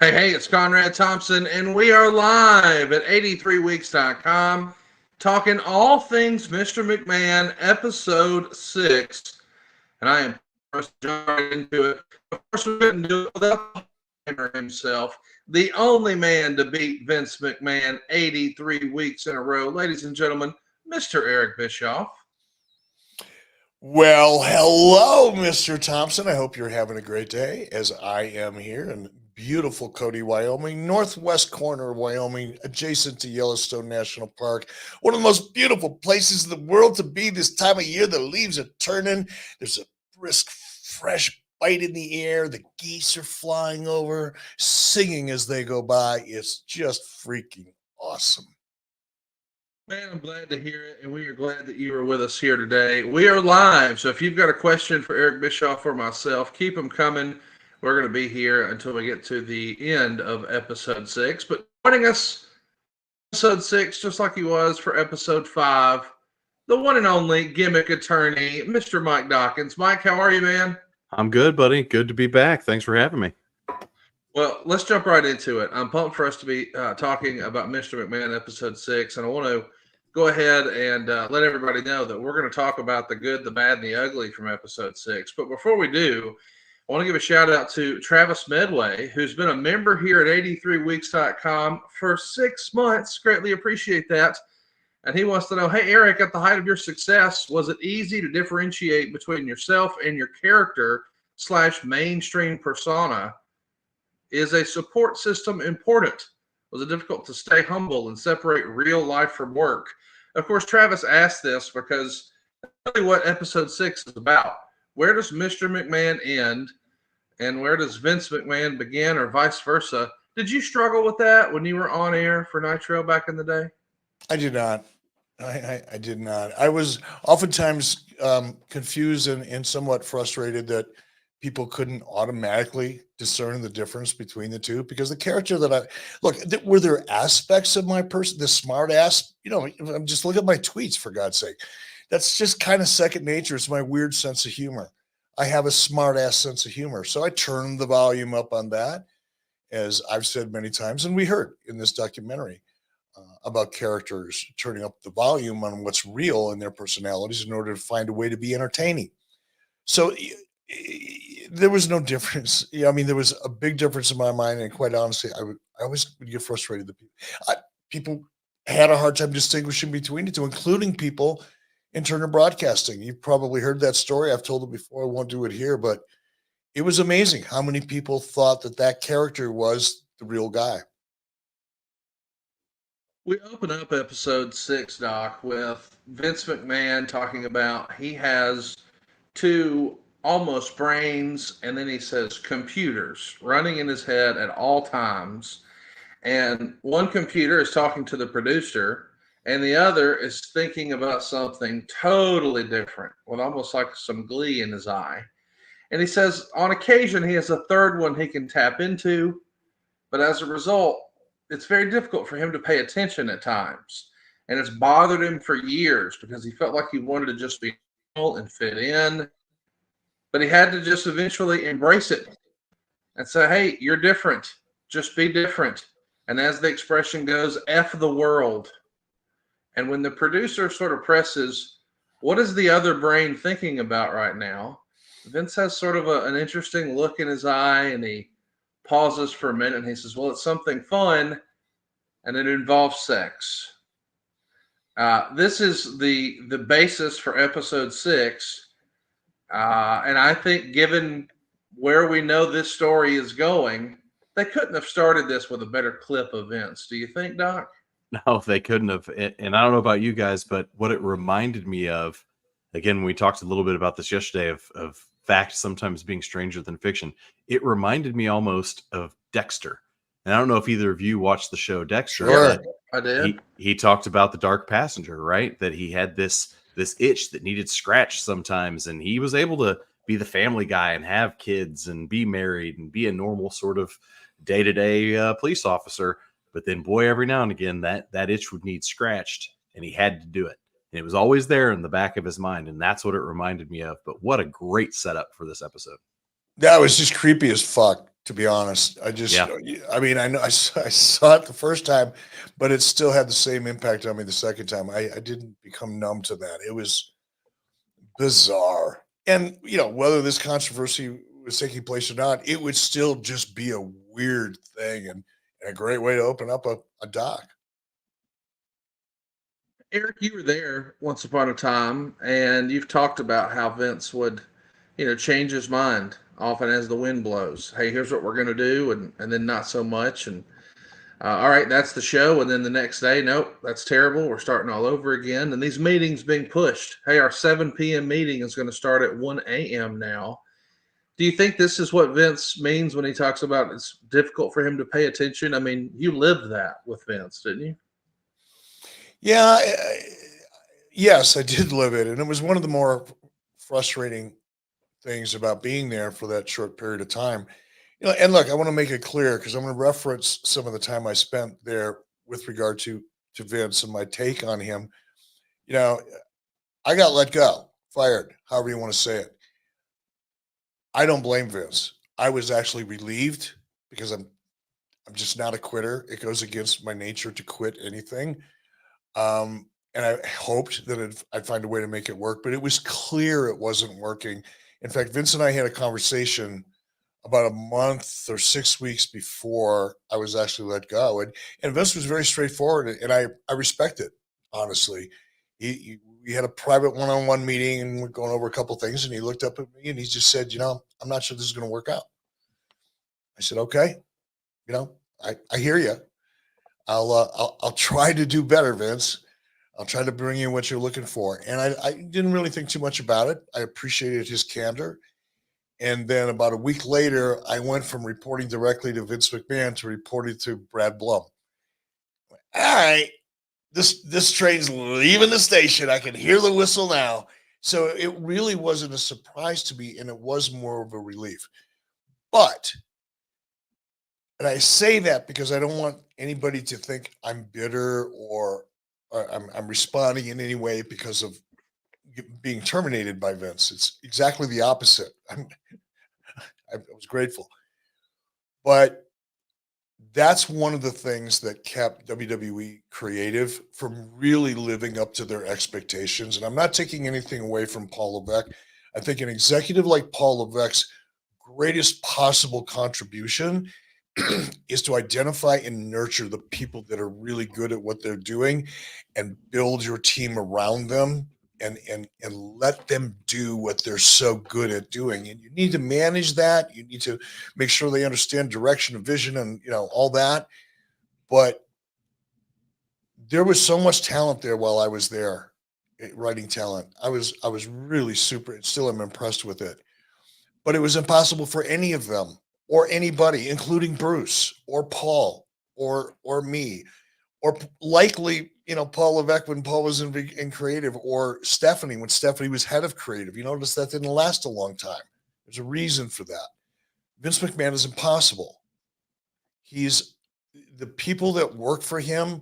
Hey, it's Conrad Thompson, and we are live at 83weeks.com talking all things Mr. McMahon, episode 6. And I am first jumping into it. Of course, we couldn't do it without the Hammer himself, the only man to beat Vince McMahon 83 weeks in a row. Ladies and gentlemen, Mr. Eric Bischoff. Well, hello, Mr. Thompson. I hope you're having a great day, as I am here in beautiful Cody, Wyoming, northwest corner of Wyoming, adjacent to Yellowstone National Park. One of the most beautiful places in the world to be this time of year. The leaves are turning. There's a brisk, fresh bite in the air. The geese are flying over, singing as they go by. It's just freaking awesome. Man, I'm glad to hear it, and we are glad that you are with us here today. We are live, so if you've got a question for Eric Bischoff or myself, keep them coming. We're going to be here until we get to the end of episode 6. But joining us, episode 6, just like he was for episode 5, the one and only gimmick attorney, Mr. Mike Dockins. Mike, how are you, man? I'm good, buddy. Good to be back. Thanks for having me. Well, let's jump right into it. I'm pumped for us to be talking about Mr. McMahon episode 6, and I want to go ahead and let everybody know that we're going to talk about the good, the bad, and the ugly from episode 6. But before we do, I want to give a shout out to Travis Medway, who's been a member here at 83weeks.com for 6 months. Greatly appreciate that. And he wants to know, hey, Eric, at the height of your success, was it easy to differentiate between yourself and your character / mainstream persona? Is a support system important? Was it difficult to stay humble and separate real life from work? Of course, Travis asked this because that's really what episode 6 is about. Where does Mr. McMahon end and where does Vince McMahon begin, or vice versa? Did you struggle with that when you were on air for Nitro back in the day? I did not. I did not. I was oftentimes confused and somewhat frustrated that people couldn't automatically discern the difference between the two, because the character that were there aspects of my person, the smart ass, I'm just look at my tweets, for God's sake. That's just kind of second nature. It's my weird sense of humor. I have a smart ass sense of humor. So I turned the volume up on that, as I've said many times. And we heard in this documentary about characters turning up the volume on what's real in their personalities in order to find a way to be entertaining. So there was no difference. I mean, there was a big difference in my mind, and quite honestly, I always would get frustrated that people had a hard time distinguishing between the two, including people in Turner Broadcasting. You've probably heard that story. I've told it before. I won't do it here, but it was amazing how many people thought that character was the real guy. We open up episode 6, Doc, with Vince McMahon talking about he has 2 almost brains, and then he says computers running in his head at all times. And one computer is talking to the producer, and the other is thinking about something totally different with almost like some glee in his eye. And he says on occasion he has a third one he can tap into, but as a result, it's very difficult for him to pay attention at times. And it's bothered him for years because he felt like he wanted to just be normal and fit in. But he had to just eventually embrace it and say, hey, you're different. Just be different. And as the expression goes, F the world. And when the producer sort of presses, what is the other brain thinking about right now? Vince has sort of an interesting look in his eye, and he pauses for a minute, and he says, well, it's something fun, and it involves sex. This is the basis for episode 6. And I think given where we know this story is going, they couldn't have started this with a better clip of Vince. Do you think, Doc? No, they couldn't have. And I don't know about you guys, but what it reminded me of, again, we talked a little bit about this yesterday of fact sometimes being stranger than fiction. It reminded me almost of Dexter. And I don't know if either of you watched the show Dexter. Sure, I did. He talked about the dark passenger, right? That he had this itch that needed scratched sometimes, and he was able to be the family guy and have kids and be married and be a normal sort of day-to-day police officer. But then, boy, every now and again, that itch would need scratched, and he had to do it. And it was always there in the back of his mind, and that's what it reminded me of. But what a great setup for this episode. That was just creepy as fuck, to be honest. Yeah. I mean, I know I saw it the first time, but it still had the same impact on me the second time. I didn't become numb to that. It was bizarre. And, whether this controversy was taking place or not, it would still just be a weird thing and a great way to open up a doc. Eric, you were there once upon a time, and you've talked about how Vince would, change his mind often as the wind blows. Hey, here's what we're going to do, and then not so much. And all right, that's the show. And then the next day, nope, that's terrible. We're starting all over again. And these meetings being pushed. Hey, our 7 p.m. meeting is going to start at 1 a.m. now. Do you think this is what Vince means when he talks about it's difficult for him to pay attention? I mean, you lived that with Vince, didn't you? Yeah, yes, I did live it. And it was one of the more frustrating things about being there for that short period of time. And look, I want to make it clear because I'm going to reference some of the time I spent there with regard to Vince and my take on him. You know, I got let go, fired, however you want to say it. I don't blame Vince. I was actually relieved because I'm just not a quitter. It goes against my nature to quit anything. And I hoped that I'd find a way to make it work, but it was clear it wasn't working. In fact, Vince and I had a conversation about a month or 6 weeks before I was actually let go. And Vince was very straightforward, and I respect it, honestly. We had a private one-on-one meeting, and we're going over a couple things, and he looked up at me, and he just said, I'm not sure this is going to work out. I said, okay, I hear you. I'll try to do better, Vince. I'll try to bring you what you're looking for. And I didn't really think too much about it. I appreciated his candor. And then about a week later, I went from reporting directly to Vince McMahon to reporting to Brad Blum. All right, this train's leaving the station. I can hear the whistle now. So it really wasn't a surprise to me, and it was more of a relief. But, and I say that because I don't want anybody to think I'm bitter or I'm responding in any way because of being terminated by Vince. It's exactly the opposite. I was grateful. But that's one of the things that kept WWE creative from really living up to their expectations. And I'm not taking anything away from Paul Levesque. I think an executive like Paul Levesque's greatest possible contribution is to identify and nurture the people that are really good at what they're doing and build your team around them and let them do what they're so good at doing. And you need to manage that. You need to make sure they understand direction and vision and all that. But there was so much talent there while I was there, writing talent. I was really super, still am impressed with it. But it was impossible for any of them or anybody, including Bruce or Paul or me, or likely, Paul Levesque when Paul was in creative, or Stephanie when Stephanie was head of creative. You notice that didn't last a long time. There's a reason for that. Vince McMahon is impossible. He's the people that work for him,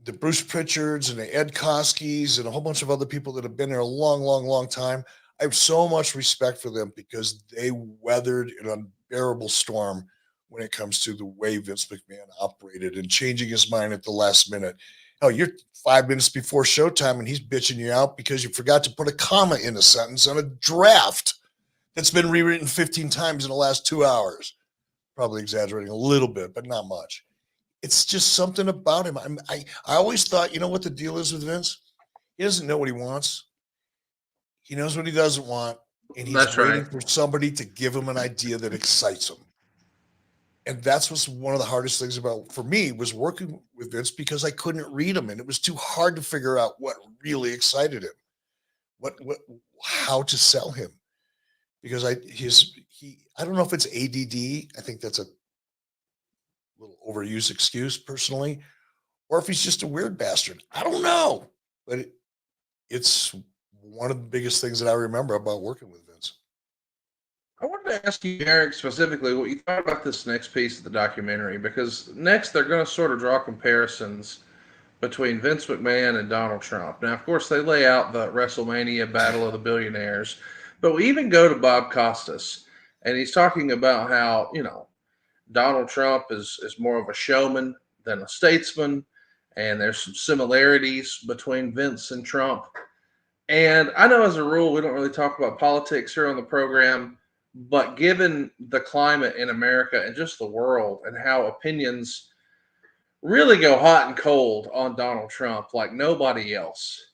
the Bruce Pritchards and the Ed Koskis and a whole bunch of other people that have been there a long, long, long time. I have so much respect for them because they weathered an unbearable storm when it comes to the way Vince McMahon operated and changing his mind at the last minute. Hell, you're 5 minutes before showtime and he's bitching you out because you forgot to put a comma in a sentence on a draft that's been rewritten 15 times in the last 2 hours. Probably exaggerating a little bit, but not much. It's just something about him. I always thought, what the deal is with Vince? He doesn't know what he wants. He knows what he doesn't want, and he's That's waiting right. for somebody to give him an idea that excites him. And that's what's one of the hardest things for me was working with Vince because I couldn't read him, and it was too hard to figure out what really excited him, how to sell him. Because I don't know if it's ADD. I think that's a little overused excuse personally, or if he's just a weird bastard. I don't know, but it's one of the biggest things that I remember about working with Vince. I wanted to ask you, Eric, specifically what you thought about this next piece of the documentary, because next they're going to sort of draw comparisons between Vince McMahon and Donald Trump. Now, of course, they lay out the WrestleMania Battle of the Billionaires, but we even go to Bob Costas. And he's talking about how, Donald Trump is more of a showman than a statesman. And there's some similarities between Vince and Trump. And I know as a rule, we don't really talk about politics here on the program, but given the climate in America and just the world and how opinions really go hot and cold on Donald Trump like nobody else,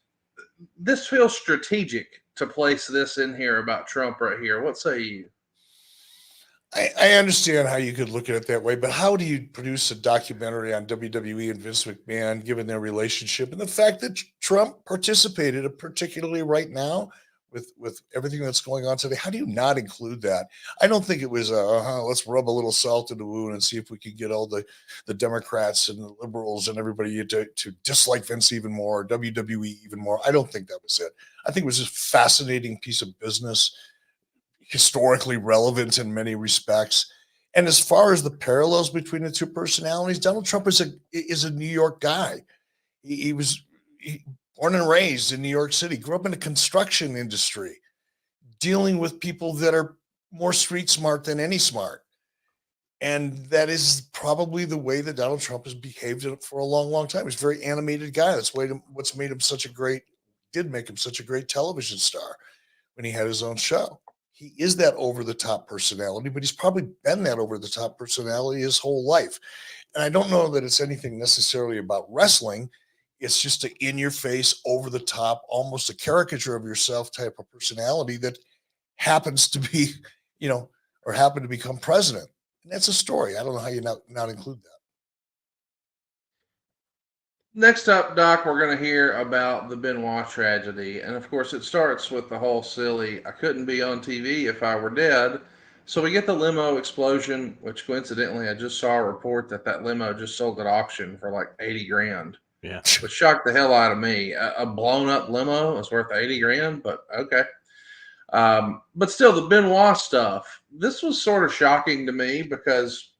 this feels strategic to place this in here about Trump right here. What say you? I understand how you could look at it that way, but how do you produce a documentary on WWE and Vince McMahon, given their relationship and the fact that Trump participated, particularly right now with everything that's going on today? How do you not include that? I don't think it was let's rub a little salt in the wound and see if we can get all the Democrats and the liberals and everybody to dislike Vince even more, WWE even more. I don't think that was it. I think it was a fascinating piece of business, historically relevant in many respects. And as far as the parallels between the two personalities, Donald Trump is a New York guy. He was born and raised in New York City, grew up in the construction industry, dealing with people that are more street smart than any smart. And that is probably the way that Donald Trump has behaved for a long, long time. He's a very animated guy. That's what's made him did make him such a great television star when he had his own show. He is that over-the-top personality, but he's probably been that over-the-top personality his whole life. And I don't know that it's anything necessarily about wrestling. It's just an in-your-face, over-the-top, almost a caricature of yourself type of personality that happens to be, or happen to become president. And that's a story. I don't know how you not include that. Next up, Doc, we're going to hear about the Benoit tragedy. And of course, it starts with the whole silly, I couldn't be on TV if I were dead. So we get the limo explosion, which coincidentally, I just saw a report that limo just sold at auction for like 80 grand. Yeah. Which shocked the hell out of me. A blown up limo is worth 80 grand, but okay. But still, the Benoit stuff, this was sort of shocking to me because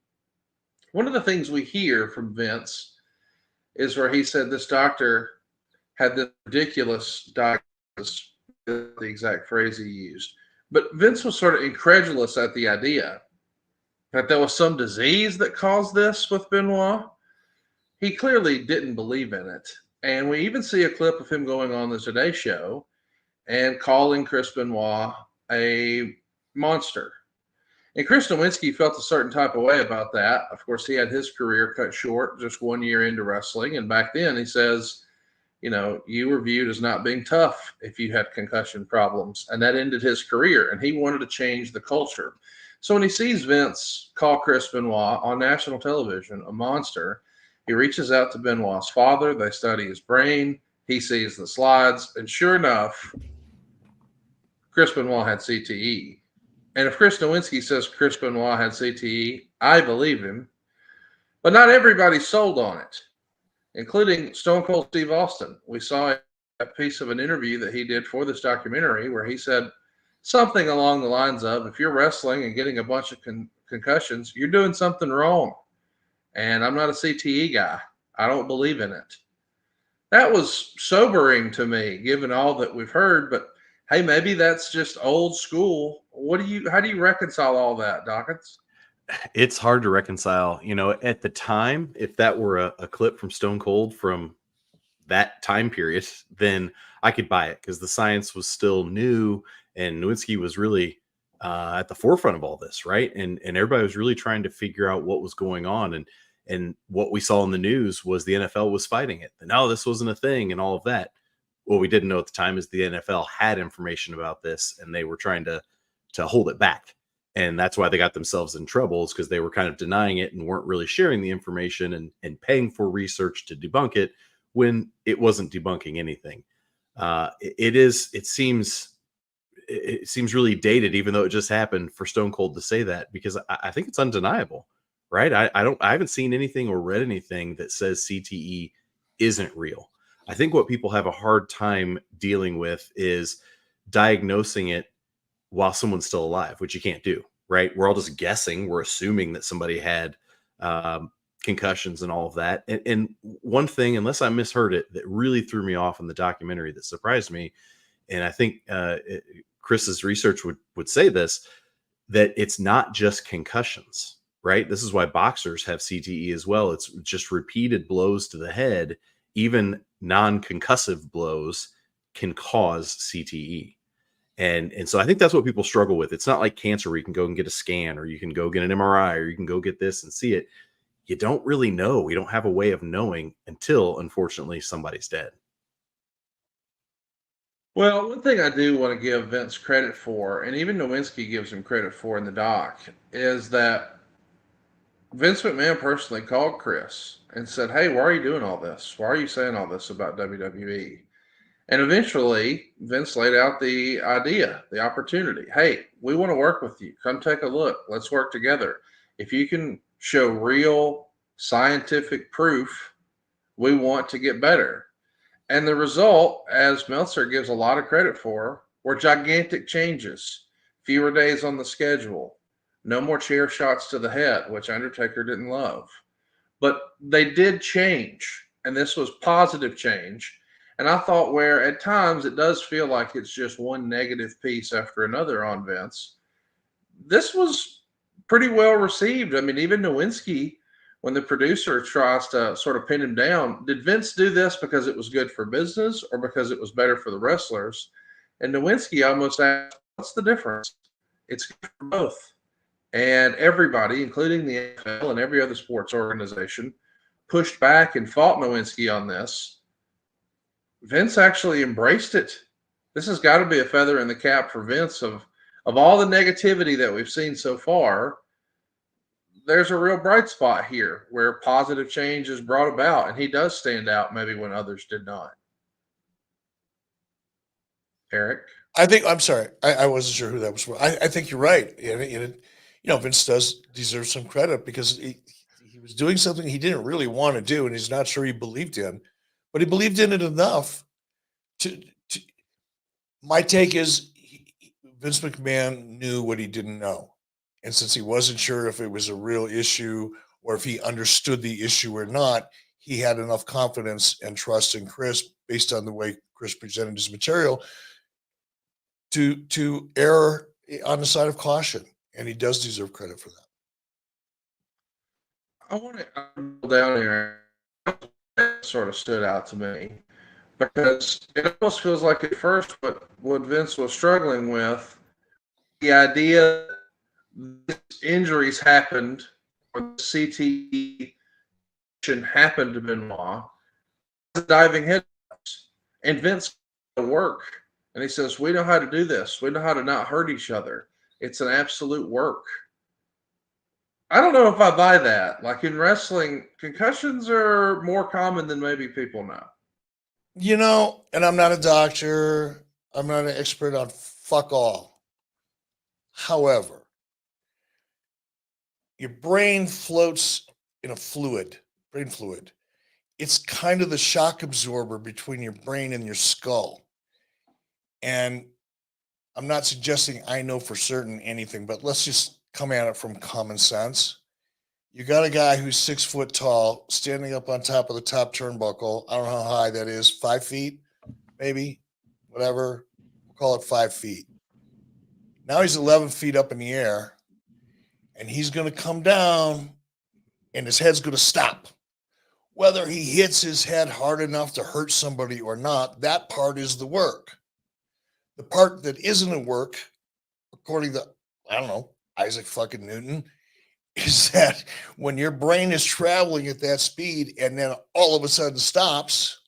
one of the things we hear from Vince is where he said this doctor had this ridiculous diagnosis, the exact phrase he used. But Vince was sort of incredulous at the idea that there was some disease that caused this with Benoit. He clearly didn't believe in it. And we even see a clip of him going on the Today Show and calling Chris Benoit a monster. And Chris Nowinski felt a certain type of way about that. Of course, he had his career cut short just 1 year into wrestling. And back then he says, you were viewed as not being tough if you had concussion problems. And that ended his career. And he wanted to change the culture. So when he sees Vince call Chris Benoit on national television a monster, he reaches out to Benoit's father. They study his brain. He sees the slides. And sure enough, Chris Benoit had CTE. And if Chris Nowinski says Chris Benoit had CTE, I believe him. But not everybody sold on it, including Stone Cold Steve Austin. We saw a piece of an interview that he did for this documentary where he said something along the lines of, if you're wrestling and getting a bunch of concussions, you're doing something wrong. And I'm not a CTE guy. I don't believe in it. That was sobering to me, given all that we've heard. But hey, maybe that's just old school. How do you reconcile all that, Dockins? It's hard to reconcile. At the time, if that were a clip from Stone Cold from that time period, then I could buy it because the science was still new and Nowinski was really at the forefront of all this, right? And everybody was really trying to figure out what was going on. And what we saw in the news was the NFL was fighting it. No, this wasn't a thing and all of that. What we didn't know at the time is the NFL had information about this and they were trying to hold it back. And that's why they got themselves in troubles, because they were kind of denying it and weren't really sharing the information and paying for research to debunk it when it wasn't debunking anything. It seems really dated, even though it just happened, for Stone Cold to say that, because I think it's undeniable, right? I haven't seen anything or read anything that says CTE isn't real. I think what people have a hard time dealing with is diagnosing it while someone's still alive, which you can't do, right? We're all just guessing. We're assuming that somebody had concussions and all of that. And one thing, unless I misheard it, that really threw me off in the documentary that surprised me, and I think Chris's research would say this, that it's not just concussions, right? This is why boxers have CTE as well. It's just repeated blows to the head, even non-concussive blows can cause CTE. And so I think that's what people struggle with. It's not like cancer where you can go and get a scan, or you can go get an MRI, or you can go get this and see it. You don't really know. We don't have a way of knowing until, unfortunately, somebody's dead. Well, one thing I do want to give Vince credit for, and even Nowinski gives him credit for in the doc, is that Vince McMahon personally called Chris and said, "Hey, why are you doing all this? Why are you saying all this about WWE?" And eventually, Vince laid out the idea, the opportunity. "Hey, we want to work with you. Come take a look. Let's work together. If you can show real scientific proof, we want to get better." And the result, as Meltzer gives a lot of credit for, were gigantic changes. Fewer days on the schedule. No more chair shots to the head, which Undertaker didn't love. But they did change, and this was positive change. And I thought where at times it does feel like it's just one negative piece after another on Vince, this was pretty well received. I mean, even Nowinski, when the producer tries to sort of pin him down, did Vince do this because it was good for business or because it was better for the wrestlers? And Nowinski almost asked, "What's the difference?" It's good for both. And everybody, including the NFL and every other sports organization, pushed back and fought Nowinski on this. Vince actually embraced it. This has got to be a feather in the cap for Vince of all the negativity that we've seen so far. There's a real bright spot here where positive change is brought about, and he does stand out maybe when others did not. Eric? I'm sorry. I wasn't sure who that was for. I think you're right. Vince does deserve some credit because he was doing something he didn't really want to do, and he's not sure he believed in, but he believed in it enough to my take is Vince McMahon knew what he didn't know. And since he wasn't sure if it was a real issue or if he understood the issue or not, he had enough confidence and trust in Chris based on the way Chris presented his material to err on the side of caution. And he does deserve credit for that. I want to go down here. That sort of stood out to me because it almost feels like at first what Vince was struggling with, the idea that injuries happened or the CTE happened to Benoit, diving head, and Vince work. And he says, "We know how to do this. We know how to not hurt each other. It's an absolute work." I don't know if I buy that. Like in wrestling, concussions are more common than maybe people know. And I'm not a doctor. I'm not an expert on fuck all. However, your brain floats in a brain fluid. It's kind of the shock absorber between your brain and your skull. And I'm not suggesting I know for certain anything, but let's just come at it from common sense. You got a guy who's 6 foot tall, standing up on top of the top turnbuckle. I don't know how high that is, 5 feet, maybe, whatever. We'll call it 5 feet. Now he's 11 feet up in the air, and he's going to come down, and his head's going to stop. Whether he hits his head hard enough to hurt somebody or not, that part is the work. The part that isn't a work, according to, I don't know, Isaac fucking Newton, is that when your brain is traveling at that speed and then all of a sudden stops,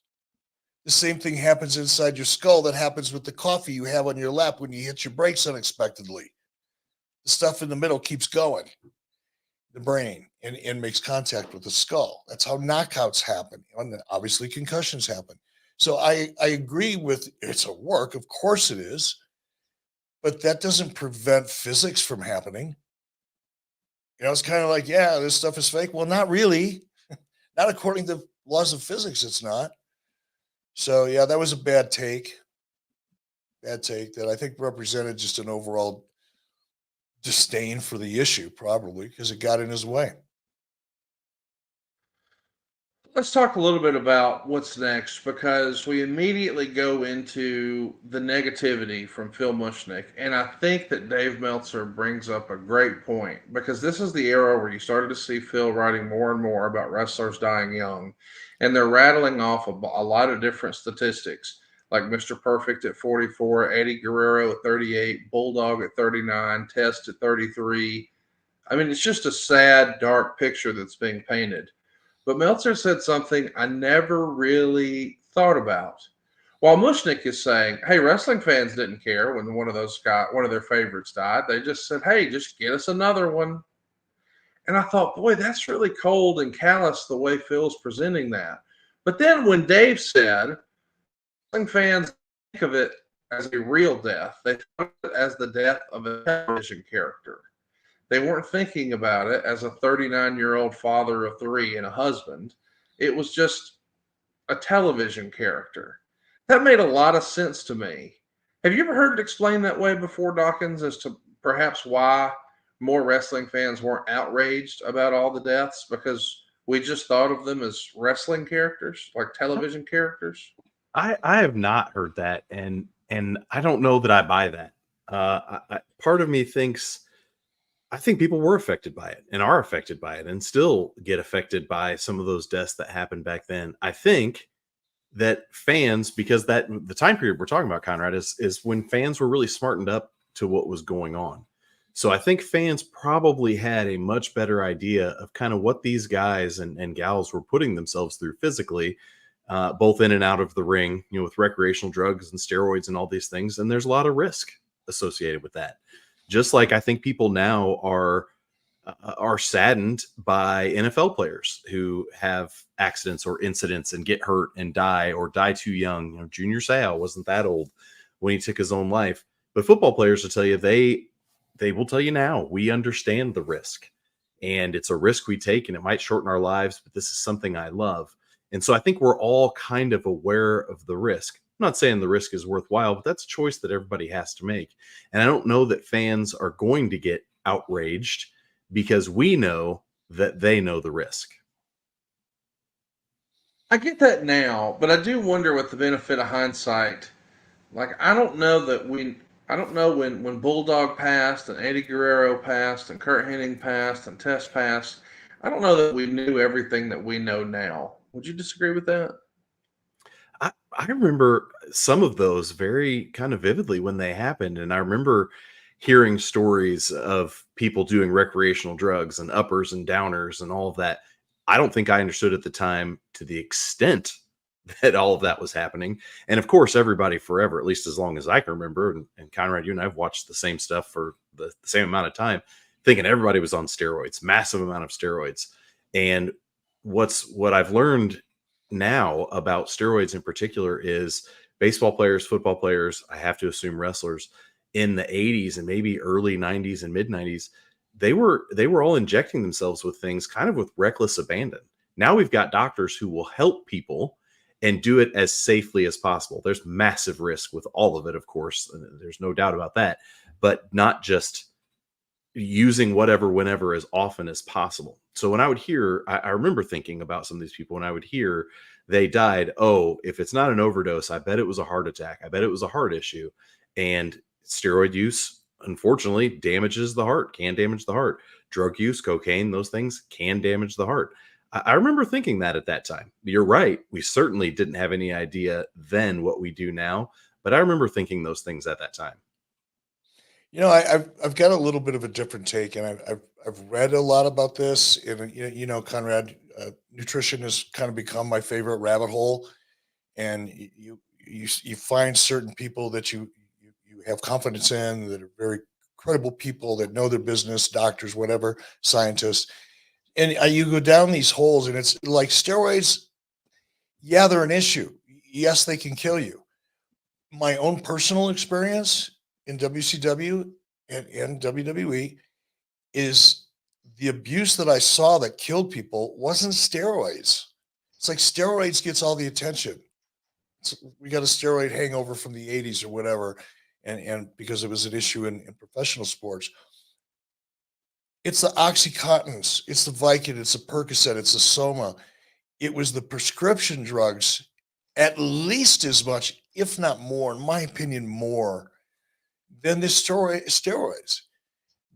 the same thing happens inside your skull that happens with the coffee you have on your lap when you hit your brakes unexpectedly. The stuff in the middle keeps going, the brain, and makes contact with the skull. That's how knockouts happen. And obviously concussions happen. So I agree with it's a work. Of course it is. But that doesn't prevent physics from happening. It's kind of like, yeah, this stuff is fake. Well, not really. Not according to laws of physics, it's not. So, yeah, that was a bad take. Bad take that I think represented just an overall disdain for the issue, probably, because it got in his way. Let's talk a little bit about what's next because we immediately go into the negativity from Phil Mushnick. And I think that Dave Meltzer brings up a great point because this is the era where you started to see Phil writing more and more about wrestlers dying young. And they're rattling off a lot of different statistics like Mr. Perfect at 44, Eddie Guerrero at 38, Bulldog at 39, Test at 33. I mean, it's just a sad, dark picture that's being painted. But Meltzer said something I never really thought about. While Mushnick is saying, "Hey, wrestling fans didn't care when one of their favorites died. They just said, 'Hey, just get us another one.'" And I thought, boy, that's really cold and callous the way Phil's presenting that. But then when Dave said, wrestling fans think of it as a real death, they thought of it as the death of a television character. They weren't thinking about it as a 39-year-old father of three and a husband. It was just a television character. That made a lot of sense to me. Have you ever heard it explained that way before, Dawkins, as to perhaps why more wrestling fans weren't outraged about all the deaths because we just thought of them as wrestling characters, like television characters? I have not heard that, and I don't know that I buy that. Part of me thinks I think people were affected by it and are affected by it and still get affected by some of those deaths that happened back then. I think that fans, because that the time period we're talking about, Conrad, is when fans were really smartened up to what was going on. So I think fans probably had a much better idea of kind of what these guys and gals were putting themselves through physically, both in and out of the ring, with recreational drugs and steroids and all these things. And there's a lot of risk associated with that. Just like I think people now are saddened by NFL players who have accidents or incidents and get hurt and die or die too young. Junior Seau wasn't that old when he took his own life. But football players will tell you they will tell you now, we understand the risk. And it's a risk we take and it might shorten our lives, but this is something I love. And so I think we're all kind of aware of the risk. I'm not saying the risk is worthwhile, but that's a choice that everybody has to make. And I don't know that fans are going to get outraged because we know that they know the risk. I get that now, but I do wonder with the benefit of hindsight. Like I don't know when Bulldog passed and Eddie Guerrero passed and Kurt Hennig passed and Test passed. I don't know that we knew everything that we know now. Would you disagree with that? I remember some of those very kind of vividly when they happened. And I remember hearing stories of people doing recreational drugs and uppers and downers and all of that. I don't think I understood at the time to the extent that all of that was happening. And of course, everybody forever, at least as long as I can remember, and Conrad, you and I have watched the same stuff for the same amount of time, thinking everybody was on steroids, massive amount of steroids. And what I've learned now about steroids in particular is baseball players, football players, I have to assume wrestlers in the 80s and maybe early 90s and mid 90s, they were all injecting themselves with things kind of with reckless abandon. Now we've got doctors who will help people and do it as safely as possible. There's massive risk with all of it, of course. There's no doubt about that, but not just using whatever, whenever, as often as possible. So when I would hear, I remember thinking about some of these people when I would hear they died. Oh, if it's not an overdose, I bet it was a heart attack. I bet it was a heart issue. And steroid use, unfortunately, damages the heart, can damage the heart. Drug use, cocaine, those things can damage the heart. I remember thinking that at that time. You're right. We certainly didn't have any idea then what we do now, but I remember thinking those things at that time. I've got a little bit of a different take, and I've read a lot about this. And Conrad, nutrition has kind of become my favorite rabbit hole. And you find certain people that you have confidence in, that are very credible people that know their business, doctors, whatever, scientists, and you go down these holes, and it's like steroids. Yeah, they're an issue. Yes, they can kill you. My own personal experience in WCW and WWE is the abuse that I saw that killed people wasn't steroids. It's like steroids gets all the attention. We got a steroid hangover from the 80s or whatever, and because it was an issue in professional sports. It's the Oxycontins, it's the Vicodin, it's the Percocet, it's the Soma. it was the prescription drugs at least as much, if not more, in my opinion, more than the steroids.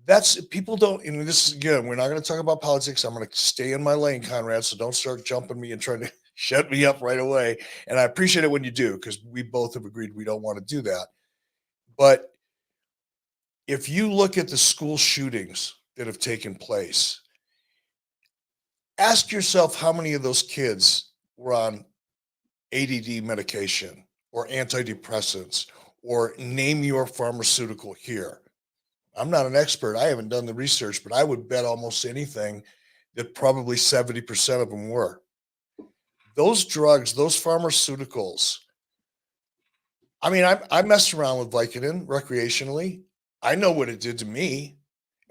That's people don't, and this is again, we're not going to talk about politics. I'm going to stay in my lane, Conrad. So don't start jumping me and trying to shut me up right away. And I appreciate it when you do, because we both have agreed we don't want to do that. But if you look at the school shootings that have taken place, ask yourself how many of those kids were on ADD medication or antidepressants or name your pharmaceutical here. I'm not an expert. I haven't done the research, but I would bet almost anything that probably 70% of them were. Those drugs, those pharmaceuticals. I mean, I messed around with Vicodin recreationally. I know what it did to me,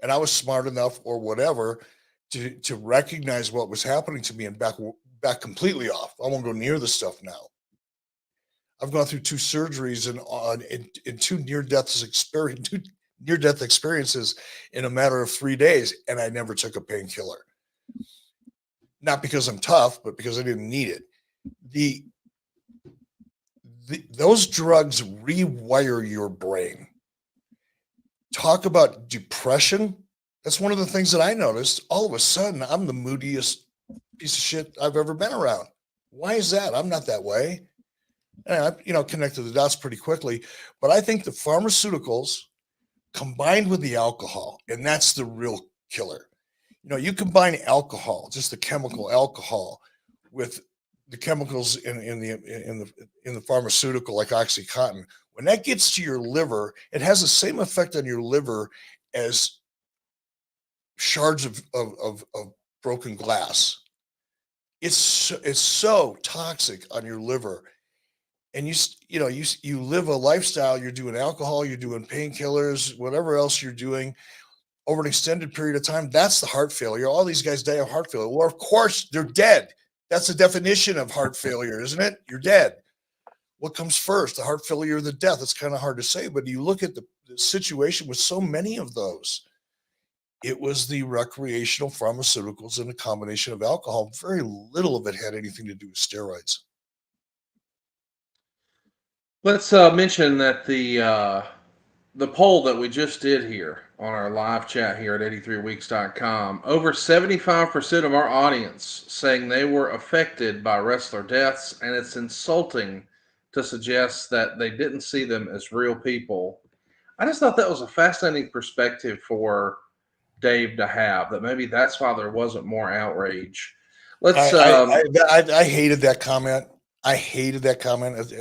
and I was smart enough or whatever to recognize what was happening to me and back completely off. I won't go near the stuff now. I've gone through 2 surgeries and 2 near-death experiences in a matter of 3 days, and I never took a painkiller. Not because I'm tough, but because I didn't need it. Those drugs rewire your brain. Talk about depression. That's one of the things that I noticed. All of a sudden, I'm the moodiest piece of shit I've ever been around. Why is that? I'm not that way. And I, connected the dots pretty quickly. But I think the pharmaceuticals combined with the alcohol, and that's the real killer. You combine alcohol, just the chemical alcohol, with the chemicals in the pharmaceutical like OxyContin. When that gets to your liver, it has the same effect on your liver as shards of broken glass. It's so toxic on your liver. And you live a lifestyle, you're doing alcohol, you're doing painkillers, whatever else you're doing over an extended period of time. That's the heart failure. All these guys die of heart failure. Well, of course, they're dead. That's the definition of heart failure, isn't it? You're dead. What comes first, the heart failure or the death? It's kind of hard to say, but you look at the situation with so many of those. It was the recreational pharmaceuticals and a combination of alcohol. Very little of it had anything to do with steroids. Let's mention that the poll that we just did here on our live chat here at 83weeks.com, over 75% of our audience saying they were affected by wrestler deaths, and it's insulting to suggest that they didn't see them as real people. I just thought that was a fascinating perspective for Dave to have, that maybe that's why there wasn't more outrage. Let's I hated that comment. I hated that comment.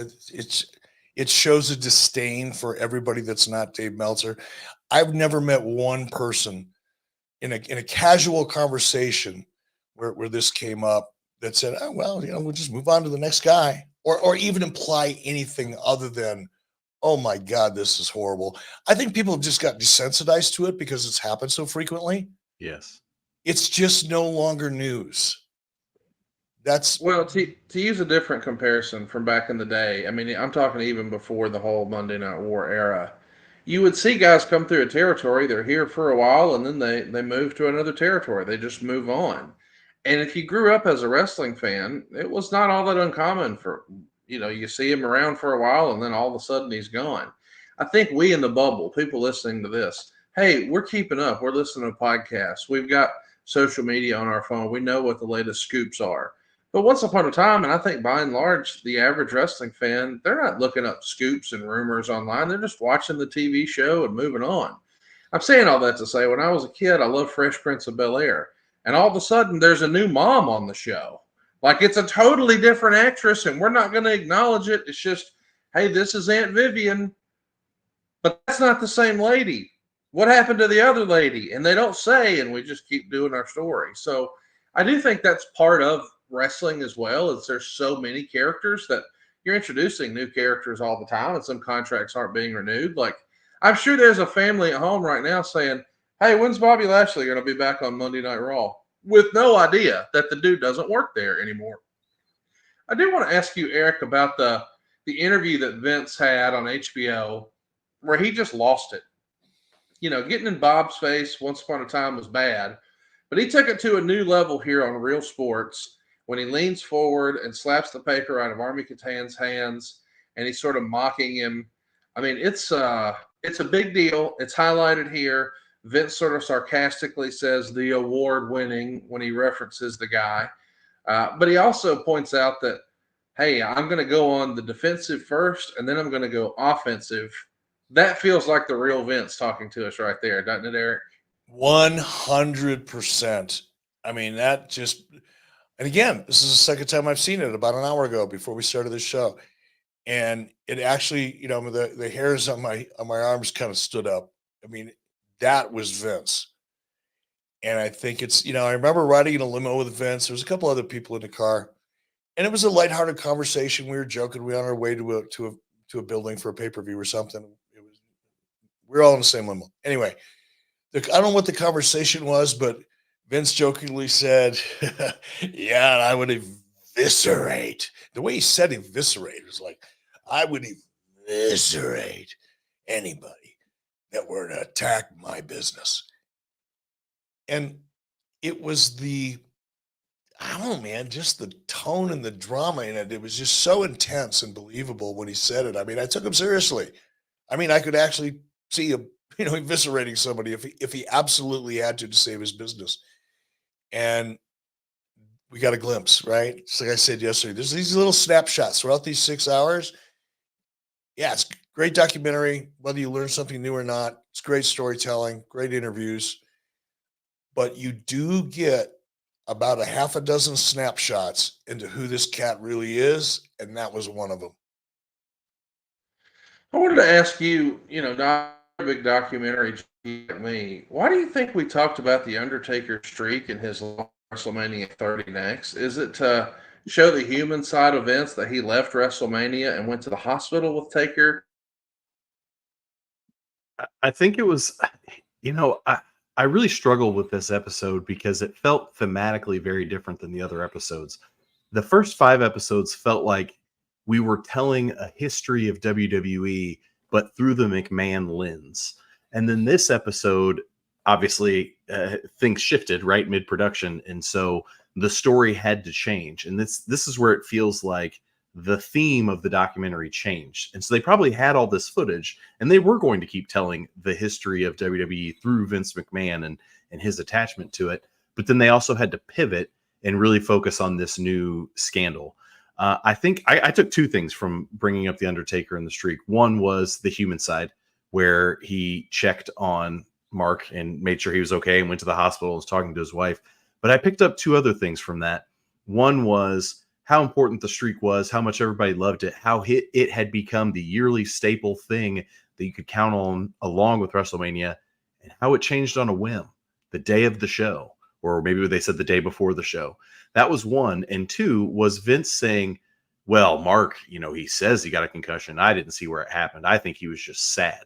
It shows a disdain for everybody that's not Dave Meltzer. I've never met one person in a casual conversation where this came up that said, "Oh well, we'll just move on to the next guy," or even imply anything other than, "Oh my God, this is horrible." I think people have just got desensitized to it because it's happened so frequently. Yes. It's just no longer news. That's Well, to use a different comparison from back in the day, I mean, I'm talking even before the whole Monday Night War era. You would see guys come through a territory, they're here for a while, and then they move to another territory. They just move on. And if you grew up as a wrestling fan, it was not all that uncommon for, you see him around for a while, and then all of a sudden he's gone. I think we in the bubble, people listening to this, hey, we're keeping up. We're listening to podcasts. We've got social media on our phone. We know what the latest scoops are. But once upon a time, and I think by and large, the average wrestling fan, they're not looking up scoops and rumors online. They're just watching the TV show and moving on. I'm saying all that to say, when I was a kid, I loved Fresh Prince of Bel-Air. And all of a sudden, there's a new mom on the show. Like, it's a totally different actress, and we're not going to acknowledge it. It's just, hey, this is Aunt Vivian. But that's not the same lady. What happened to the other lady? And they don't say, and we just keep doing our story. So I do think that's part of wrestling as well, is there's so many characters that you're introducing new characters all the time, and some contracts aren't being renewed. Like, I'm sure there's a family at home right now saying, hey, when's Bobby Lashley going to be back on Monday Night Raw? With no idea that the dude doesn't work there anymore. I do want to ask you, Eric, about the interview that Vince had on HBO where he just lost it. Getting in Bob's face once upon a time was bad, but he took it to a new level here on Real Sports when he leans forward and slaps the paper out of Army Catan's hands, and he's sort of mocking him. I mean, it's a big deal. It's highlighted here. Vince sort of sarcastically says the award winning when he references the guy. But he also points out that, hey, I'm going to go on the defensive first, and then I'm going to go offensive. That feels like the real Vince talking to us right there, doesn't it, Eric? 100%. I mean, that just, and again, this is the second time I've seen it, about an hour ago before we started this show. And it actually, you know, the hairs on my arms kind of stood up. I mean, that was Vince. And I think it's, you know, I remember riding in a limo with Vince. There was a couple other people in the car, and it was a lighthearted conversation. We were joking. We were on our way to a building for a pay-per-view or something. We were all in the same limo. Anyway, I don't know what the conversation was, but Vince jokingly said, yeah, I would eviscerate. The way he said eviscerate was like, I would eviscerate anybody that were to attack my business. And it was I don't know, man, just the tone and the drama in it. It was just so intense and believable when he said it. I mean, I took him seriously. I mean, I could actually see him, you know, eviscerating somebody if he absolutely had to save his business. And we got a glimpse, right? Just like I said yesterday, there's these little snapshots throughout these 6 hours. Yeah, it's a great documentary, whether you learn something new or not. It's great storytelling, great interviews. But you do get about a half a dozen snapshots into who this cat really is, and that was one of them. I wanted to ask you, you know, not a big documentary like me. Why do you think we talked about the Undertaker streak in his WrestleMania 30 next? Is it to show the human side of Vince that he left WrestleMania and went to the hospital with Taker? I think it was, you know, I really struggled with this episode because it felt thematically very different than the other episodes. The first 5 episodes felt like we were telling a history of WWE, but through the McMahon lens. And then this episode, obviously, things shifted right mid-production, and so the story had to change. And this is where it feels like the theme of the documentary changed. And so they probably had all this footage, and they were going to keep telling the history of WWE through Vince McMahon and his attachment to it. But then they also had to pivot and really focus on this new scandal. I think I took 2 things from bringing up the Undertaker and the streak. One was the human side, where he checked on Mark and made sure he was okay and went to the hospital and was talking to his wife. But I picked up 2 other things from that. One was how important the streak was, how much everybody loved it, how it had become the yearly staple thing that you could count on along with WrestleMania, and how it changed on a whim the day of the show, or maybe they said the day before the show. That was one. And 2 was Vince saying, well, Mark, you know, he says he got a concussion. I didn't see where it happened. I think he was just sad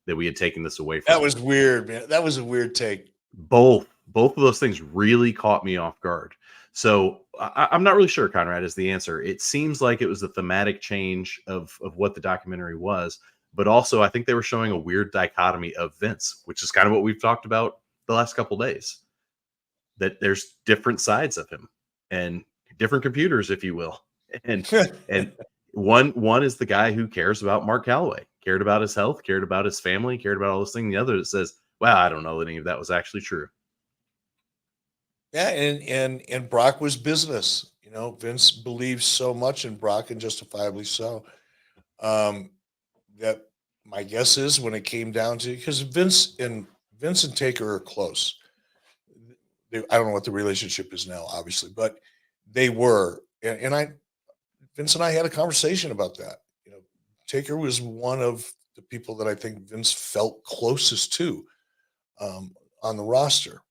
that we had taken this away from him. That was weird, man. That was a weird take. Both of those things really caught me off guard. So I'm not really sure, Conrad, is the answer. It seems like it was a thematic change of what the documentary was, but also I think they were showing a weird dichotomy of Vince, which is kind of what we've talked about the last couple of days, that there's different sides of him and different computers, if you will. And one is the guy who cares about Mark Calloway, cared about his health, cared about his family, cared about all those things. The other that says, well, I don't know that any of that was actually true. Yeah, and Brock was business. You know, Vince believes so much in Brock, and justifiably so. That my guess is when it came down to, because Vince and Taker are close. I don't know what the relationship is now, obviously, but they were. And Vince and I had a conversation about that. You know, Taker was one of the people that I think Vince felt closest to on the roster.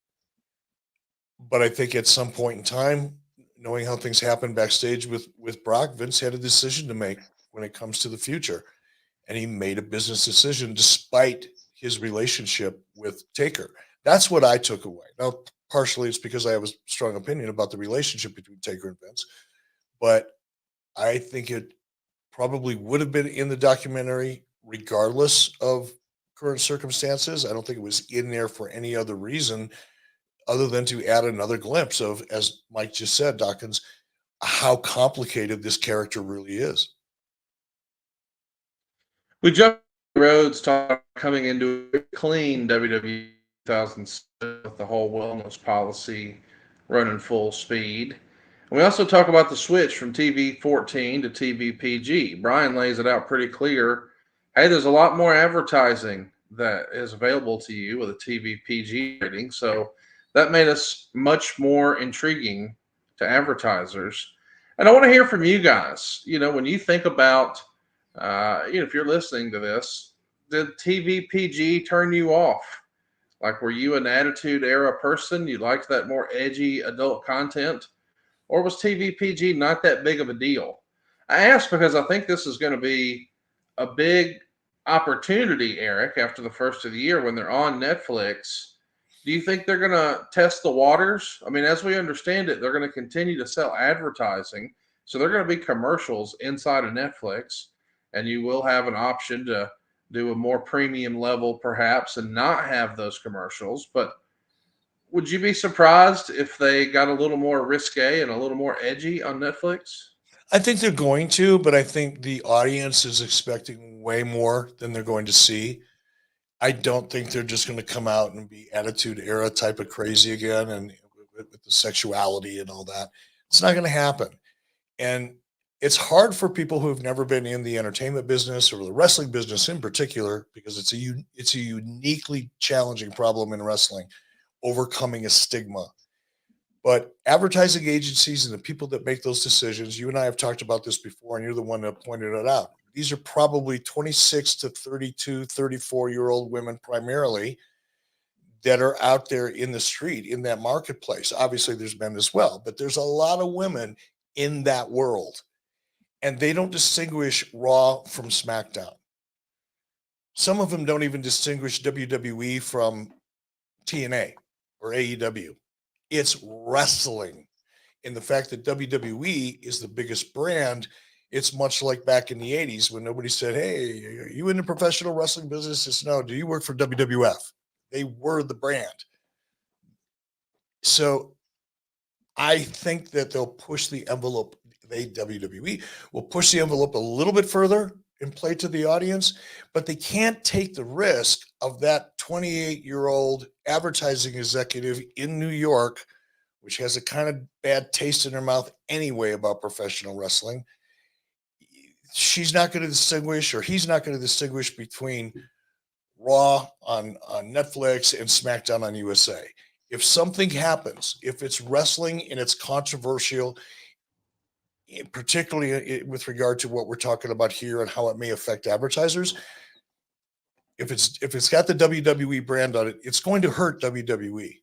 But I think at some point in time, knowing how things happen backstage with Brock, Vince had a decision to make when it comes to the future. And he made a business decision despite his relationship with Taker. That's what I took away. Now, partially it's because I have a strong opinion about the relationship between Taker and Vince. But I think it probably would have been in the documentary regardless of current circumstances. I don't think it was in there for any other reason other than to add another glimpse of, as Mike just said, Dockins, how complicated this character really is. We jumped roads talking coming into a clean WWE 2007 with the whole wellness policy running full speed. And we also talk about the switch from TV 14 to TV PG. Brian lays it out pretty clear. Hey, there's a lot more advertising that is available to you with a TV PG rating. So that made us much more intriguing to advertisers. And I want to hear from you guys. When you think about if you're listening to this, did TV PG turn you off? Like, were you an Attitude Era person? You liked that more edgy adult content? Or was TV PG not that big of a deal? I ask because I think this is going to be a big opportunity, Eric, after the first of the year when they're on Netflix. Do you think they're going to test the waters? I mean, as we understand it, they're going to continue to sell advertising. So they're going to be commercials inside of Netflix, and you will have an option to do a more premium level perhaps and not have those commercials. But would you be surprised if they got a little more risque and a little more edgy on Netflix? I think they're going to, but I think the audience is expecting way more than they're going to see. I don't think they're just going to come out and be Attitude Era type of crazy again and with the sexuality and all that. It's not going to happen. And it's hard for people who've never been in the entertainment business or the wrestling business in particular, because it's a uniquely challenging problem in wrestling, overcoming a stigma. But advertising agencies and the people that make those decisions, you and I have talked about this before, and you're the one that pointed it out. These are probably 26 to 32, 34-year-old women primarily that are out there in the street, in that marketplace. Obviously, there's men as well, but there's a lot of women in that world. And they don't distinguish Raw from SmackDown. Some of them don't even distinguish WWE from TNA or AEW. It's wrestling. And the fact that WWE is the biggest brand, it's much like back in the 80s when nobody said, hey, are you in the professional wrestling business? It's no, do you work for WWF? They were the brand. So I think that they'll push the envelope. WWE will push the envelope a little bit further and play to the audience, but they can't take the risk of that 28-year-old advertising executive in New York, which has a kind of bad taste in her mouth anyway about professional wrestling. She's not going to distinguish, or he's not going to distinguish between Raw on Netflix and SmackDown on USA. If something happens, if it's wrestling and it's controversial, particularly with regard to what we're talking about here and how it may affect advertisers, if it's got the WWE brand on it, it's going to hurt WWE,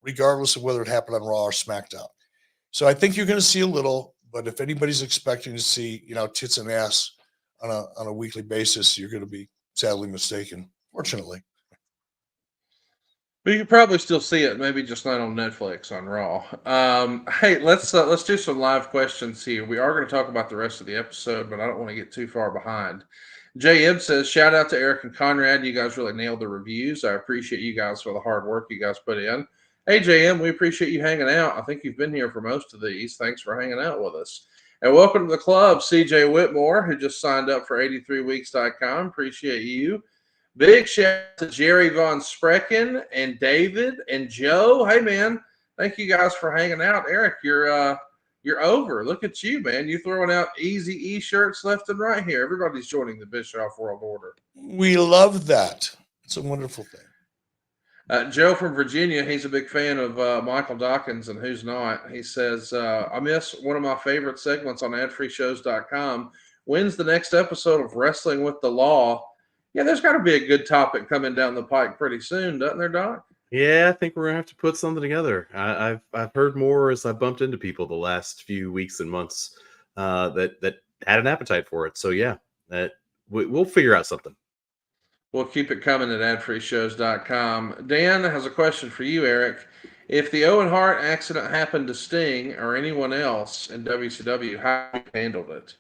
regardless of whether it happened on Raw or SmackDown. So I think you're going to see a little, but if anybody's expecting to see, tits and ass on a weekly basis, you're going to be sadly mistaken, fortunately. But you could probably still see it, maybe just not on Netflix on Raw. Hey, let's do some live questions here. We are going to talk about the rest of the episode, but I don't want to get too far behind. JM says, shout out to Eric and Conrad. You guys really nailed the reviews. I appreciate you guys for the hard work you guys put in. Hey, JM, we appreciate you hanging out. I think you've been here for most of these. Thanks for hanging out with us. And welcome to the club, CJ Whitmore, who just signed up for 83weeks.com. Appreciate you. Big shout out to Jerry Von Sprecken and David and Joe. Hey, man, thank you guys for hanging out. Eric, you're over. Look at you, man. You throwing out Easy E shirts left and right here. Everybody's joining the Bischoff World Order. We love that. It's a wonderful thing. Joe from Virginia, he's a big fan of Michael Dockins, and who's not. He says, I miss one of my favorite segments on adfreeshows.com. When's the next episode of Wrestling with the Law? Yeah, there's got to be a good topic coming down the pike pretty soon, doesn't there, Doc? Yeah, I think we're gonna have to put something together. I've heard more as I've bumped into people the last few weeks and months that had an appetite for it. So yeah, we'll figure out something. We'll keep it coming at adfreeshows.com. Dan has a question for you, Eric. If the Owen Hart accident happened to Sting or anyone else in WCW, how have you handled it?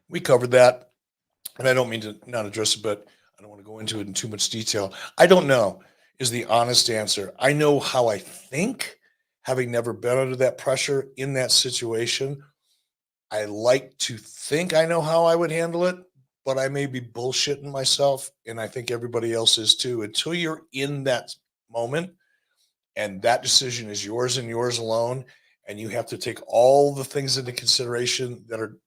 We covered that. And I don't mean to not address it, but I don't want to go into it in too much detail. I don't know is the honest answer. I know how I think having never been under that pressure in that situation, I like to think I know how I would handle it, but I may be bullshitting myself, and I think everybody else is too. Until you're in that moment and that decision is yours and yours alone, and you have to take all the things into consideration that are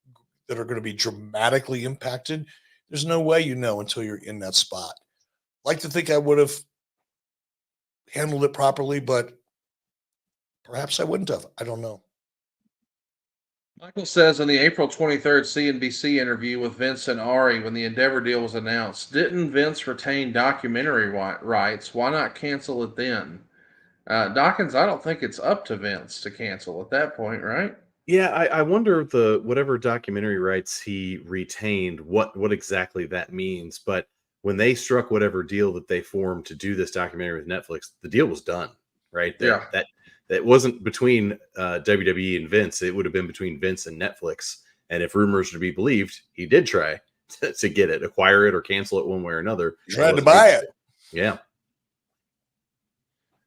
going to be dramatically impacted, there's no way you know until you're in that spot. Like to think I would have handled it properly, but perhaps I wouldn't have. I don't know. Michael says in the April 23rd CNBC interview with Vince and Ari when the Endeavor deal was announced, didn't Vince retain documentary rights? Why not cancel it then? Dockins, I don't think it's up to Vince to cancel at that point, right? Yeah, I wonder the whatever documentary rights he retained, what exactly that means. But when they struck whatever deal that they formed to do this documentary with Netflix, the deal was done, right? Yeah. That wasn't between WWE and Vince. It would have been between Vince and Netflix. And if rumors are to be believed, he did try to get it, acquire it, or cancel it one way or another. Tried to buy it. Yeah.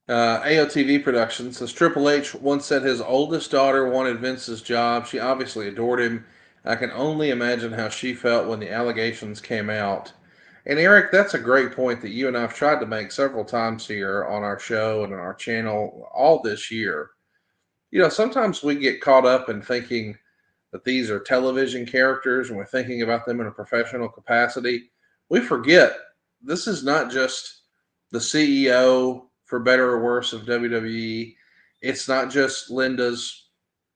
AOTV Productions says Triple H once said his oldest daughter wanted Vince's job. She obviously adored him. I can only imagine how she felt when the allegations came out. And Eric, that's a great point that you and I've tried to make several times here on our show and on our channel all this year. You know, sometimes we get caught up in thinking that these are television characters and we're thinking about them in a professional capacity. We forget this is not just the CEO, for better or worse, of WWE. It's not just Linda's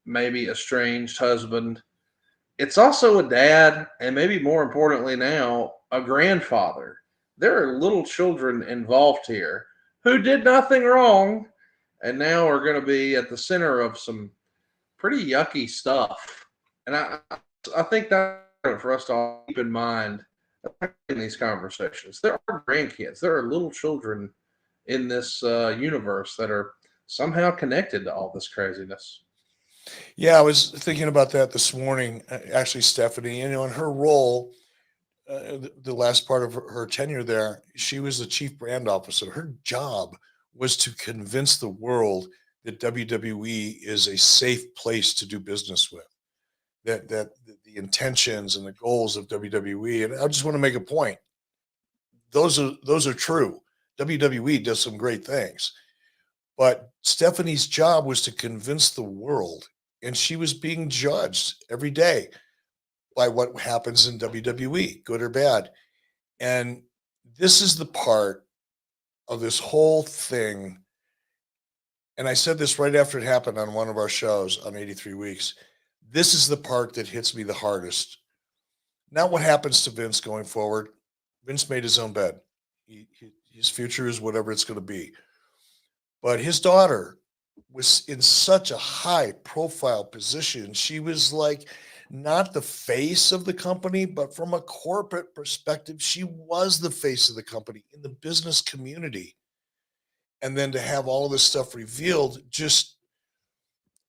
maybe estranged husband. It's also a dad, and maybe more importantly now, a grandfather. There are little children involved here who did nothing wrong and now are going to be at the center of some pretty yucky stuff. And I think that's for us to all keep in mind in these conversations. There are grandkids, there are little children in this universe that are somehow connected to all this craziness. Yeah, I was thinking about that this morning. Actually, Stephanie, in her role, the last part of her tenure there, she was the chief brand officer. Her job was to convince the world that WWE is a safe place to do business with. That the intentions and the goals of WWE, and I just want to make a point. Those are true. WWE does some great things, but Stephanie's job was to convince the world, and she was being judged every day by what happens in WWE, good or bad. And this is the part of this whole thing. And I said this right after it happened on one of our shows on 83 Weeks. This is the part that hits me the hardest. Not what happens to Vince going forward. Vince made his own bed. His future is whatever it's going to be. But his daughter was in such a high profile position. She was like not the face of the company, but from a corporate perspective, she was the face of the company in the business community. And then to have all of this stuff revealed, just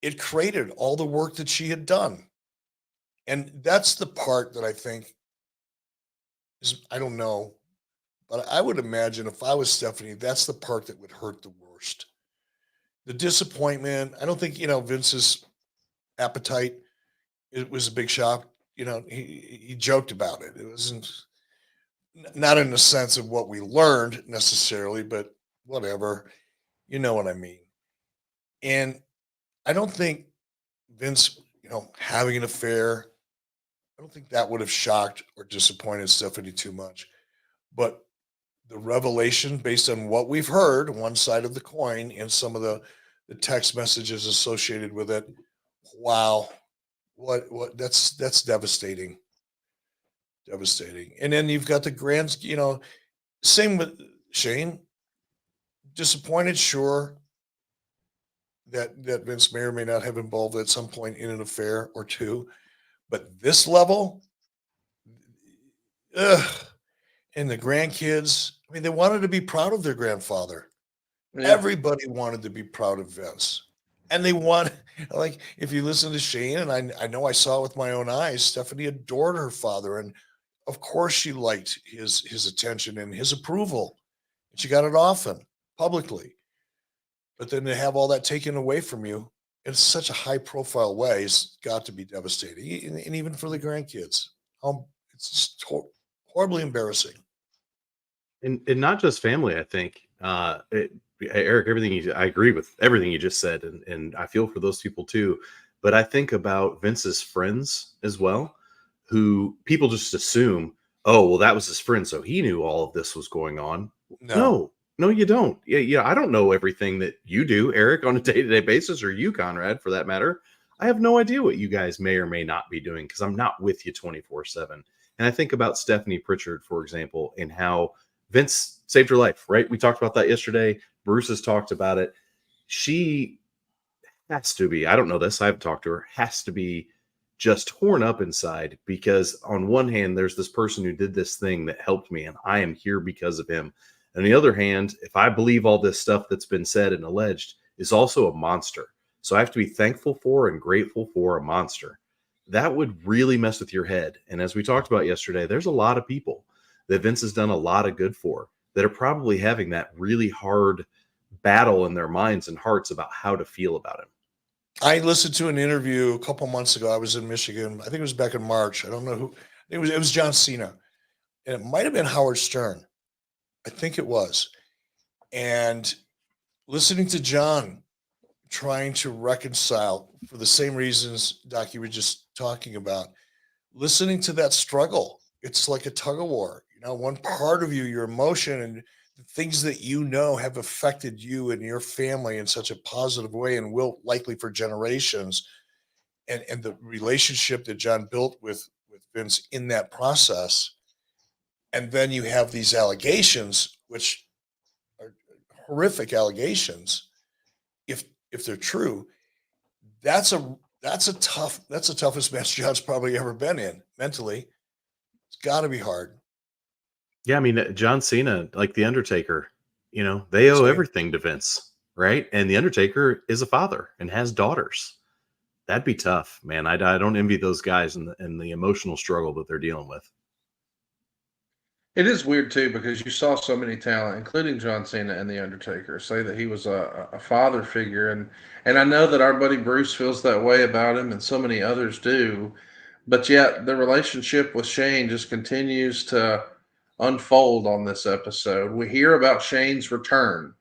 it created all the work that she had done. And that's the part that I think is, I don't know, but I would imagine if I was Stephanie, that's the part that would hurt the worst. The disappointment. I don't think, Vince's appetite, it was a big shock. He joked about it. It wasn't not in the sense of what we learned necessarily, but whatever, you know what I mean. And I don't think Vince, having an affair, I don't think that would have shocked or disappointed Stephanie too much. But the revelation based on what we've heard, one side of the coin, and some of the text messages associated with it, wow, what that's devastating. Devastating. And then you've got the grand, same with Shane. Disappointed, sure, that Vince may or may not have involved at some point in an affair or two, but this level, and the grandkids, I mean, they wanted to be proud of their grandfather. Yeah. Everybody wanted to be proud of Vince. And they want, like, if you listen to Shane, and I know I saw it with my own eyes, Stephanie adored her father. And of course she liked his attention and his approval. And she got it often, publicly. but then to have all that taken away from you in such a high profile way has got to be devastating. And even for the grandkids, it's just horribly embarrassing. And not just family, I think. Eric, I agree with everything you just said, and I feel for those people too. But I think about Vince's friends as well, who people just assume, oh, well, that was his friend, so he knew all of this was going on. No. No, you don't. Yeah, I don't know everything that you do, Eric, on a day-to-day basis, or you, Conrad, for that matter. I have no idea what you guys may or may not be doing because I'm not with you 24/7. And I think about Stephanie Pritchard, for example, and how Vince saved her life, right? We talked about that yesterday. Bruce has talked about it. She has to be, I don't know this, I haven't talked to her, has to be just torn up inside because on one hand, there's this person who did this thing that helped me and I am here because of him. On the other hand, if I believe all this stuff that's been said and alleged is also a monster. So I have to be thankful for and grateful for a monster. That would really mess with your head. And as we talked about yesterday, there's a lot of people that Vince has done a lot of good for that are probably having that really hard battle in their minds and hearts about how to feel about him. I listened to an interview a couple months ago. I was in Michigan. I think it was back in March. I don't know who. It was John Cena, and it might have been Howard Stern. I think it was. And listening to John trying to reconcile for the same reasons, Doc, you were just talking about, listening to that struggle, it's like a tug of war. You know, one part of you, your emotion and the things that you know have affected you and your family in such a positive way and will likely for generations. And the relationship that John built with Vince in that process. And then you have these allegations, which are horrific allegations. If they're true, that's the toughest match John's probably ever been in mentally. It's got to be hard. Yeah, I mean, John Cena, like the Undertaker, they owe Same. everything to Vince, right? And the Undertaker is a father and has daughters. That'd be tough, man. I don't envy those guys and the emotional struggle that they're dealing with. It is weird too because you saw so many talent, including John Cena and The Undertaker, say that he was a father figure, and I know that our buddy Bruce feels that way about him, and so many others do, but yet the relationship with Shane just continues to unfold on this episode. We hear about Shane's return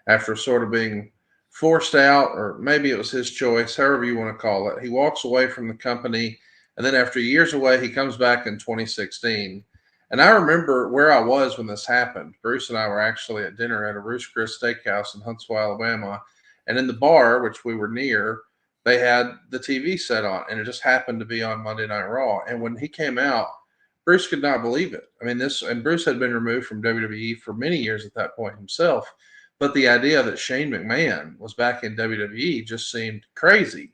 after sort of being forced out, or maybe it was his choice, however you want to call it. He walks away from the company, and then after years away, he comes back in 2016. And I remember where I was when this happened. Bruce and I were actually at dinner at a Roost Chris Steakhouse in Huntsville, Alabama. And in the bar, which we were near, they had the TV set on, and it just happened to be on Monday Night Raw. And when he came out, Bruce could not believe it. I mean, and Bruce had been removed from WWE for many years at that point himself. But the idea that Shane McMahon was back in WWE just seemed crazy.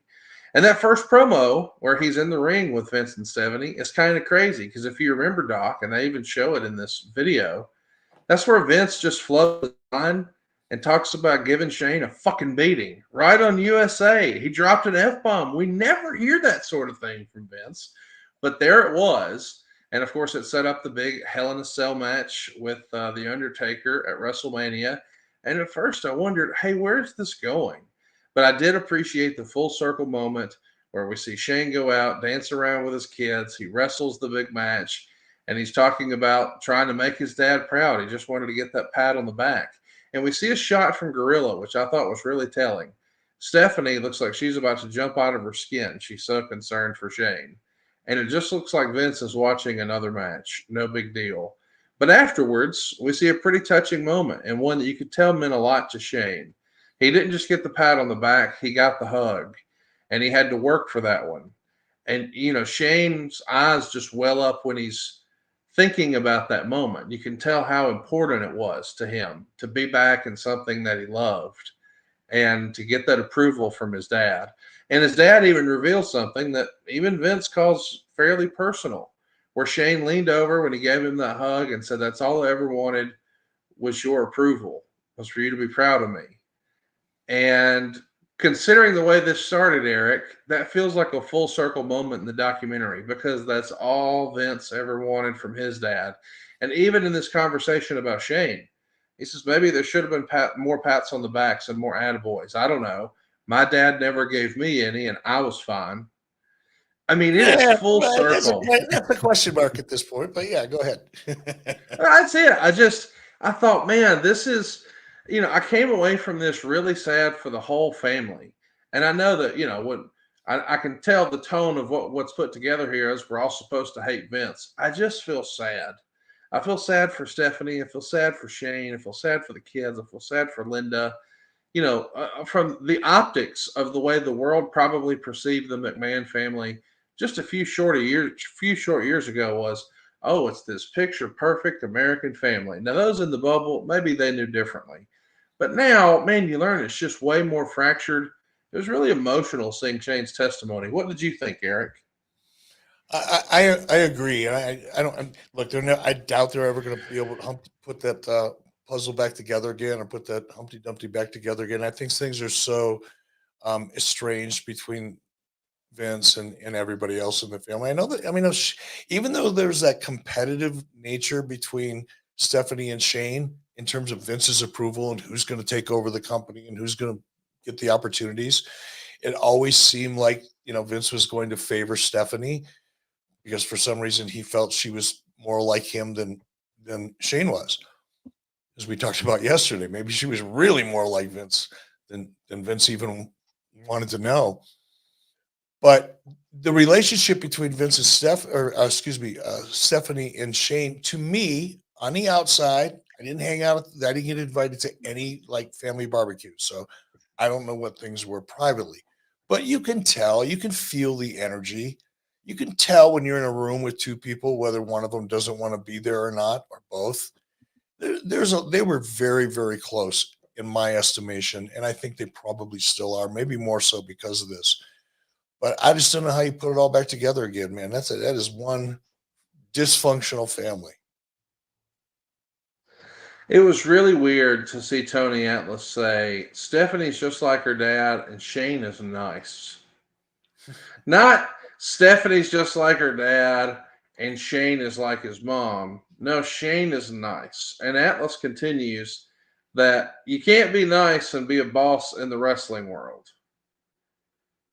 And that first promo where he's in the ring with Vince and Stephanie is kind of crazy because if you remember, Doc, and they even show it in this video, that's where Vince just floats on and talks about giving Shane a fucking beating right on USA. He dropped an F-bomb. We never hear that sort of thing from Vince, but there it was. And of course, it set up the big Hell in a Cell match with The Undertaker at WrestleMania. And at first I wondered, hey, where's this going? But I did appreciate the full circle moment where we see Shane go out, dance around with his kids. He wrestles the big match, and he's talking about trying to make his dad proud. He just wanted to get that pat on the back. And we see a shot from Gorilla, which I thought was really telling. Stephanie looks like she's about to jump out of her skin. She's so concerned for Shane. And it just looks like Vince is watching another match. No big deal. But afterwards, we see a pretty touching moment and one that you could tell meant a lot to Shane. He didn't just get the pat on the back, he got the hug, and he had to work for that one. And, Shane's eyes just well up when he's thinking about that moment. You can tell how important it was to him to be back in something that he loved and to get that approval from his dad. And his dad even revealed something that even Vince calls fairly personal, where Shane leaned over when he gave him that hug and said, that's all I ever wanted was your approval, was for you to be proud of me. And considering the way this started, Eric, that feels like a full circle moment in the documentary because that's all Vince ever wanted from his dad. And even in this conversation about Shane, He says, maybe there should have been more pats on the backs and more attaboys. I don't know. My dad never gave me any, and I was fine. I mean, it is Yeah, full well, circle. that's a question mark at this point, but yeah, go ahead. That's it. I thought, man, this is, I came away from this really sad for the whole family. And I know that, when I can tell the tone of what's put together here is we're all supposed to hate Vince. I just feel sad. I feel sad for Stephanie. I feel sad for Shane. I feel sad for the kids. I feel sad for Linda. From the optics of the way the world probably perceived the McMahon family just a few short years ago was, oh, it's this picture perfect American family. Now, those in the bubble, maybe they knew differently. But now, man, you learn it's just way more fractured. It was really emotional seeing Shane's testimony. What did you think, Eric? I agree, and I don't look. I doubt they're ever going to be able to put that puzzle back together again, or put that Humpty Dumpty back together again. I think things are so estranged between Vince and everybody else in the family. I know that. I mean, even though there's that competitive nature between Stephanie and Shane in terms of Vince's approval and who's going to take over the company and who's going to get the opportunities, it always seemed like Vince was going to favor Stephanie because for some reason he felt she was more like him than Shane was. As we talked about yesterday, maybe she was really more like Vince than Vince even wanted to know. But the relationship between Vince and Stephanie and Shane, to me, on the outside, I didn't hang out. I didn't get invited to any like family barbecues, so I don't know what things were privately. But you can tell, you can feel the energy. You can tell when you're in a room with two people whether one of them doesn't want to be there or not, or both. They were very, very close in my estimation, and I think they probably still are, maybe more so because of this. But I just don't know how you put it all back together again, man. That is one dysfunctional family. It was really weird to see Tony Atlas say, Stephanie's just like her dad, and Shane is nice. Not Stephanie's just like her dad, and Shane is like his mom. No, Shane is nice. And Atlas continues that you can't be nice and be a boss in the wrestling world.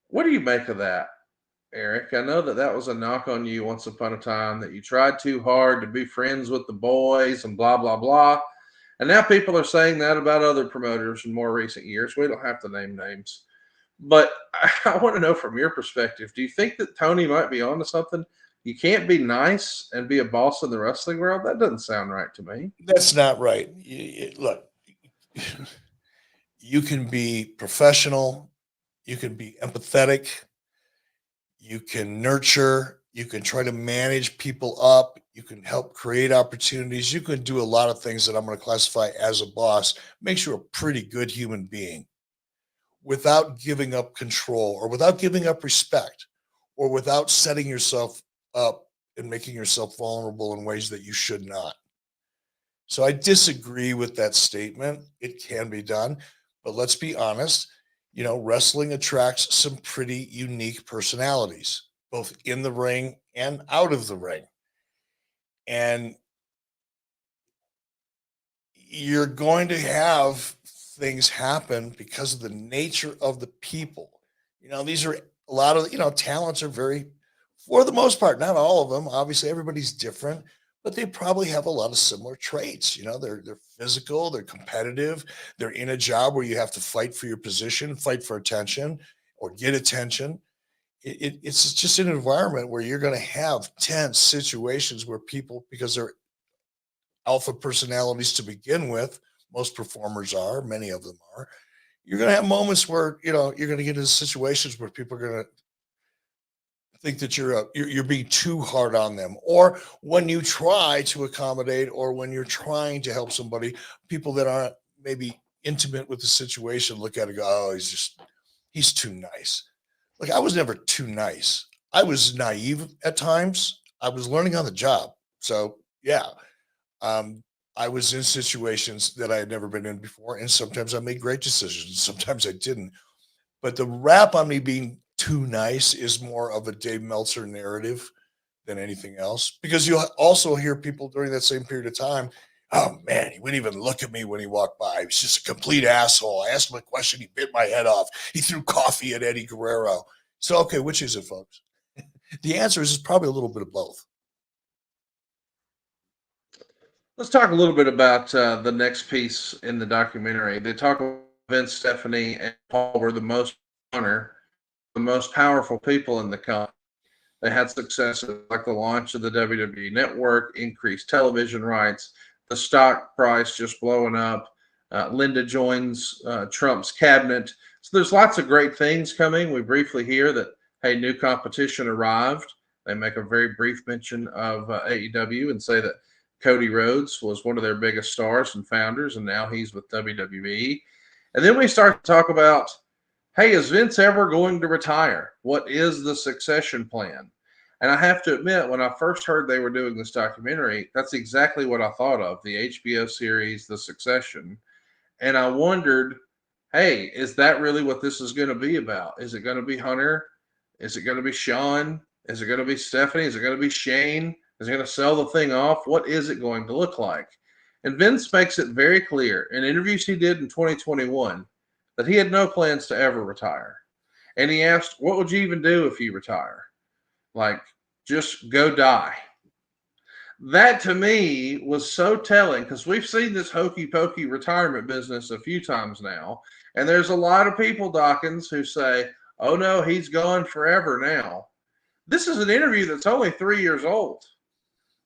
What do you make of that, Eric? I know that was a knock on you once upon a time, that you tried too hard to be friends with the boys and blah, blah, blah. And now people are saying that about other promoters in more recent years. We don't have to name names. But I want to know from your perspective, do you think that Tony might be onto something? You can't be nice and be a boss in the wrestling world? That doesn't sound right to me. That's not right. Look, you can be professional, you can be empathetic, you can nurture, you can try to manage people up, you can help create opportunities, you can do a lot of things that I'm going to classify as a boss. Makes you a pretty good human being without giving up control or without giving up respect or without setting yourself up and making yourself vulnerable in ways that you should not. So I disagree with that statement. It can be done, but let's be honest, wrestling attracts some pretty unique personalities, both in the ring and out of the ring. And you're going to have things happen because of the nature of the people. These are a lot of, talents are very, for the most part, not all of them. Obviously, everybody's different, but they probably have a lot of similar traits. They're physical, they're competitive, they're in a job where you have to fight for your position, fight for attention, or get attention. It's just an environment where you're going to have tense situations where people, because they're alpha personalities to begin with, most performers are, many of them are. You're going to have moments where you're going to get into situations where people are going to think that you're being too hard on them, or when you try to accommodate, or when you're trying to help somebody, people that aren't maybe intimate with the situation look at it and go, oh, he's too nice. Like, I was never too nice. I was naive at times. I was learning on the job. So yeah, I was in situations that I had never been in before, and sometimes I made great decisions, sometimes I didn't. But the rap on me being too nice is more of a Dave Meltzer narrative than anything else, because you also hear people during that same period of time, Oh man, he wouldn't even look at me when he walked by. He was just a complete asshole. I asked him a question, he bit my head off. He threw coffee at Eddie Guerrero. So, okay, which is it, folks? The answer is probably a little bit of both. Let's talk a little bit about the next piece in the documentary. They talk about Vince, Stephanie, and Paul were the most honor, the most powerful people in the company. They had successes like the launch of the WWE Network, increased television rights, the stock price just blowing up. Linda joins Trump's cabinet. So there's lots of great things coming. We briefly hear that, hey, new competition arrived. They make a very brief mention of AEW and say that Cody Rhodes was one of their biggest stars and founders, and now he's with WWE. And then we start to talk about, hey, is Vince ever going to retire? What is the succession plan? And I have to admit, when I first heard they were doing this documentary, that's exactly what I thought of, the HBO series, The Succession. And I wondered, hey, is that really what this is going to be about? Is it going to be Hunter? Is it going to be Sean? Is it going to be Stephanie? Is it going to be Shane? Is he going to sell the thing off? What is it going to look like? And Vince makes it very clear in interviews he did in 2021 that he had no plans to ever retire. And he asked, what would you even do if you retire? Like, just go die. That to me was so telling because we've seen this hokey pokey retirement business a few times now. And there's a lot of people, Dockins, who say, oh no, he's gone forever now. This is an interview that's only 3 years old.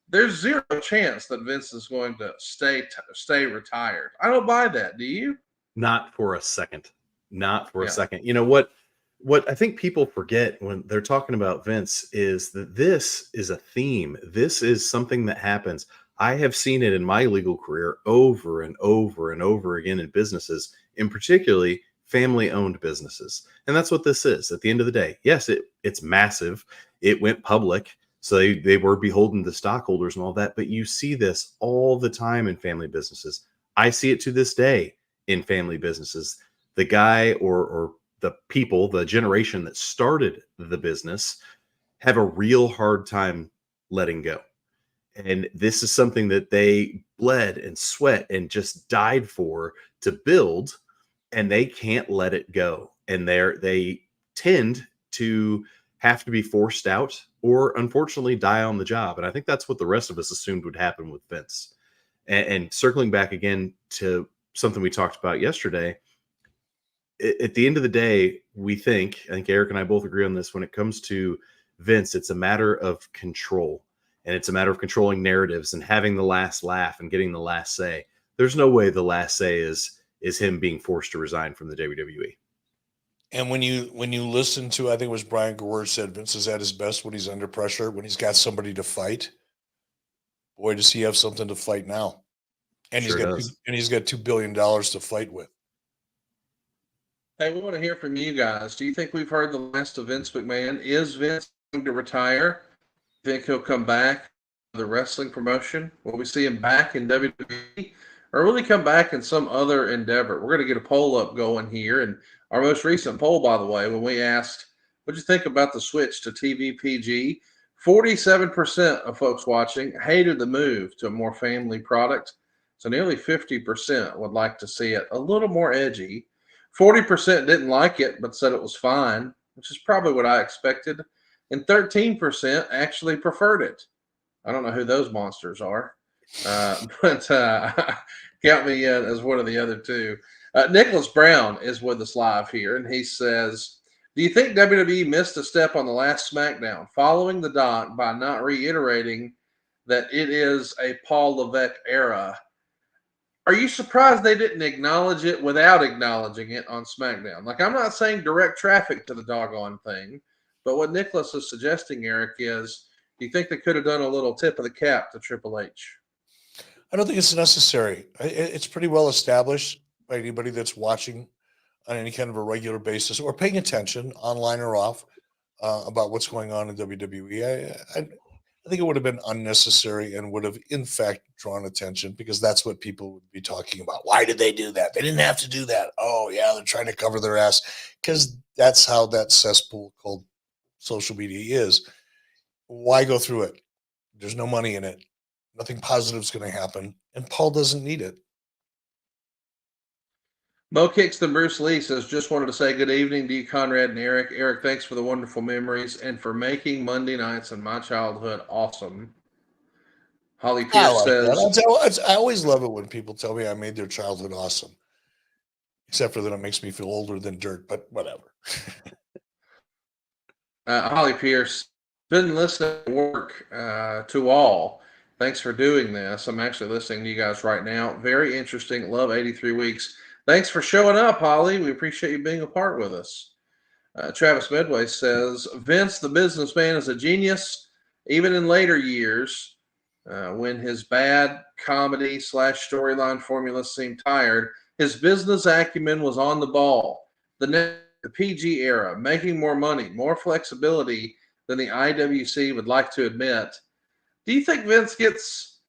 There's zero chance that Vince is going to stay retired. I don't buy that. Do you? Not for a second. Not for a second. You know what I think people forget when they're talking about Vince is that this is a theme. This is something that happens. I have seen it in my legal career over and over and over again in businesses, in particularly family-owned businesses. And that's what this is at the end of the day. Yes, it's massive. It went public. So they were beholden to stockholders and all that. But you see this all the time in family businesses. I see it to this day in family businesses. The guy or the people, the generation that started the business have a real hard time letting go. And this is something that they bled and sweat and just died for to build, and they can't let it go. And they tend to have to be forced out or unfortunately die on the job. And I think that's what the rest of us assumed would happen with Vince. And circling back again to something we talked about yesterday, at the end of the day, I think Eric and I both agree on this, when it comes to Vince, it's a matter of control, and it's a matter of controlling narratives and having the last laugh and getting the last say. There's no way the last say is him being forced to resign from the WWE. And when you listen to, I think it was Brian Gewirtz said, Vince is at his best when he's under pressure, when he's got somebody to fight. Boy, does he have something to fight now. And Sure he's got $2 billion to fight with. Hey, we want to hear from you guys. Do you think we've heard the last of Vince McMahon? Is Vince going to retire? Think he'll come back to the wrestling promotion? Will we see him back in WWE? Or will he come back in some other endeavor? We're going to get a poll up going here. And our most recent poll, by the way, when we asked, what'd you think about the switch to TVPG? 47% of folks watching hated the move to a more family product. So nearly 50% would like to see it a little more edgy. 40% didn't like it, but said it was fine, which is probably what I expected. And 13% actually preferred it. I don't know who those monsters are, but count me in as one of the other two. Nicholas Brown is with us live here, and he says, do you think WWE missed a step on the last SmackDown, following the doc by not reiterating that it is a Paul Levesque era? Are you surprised they didn't acknowledge it without acknowledging it on SmackDown? Like, I'm not saying direct traffic to the doggone thing, but what Nicholas is suggesting, Eric, is do you think they could have done a little tip of the cap to Triple H? I don't think it's necessary. It's pretty well established by anybody that's watching on any kind of a regular basis or paying attention, online or off, about what's going on in WWE. I think it would have been unnecessary and would have, in fact, drawn attention, because that's what people would be talking about. Why did they do that? They didn't have to do that. Oh, yeah, they're trying to cover their ass, because that's how that cesspool called social media is. Why go through it? There's no money in it. Nothing positive is going to happen, and Paul doesn't need it. Mo Kicks than Bruce Lee says, just wanted to say good evening to you, Conrad and Eric. Eric, thanks for the wonderful memories and for making Monday nights in my childhood awesome. Holly I Pierce like says, that. I always love it when people tell me I made their childhood awesome, except for that it makes me feel older than dirt, but whatever. Holly Pierce, been listening to work to all. Thanks for doing this. I'm actually listening to you guys right now. Very interesting. Love 83 weeks. Thanks for showing up, Holly. We appreciate you being a part with us. Travis Medway says, Vince, the businessman, is a genius, even in later years, when his bad comedy / storyline formula seemed tired. His business acumen was on the ball. The PG era, making more money, more flexibility than the IWC would like to admit. Do you think Vince gets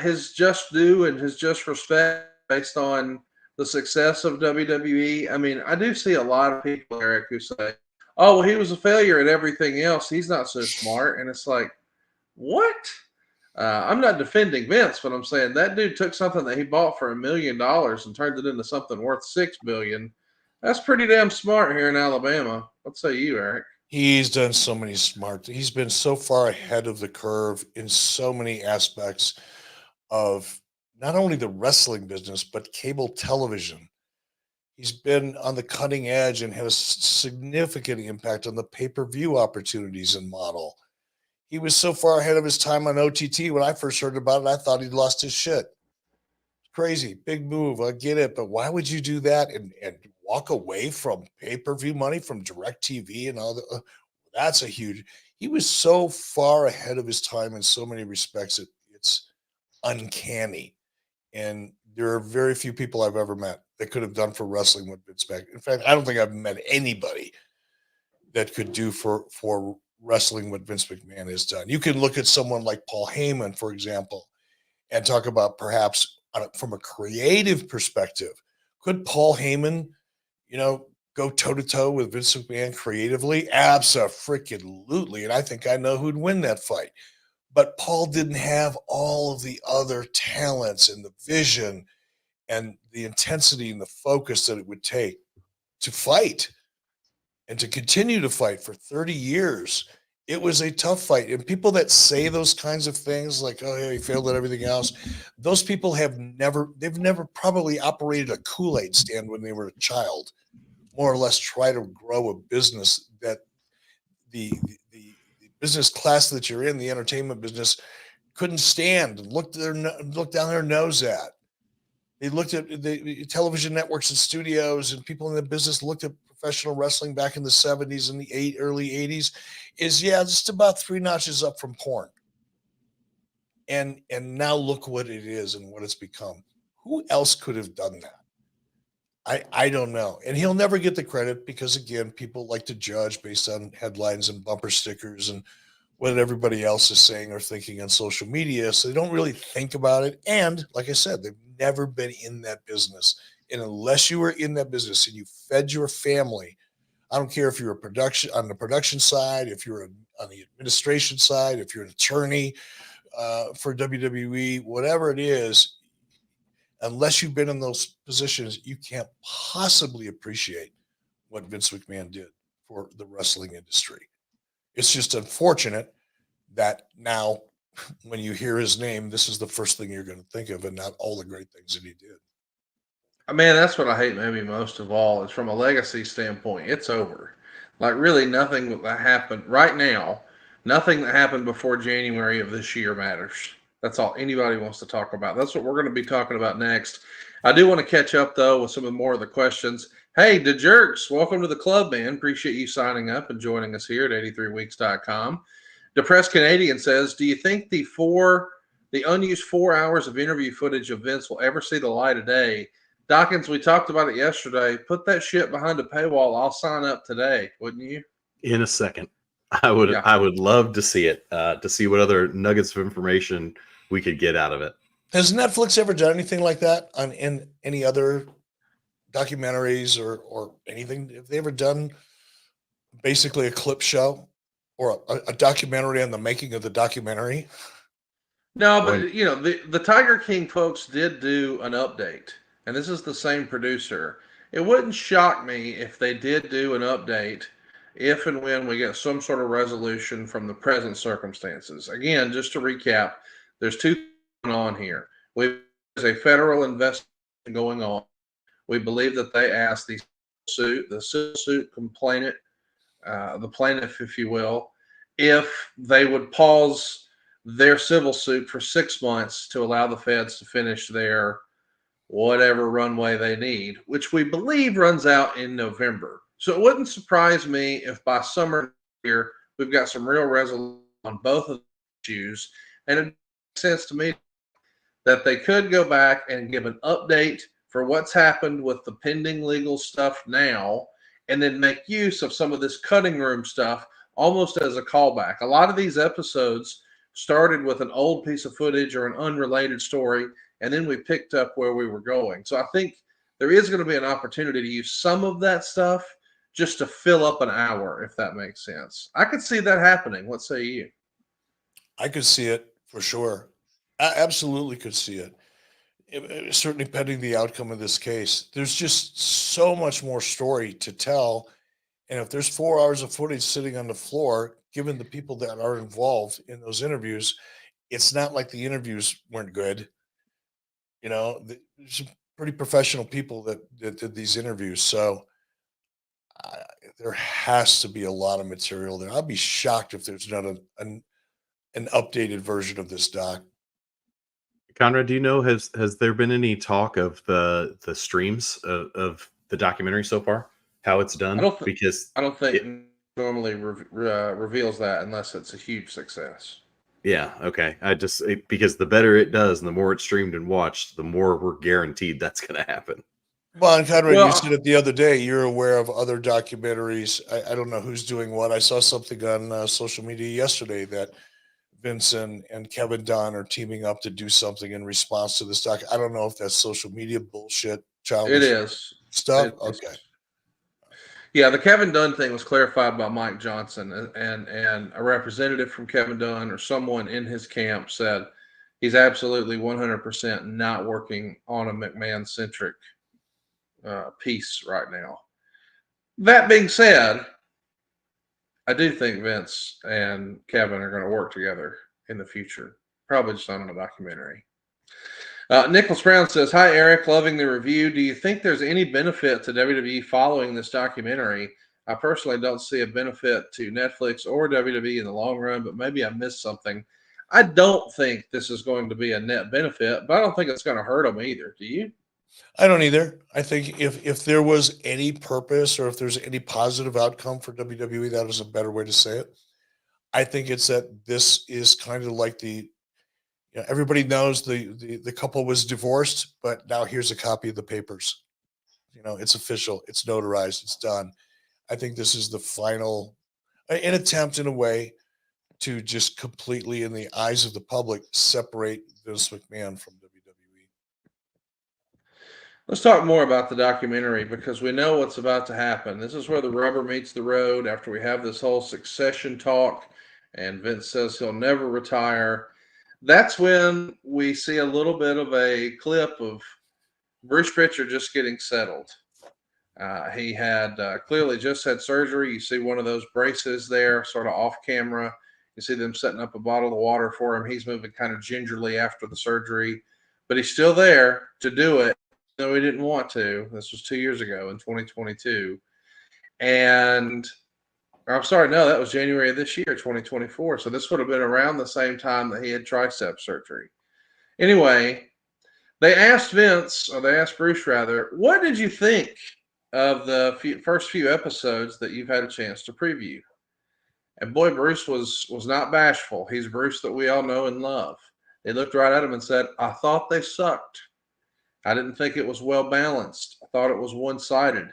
his just due and his just respect based on the success of WWE? I mean, I do see a lot of people, Eric, who say, oh, well, he was a failure at everything else. He's not so smart. And it's like, what? I'm not defending Vince, but I'm saying that dude took something that he bought for $1 million and turned it into something worth $6 billion. That's pretty damn smart here in Alabama. What say you, Eric? He's done so many smart. He's been so far ahead of the curve in so many aspects of not only the wrestling business but cable television. He's been on the cutting edge and had a significant impact on the pay-per-view opportunities and model. He was so far ahead of his time on OTT. When I first heard about it, I thought he'd lost his shit. Crazy, big move. I get it, but why would you do that and walk away from pay-per-view money from direct TV and all the that's a huge. He was so far ahead of his time in so many respects. It's uncanny. And there are very few people I've ever met that could have done for wrestling what Vince McMahon. In fact, I don't think I've met anybody that could do for wrestling what Vince McMahon has done. You can look at someone like Paul Heyman, for example, and talk about perhaps from a creative perspective, could Paul Heyman, go toe to toe with Vince McMahon creatively? Abso-freaking-lutely. And I think I know who'd win that fight. But Paul didn't have all of the other talents and the vision and the intensity and the focus that it would take to fight and to continue to fight for 30 years. It was a tough fight. And people that say those kinds of things like, oh, yeah, he failed at everything else, those people they've never probably operated a Kool-Aid stand when they were a child, more or less try to grow a business that the business class that you're in, the entertainment business, couldn't stand and look down their nose at. They looked at the television networks and studios, and people in the business looked at professional wrestling back in the 70s and the early 80s is just about 3 notches up from porn. And now look what it is and what it's become. Who else could have done that? I don't know. And he'll never get the credit because, again, people like to judge based on headlines and bumper stickers and what everybody else is saying or thinking on social media. So they don't really think about it. And like I said, they've never been in that business. And unless you were in that business and you fed your family, I don't care if you're on the production side, if you're on the administration side, if you're an attorney for WWE, whatever it is, unless you've been in those positions, you can't possibly appreciate what Vince McMahon did for the wrestling industry. It's just unfortunate that now when you hear his name, this is the first thing you're going to think of and not all the great things that he did. Man, that's what I hate maybe most of all is from a legacy standpoint, it's over. Like really nothing that happened right now, nothing that happened before January of this year matters. That's all anybody wants to talk about. That's what we're going to be talking about next. I do want to catch up though with some of more of the questions. Hey, DeJerks, welcome to the club, man. Appreciate you signing up and joining us here at 83weeks.com. Depressed Canadian says, do you think the unused 4 hours of interview footage of Vince will ever see the light of day? Dockins, we talked about it yesterday. Put that shit behind a paywall. I'll sign up today, wouldn't you? In a second. I would love to see it, to see what other nuggets of information we could get out of it. Has Netflix ever done anything like that in any other documentaries or anything? Have they ever done basically a clip show or a documentary on the making of the documentary? No, When but the Tiger King folks did do an update, and this is the same producer. It wouldn't shock me if they did do an update if and when we get some sort of resolution from the present circumstances. Again, just to recap, there's two things going on here. There's a federal investigation going on. We believe that they asked the civil suit complainant, the plaintiff, if you will, if they would pause their civil suit for 6 months to allow the feds to finish their whatever runway they need, which we believe runs out in November. So it wouldn't surprise me if by summer here we've got some real resolution on both of the issues. And it makes sense to me that they could go back and give an update for what's happened with the pending legal stuff now, and then make use of some of this cutting room stuff almost as a callback. A lot of these episodes started with an old piece of footage or an unrelated story, and then we picked up where we were going. So I think there is going to be an opportunity to use some of that stuff just to fill up an hour, if that makes sense. I could see that happening. What say you? I could see it for sure. I absolutely could see it. Certainly pending the outcome of this case. There's just so much more story to tell. And if there's 4 hours of footage sitting on the floor, given the people that are involved in those interviews, it's not like the interviews weren't good. There's some pretty professional people that did these interviews. So uh, there has to be a lot of material there. I'll be shocked if there's not an updated version of this doc. Conrad, do you know has there been any talk of the streams of the documentary so far? How it's I done? don't. Because I don't think it, normally reveals that unless it's a huge success. yeah, okay. Because the better it does and the more it's streamed and watched, the more we're guaranteed that's going to happen. Well, and Conrad, you said Well, it the other day. You're aware of other documentaries. I don't know who's doing what. I saw something on social media yesterday that Vince and Kevin Dunn are teaming up to do something in response to this doc. I don't know if that's social media bullshit, it childish is. stuff. It is. Okay. Yeah, the Kevin Dunn thing was clarified by Mike Johnson, and a representative from Kevin Dunn or someone in his camp said he's absolutely 100% not working on a McMahon centric piece right now. That being said, I do think Vince and Kevin are going to work together in the future, probably just on a documentary. Nicholas Brown says, "Hi Eric, loving the review. Do you think there's any benefit to WWE following this documentary? I personally don't see a benefit to Netflix or WWE in the long run, but maybe I missed something. I don't think this is going to be a net benefit, but I don't think it's going to hurt them either. Do you?" I don't either. I think if there was any purpose or if there's any positive outcome for WWE, that is a better way to say it. I think it's that this is kind of like everybody knows the couple was divorced, but now here's a copy of the papers. It's official, it's notarized, it's done. I think this is the final an attempt in a way to just completely, in the eyes of the public, separate Vince McMahon from WWE. Let's talk more about the documentary because we know what's about to happen. This is where the rubber meets the road after we have this whole succession talk, and Vince says he'll never retire. That's when we see a little bit of a clip of Bruce Pritchard just getting settled. He had clearly just had surgery. You see one of those braces there, sort of off camera. You see them setting up a bottle of water for him. He's moving kind of gingerly after the surgery, but he's still there to do it. No, he didn't want to. This was 2 years ago in 2022. And I'm sorry, no, that was January of this year, 2024. So this would have been around the same time that he had tricep surgery. Anyway, they asked Vince, or they asked Bruce rather, what did you think of the first few episodes that you've had a chance to preview? And boy, Bruce was not bashful. He's Bruce that we all know and love. They looked right at him and said, I thought they sucked. I didn't think it was well balanced. I thought it was one-sided.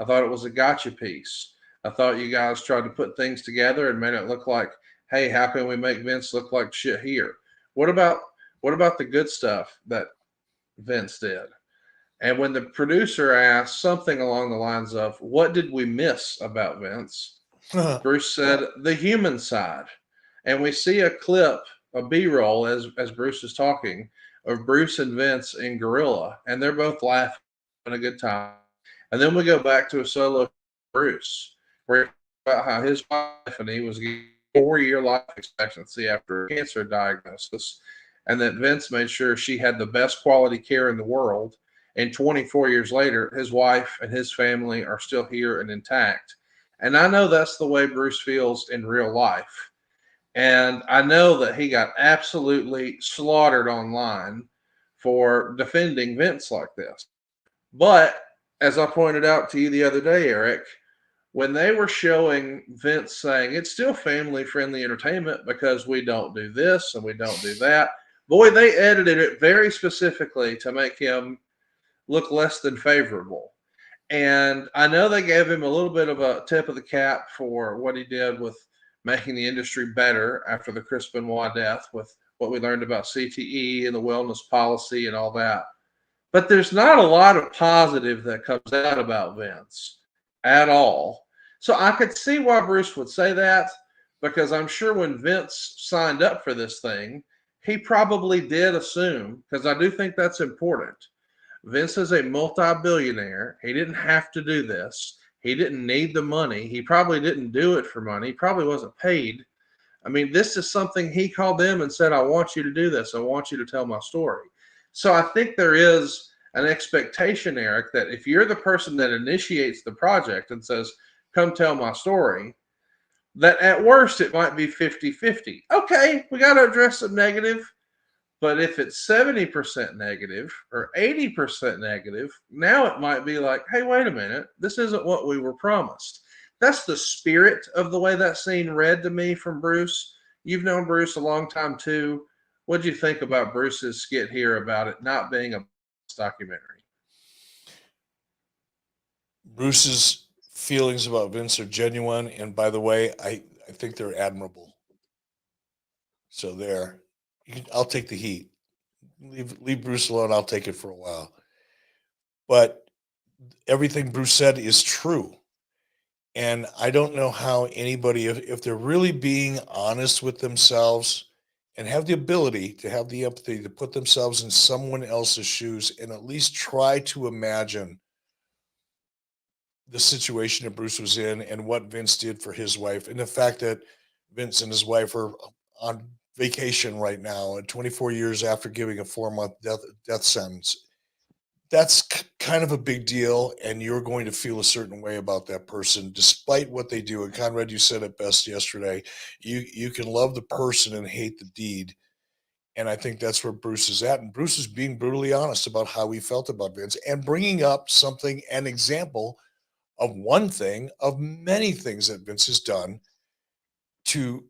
I thought it was a gotcha piece. I thought you guys tried to put things together and made it look like, hey, how can we make Vince look like shit here? What about the good stuff that Vince did? And when the producer asked something along the lines of, what did we miss about Vince? Bruce said, the human side. And we see a clip a B-roll as Bruce is talking of Bruce and Vince in Gorilla, and they're both laughing, having a good time. And then we go back to a solo Bruce, where he talks about how his wife and he was getting 4-year life expectancy after a cancer diagnosis, and that Vince made sure she had the best quality care in the world. And 24 years later, his wife and his family are still here and intact. And I know that's the way Bruce feels in real life. And I know that he got absolutely slaughtered online for defending Vince like this. But as I pointed out to you the other day, Eric, when they were showing Vince saying it's still family friendly entertainment because we don't do this and we don't do that, boy, they edited it very specifically to make him look less than favorable. And I know they gave him a little bit of a tip of the cap for what he did with making the industry better after the Chris Benoit death, with what we learned about CTE and the wellness policy and all that. But there's not a lot of positive that comes out about Vince at all. So I could see why Bruce would say that, because I'm sure when Vince signed up for this thing, he probably did assume, because I do think that's important. Vince is a multi-billionaire. He didn't have to do this. He didn't need the money. He probably didn't do it for money. He probably wasn't paid. I mean, this is something he called them and said, I want you to do this. I want you to tell my story. So I think there is an expectation, Eric, that if you're the person that initiates the project and says, come tell my story, that at worst it might be 50-50. Okay, we got to address some negative. But if it's 70% negative or 80% negative, now it might be like, hey, wait a minute, this isn't what we were promised. That's the spirit of the way that scene read to me from Bruce. You've known Bruce a long time too. What do you think about Bruce's skit here about it not being a documentary? Bruce's feelings about Vince are genuine, and by the way, I think they're admirable. So there, I'll take the heat. Leave Bruce alone. I'll take it for a while. But everything Bruce said is true. And I don't know how anybody, if they're really being honest with themselves and have the ability to have the empathy to put themselves in someone else's shoes and at least try to imagine the situation that Bruce was in and what Vince did for his wife, and the fact that Vince and his wife are on vacation right now, and 24 years after giving a 4-month death sentence. That's kind of a big deal, and you're going to feel a certain way about that person, despite what they do. And Conrad, you said it best yesterday. You can love the person and hate the deed, and I think that's where Bruce is at. And Bruce is being brutally honest about how he felt about Vince and bringing up something, an example of one thing of many things that Vince has done to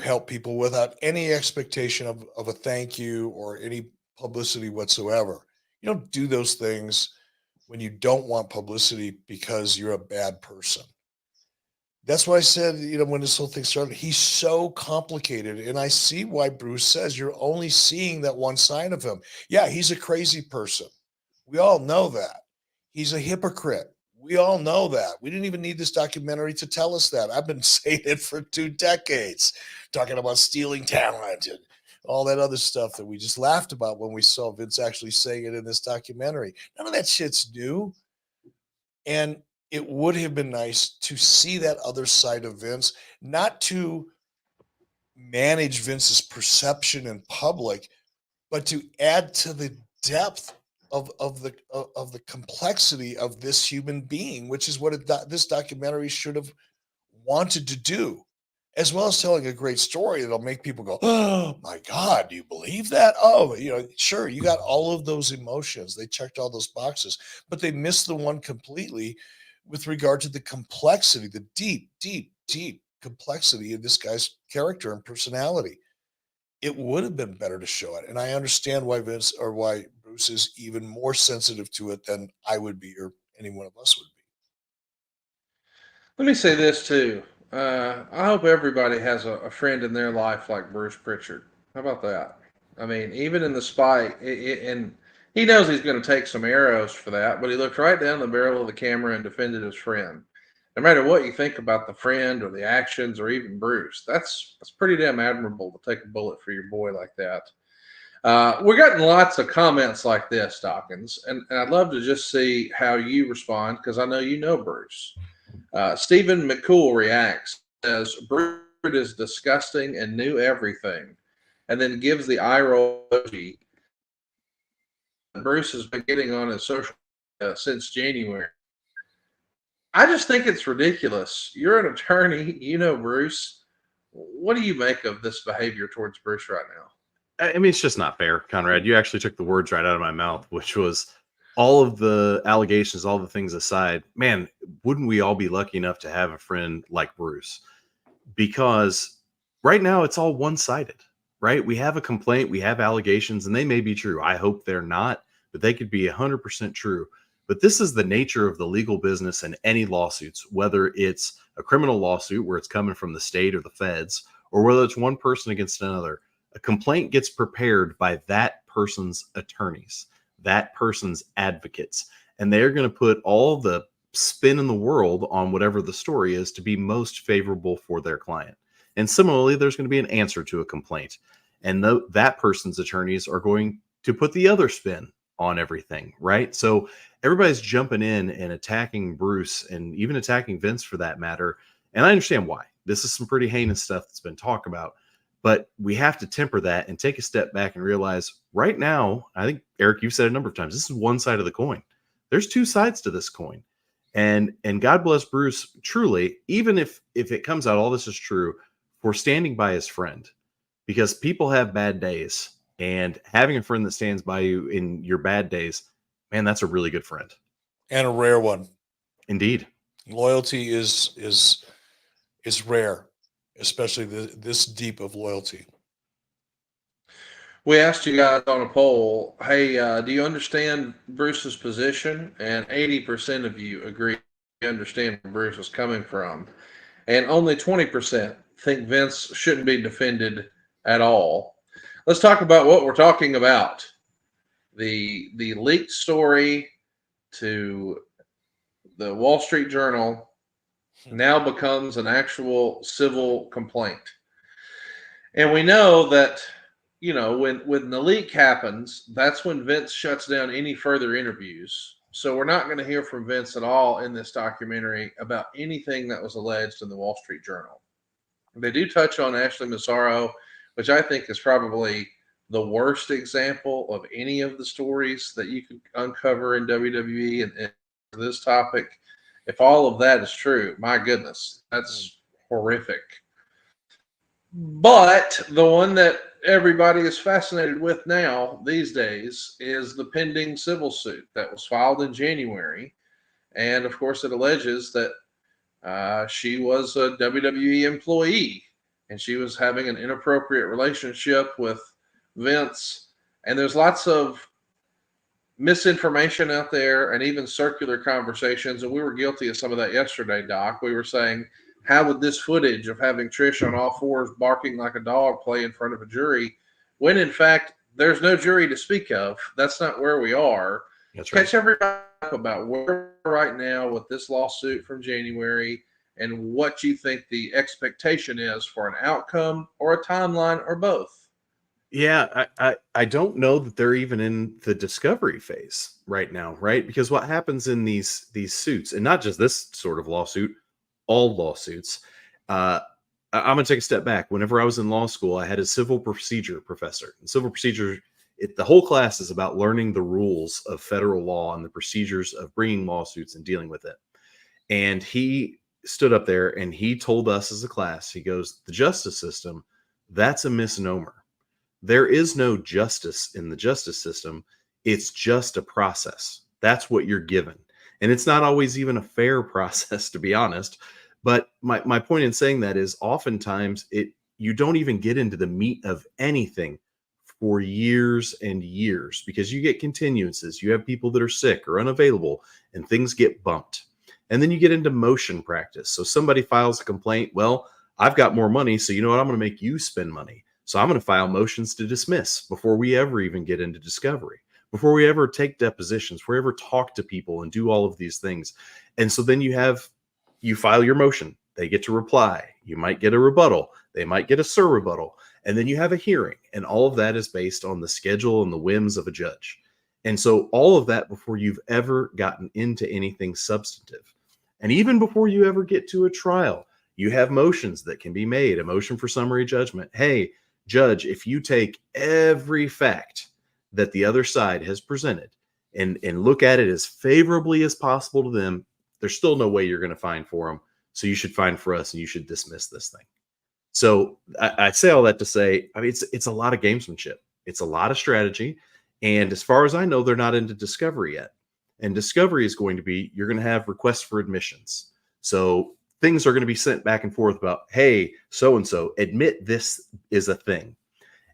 help people without any expectation of a thank you or any publicity whatsoever. You don't do those things when you don't want publicity because you're a bad person. That's why I said, when this whole thing started, he's so complicated. And I see why Bruce says you're only seeing that one side of him. Yeah, he's a crazy person. We all know that. He's a hypocrite. We all know that. We didn't even need this documentary to tell us that. I've been saying it for 2 decades, talking about stealing talent and all that other stuff that we just laughed about when we saw Vince actually saying it in this documentary. None of that shit's new. And it would have been nice to see that other side of Vince, not to manage Vince's perception in public, but to add to the depth of the complexity of this human being, which is what this documentary should have wanted to do, as well as telling a great story that'll make people go, "Oh my God, do you believe that?" Oh, sure, you got all of those emotions. They checked all those boxes, but they missed the one completely with regard to the complexity, the deep, deep, deep complexity of this guy's character and personality. It would have been better to show it. And I understand why why Bruce is even more sensitive to it than I would be or any one of us would be. Let me say this too. I hope everybody has a friend in their life like Bruce Pritchard. How about that? I mean, even in the spite, and he knows he's going to take some arrows for that, but he looked right down the barrel of the camera and defended his friend. no matter what you think about the friend or the actions or even Bruce. That's pretty damn admirable to take a bullet for your boy like that. We're getting lots of comments like this, Dockins, and I'd love to just see how you respond because I know you know Bruce. Stephen McCool reacts, says, Bruce is disgusting and knew everything, and then gives the eye roll emoji. Bruce has been getting on his social media since January. I just think it's ridiculous. You're an attorney, you know Bruce. What do you make of this behavior towards Bruce right now? I mean, it's just not fair, Conrad. You actually took the words right out of my mouth, which was all of the allegations, all the things aside, man, wouldn't we all be lucky enough to have a friend like Bruce? Because right now it's all one-sided, right? We have a complaint, we have allegations, and they may be true. I hope they're not, but they could be 100% true. But this is the nature of the legal business and any lawsuits, whether it's a criminal lawsuit where it's coming from the state or the feds, or whether it's one person against another. A complaint gets prepared by that person's attorneys, that person's advocates, and they're going to put all the spin in the world on whatever the story is to be most favorable for their client. And similarly, there's going to be an answer to a complaint, and that person's attorneys are going to put the other spin on everything, right? So everybody's jumping in and attacking Bruce and even attacking Vince for that matter. And I understand why. This is some pretty heinous stuff that's been talked about. But we have to temper that and take a step back and realize right now, I think, Eric, you've said it a number of times, this is one side of the coin. There's two sides to this coin. And God bless Bruce, truly, even if it comes out all this is true, for standing by his friend. Because people have bad days. And having a friend that stands by you in your bad days, man, that's a really good friend. And a rare one. Indeed. Loyalty is rare, especially this deep of loyalty. We asked you guys on a poll, hey, do you understand Bruce's position? And 80% of you agree you understand where Bruce is coming from. And only 20% think Vince shouldn't be defended at all. Let's talk about what we're talking about. The leaked story to the Wall Street Journal now becomes an actual civil complaint. And we know that, you know, when the leak happens, that's when Vince shuts down any further interviews. So we're not going to hear from Vince at all in this documentary about anything that was alleged in the Wall Street Journal. They do touch on Ashley Massaro, which I think is probably the worst example of any of the stories that you could uncover in WWE and this topic. If all of that is true, my goodness, that's horrific. But the one that everybody is fascinated with now these days is the pending civil suit that was filed in January. And of course, it alleges that she was a WWE employee and she was having an inappropriate relationship with Vince. And there's lots of misinformation out there and even circular conversations. And we were guilty of some of that yesterday, Doc. We were saying, how would this footage of having Trish on all fours barking like a dog play in front of a jury when, in fact, there's no jury to speak of? That's not where we are. That's right. Catch everybody up about where we're right now with this lawsuit from January and what you think the expectation is for an outcome or a timeline or both. Yeah, I don't know that they're even in the discovery phase right now, right? Because what happens in these suits, and not just this sort of lawsuit, all lawsuits. I'm going to take a step back. Whenever I was in law school, I had a civil procedure professor. And civil procedure, the whole class is about learning the rules of federal law and the procedures of bringing lawsuits and dealing with it. And he stood up there and he told us as a class, he goes, the justice system, that's a misnomer. There is no justice in the justice system. It's just a process. That's what you're given. And it's not always even a fair process, to be honest. But my point in saying that is oftentimes you don't even get into the meat of anything for years and years because you get continuances. You have people that are sick or unavailable and things get bumped. And then you get into motion practice. So somebody files a complaint. Well, I've got more money. So you know what? I'm going to make you spend money. So I'm going to file motions to dismiss before we ever even get into discovery, before we ever take depositions, before we ever talk to people and do all of these things. And so then you have you file your motion. They get to reply. You might get a rebuttal. They might get a surrebuttal. And then you have a hearing. And all of that is based on the schedule and the whims of a judge. And so all of that before you've ever gotten into anything substantive. And even before you ever get to a trial, you have motions that can be made, a motion for summary judgment. Hey, judge, if you take every fact that the other side has presented and look at it as favorably as possible to them, there's still no way you're going to find for them. So you should find for us and you should dismiss this thing. So I say all that to say, I mean, it's a lot of gamesmanship. It's a lot of strategy. And as far as I know, they're not into discovery yet. And discovery is going to be, you're going to have requests for admissions. So things are going to be sent back and forth about, hey, so-and-so, admit this is a thing.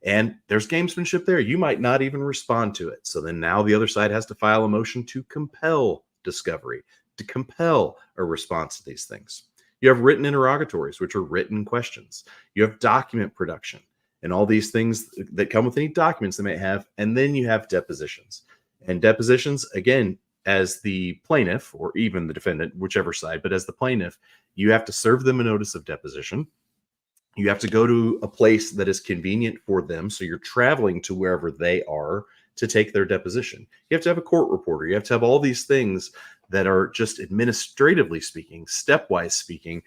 And there's gamesmanship there. You might not even respond to it. So then now the other side has to file a motion to compel discovery, to compel a response to these things. You have written interrogatories, which are written questions. You have document production and all these things that come with any documents they may have. And then you have depositions. And depositions, again, as the plaintiff or even the defendant, whichever side, but as the plaintiff, you have to serve them a notice of deposition. You have to go to a place that is convenient for them. So you're traveling to wherever they are to take their deposition. You have to have a court reporter. You have to have all these things that are just administratively speaking, stepwise speaking,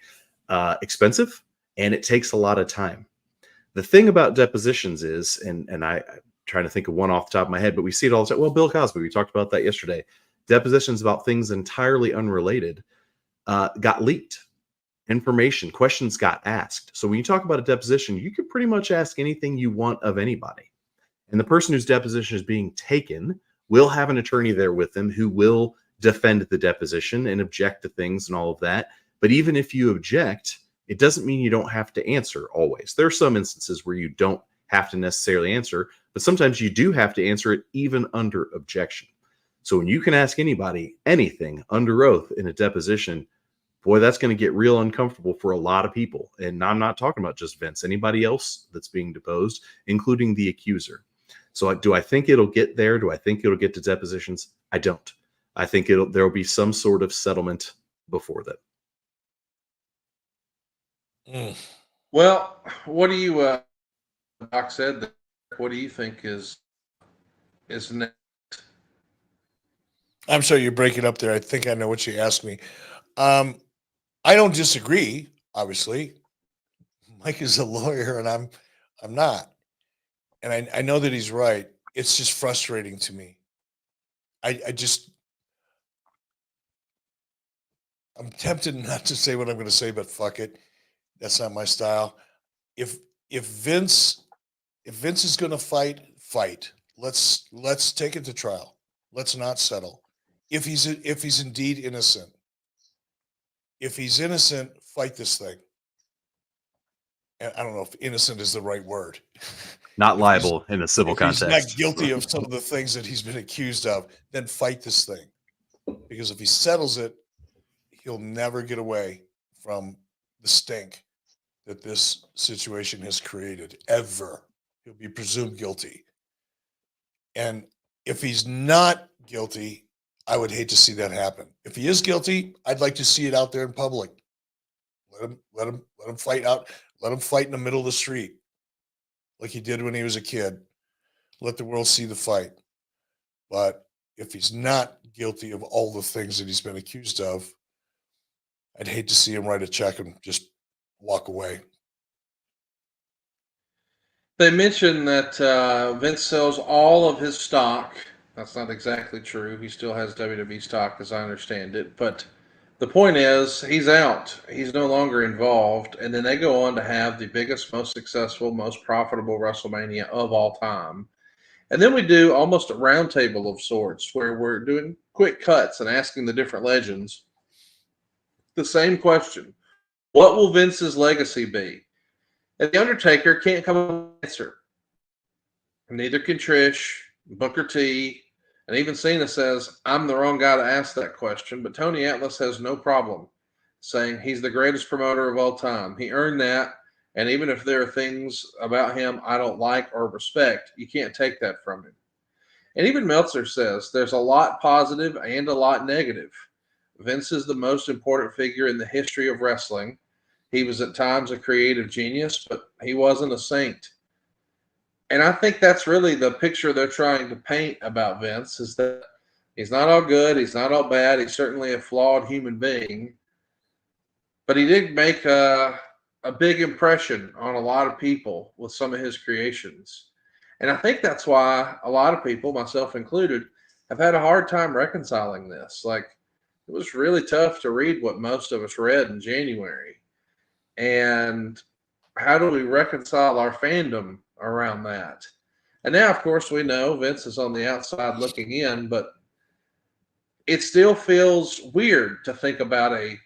expensive, and it takes a lot of time. The thing about depositions is, and I'm trying to think of one off the top of my head, but we see it all the time. Well, Bill Cosby, we talked about that yesterday. Depositions about things entirely unrelated got leaked. Information, questions got asked. So when you talk about a deposition, you can pretty much ask anything you want of anybody. And the person whose deposition is being taken will have an attorney there with them who will defend the deposition and object to things and all of that. But even if you object, it doesn't mean you don't have to answer always. There are some instances where you don't have to necessarily answer, but sometimes you do have to answer it even under objection. So when you can ask anybody anything under oath in a deposition, boy, that's going to get real uncomfortable for a lot of people. And I'm not talking about just Vince, anybody else that's being deposed, including the accuser. So do I think it'll get there? Do I think it'll get to depositions? I don't. I think there'll be some sort of settlement before that. Well, what do you, Doc said that, what do you think is next? I'm sorry, you're breaking up there. I think I know what you asked me. I don't disagree, obviously. Mike is a lawyer and I'm not. And I know that he's right. It's just frustrating to me. I'm tempted not to say what I'm going to say, but fuck it. That's not my style. If Vince is going to fight. Let's take it to trial. Let's not settle. If he's indeed innocent. If he's innocent, fight this thing. And I don't know if innocent is the right word. Not liable in a civil context. If he's not guilty of some of the things that he's been accused of, then fight this thing. Because if he settles it, he'll never get away from the stink that this situation has created, ever. He'll be presumed guilty. And if he's not guilty, I would hate to see that happen. If he is guilty, I'd like to see it out there in public. Let him fight out. Let him fight in the middle of the street, like he did when he was a kid. Let the world see the fight. But if he's not guilty of all the things that he's been accused of, I'd hate to see him write a check and just walk away. They mentioned that Vince sells all of his stock. That's not exactly true. He still has WWE stock, as I understand it. But the point is, he's out. He's no longer involved. And then they go on to have the biggest, most successful, most profitable WrestleMania of all time. And then we do almost a roundtable of sorts where we're doing quick cuts and asking the different legends the same question. What will Vince's legacy be? And the Undertaker can't come up with an answer. Neither can Trish, Booker T, and even Cena says, I'm the wrong guy to ask that question. But Tony Atlas has no problem saying he's the greatest promoter of all time. He earned that. And even if there are things about him I don't like or respect, you can't take that from him. And even Meltzer says there's a lot positive and a lot negative. Vince is the most important figure in the history of wrestling. He was at times a creative genius, but he wasn't a saint. And I think that's really the picture they're trying to paint about Vince, is that he's not all good, he's not all bad, he's certainly a flawed human being, but he did make a big impression on a lot of people with some of his creations. And I think that's why a lot of people, myself included, have had a hard time reconciling this. Like, it was really tough to read what most of us read in January. And how do we reconcile our fandom around that? And now, of course, we know Vince is on the outside looking in, but it still feels weird to think about a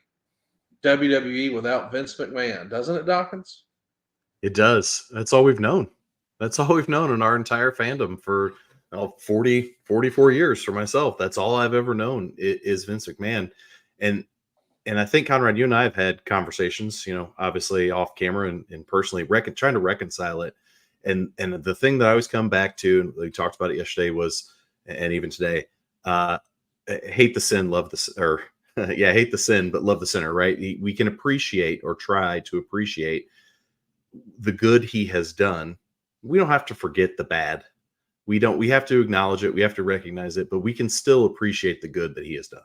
WWE without Vince McMahon, doesn't it, Dawkins? It does. That's all we've known. That's all we've known in our entire fandom for 40, 44 years for myself. That's all I've ever known is Vince McMahon. And I think, Conrad, you and I have had conversations, obviously off camera and personally trying to reconcile it. And the thing that I always come back to, and we talked about it yesterday, was, and even today, hate the sin, love the, or yeah, hate the sin, but love the sinner, right? We can appreciate, or try to appreciate, the good he has done. We don't have to forget the bad. We have to acknowledge it. We have to recognize it, but we can still appreciate the good that he has done.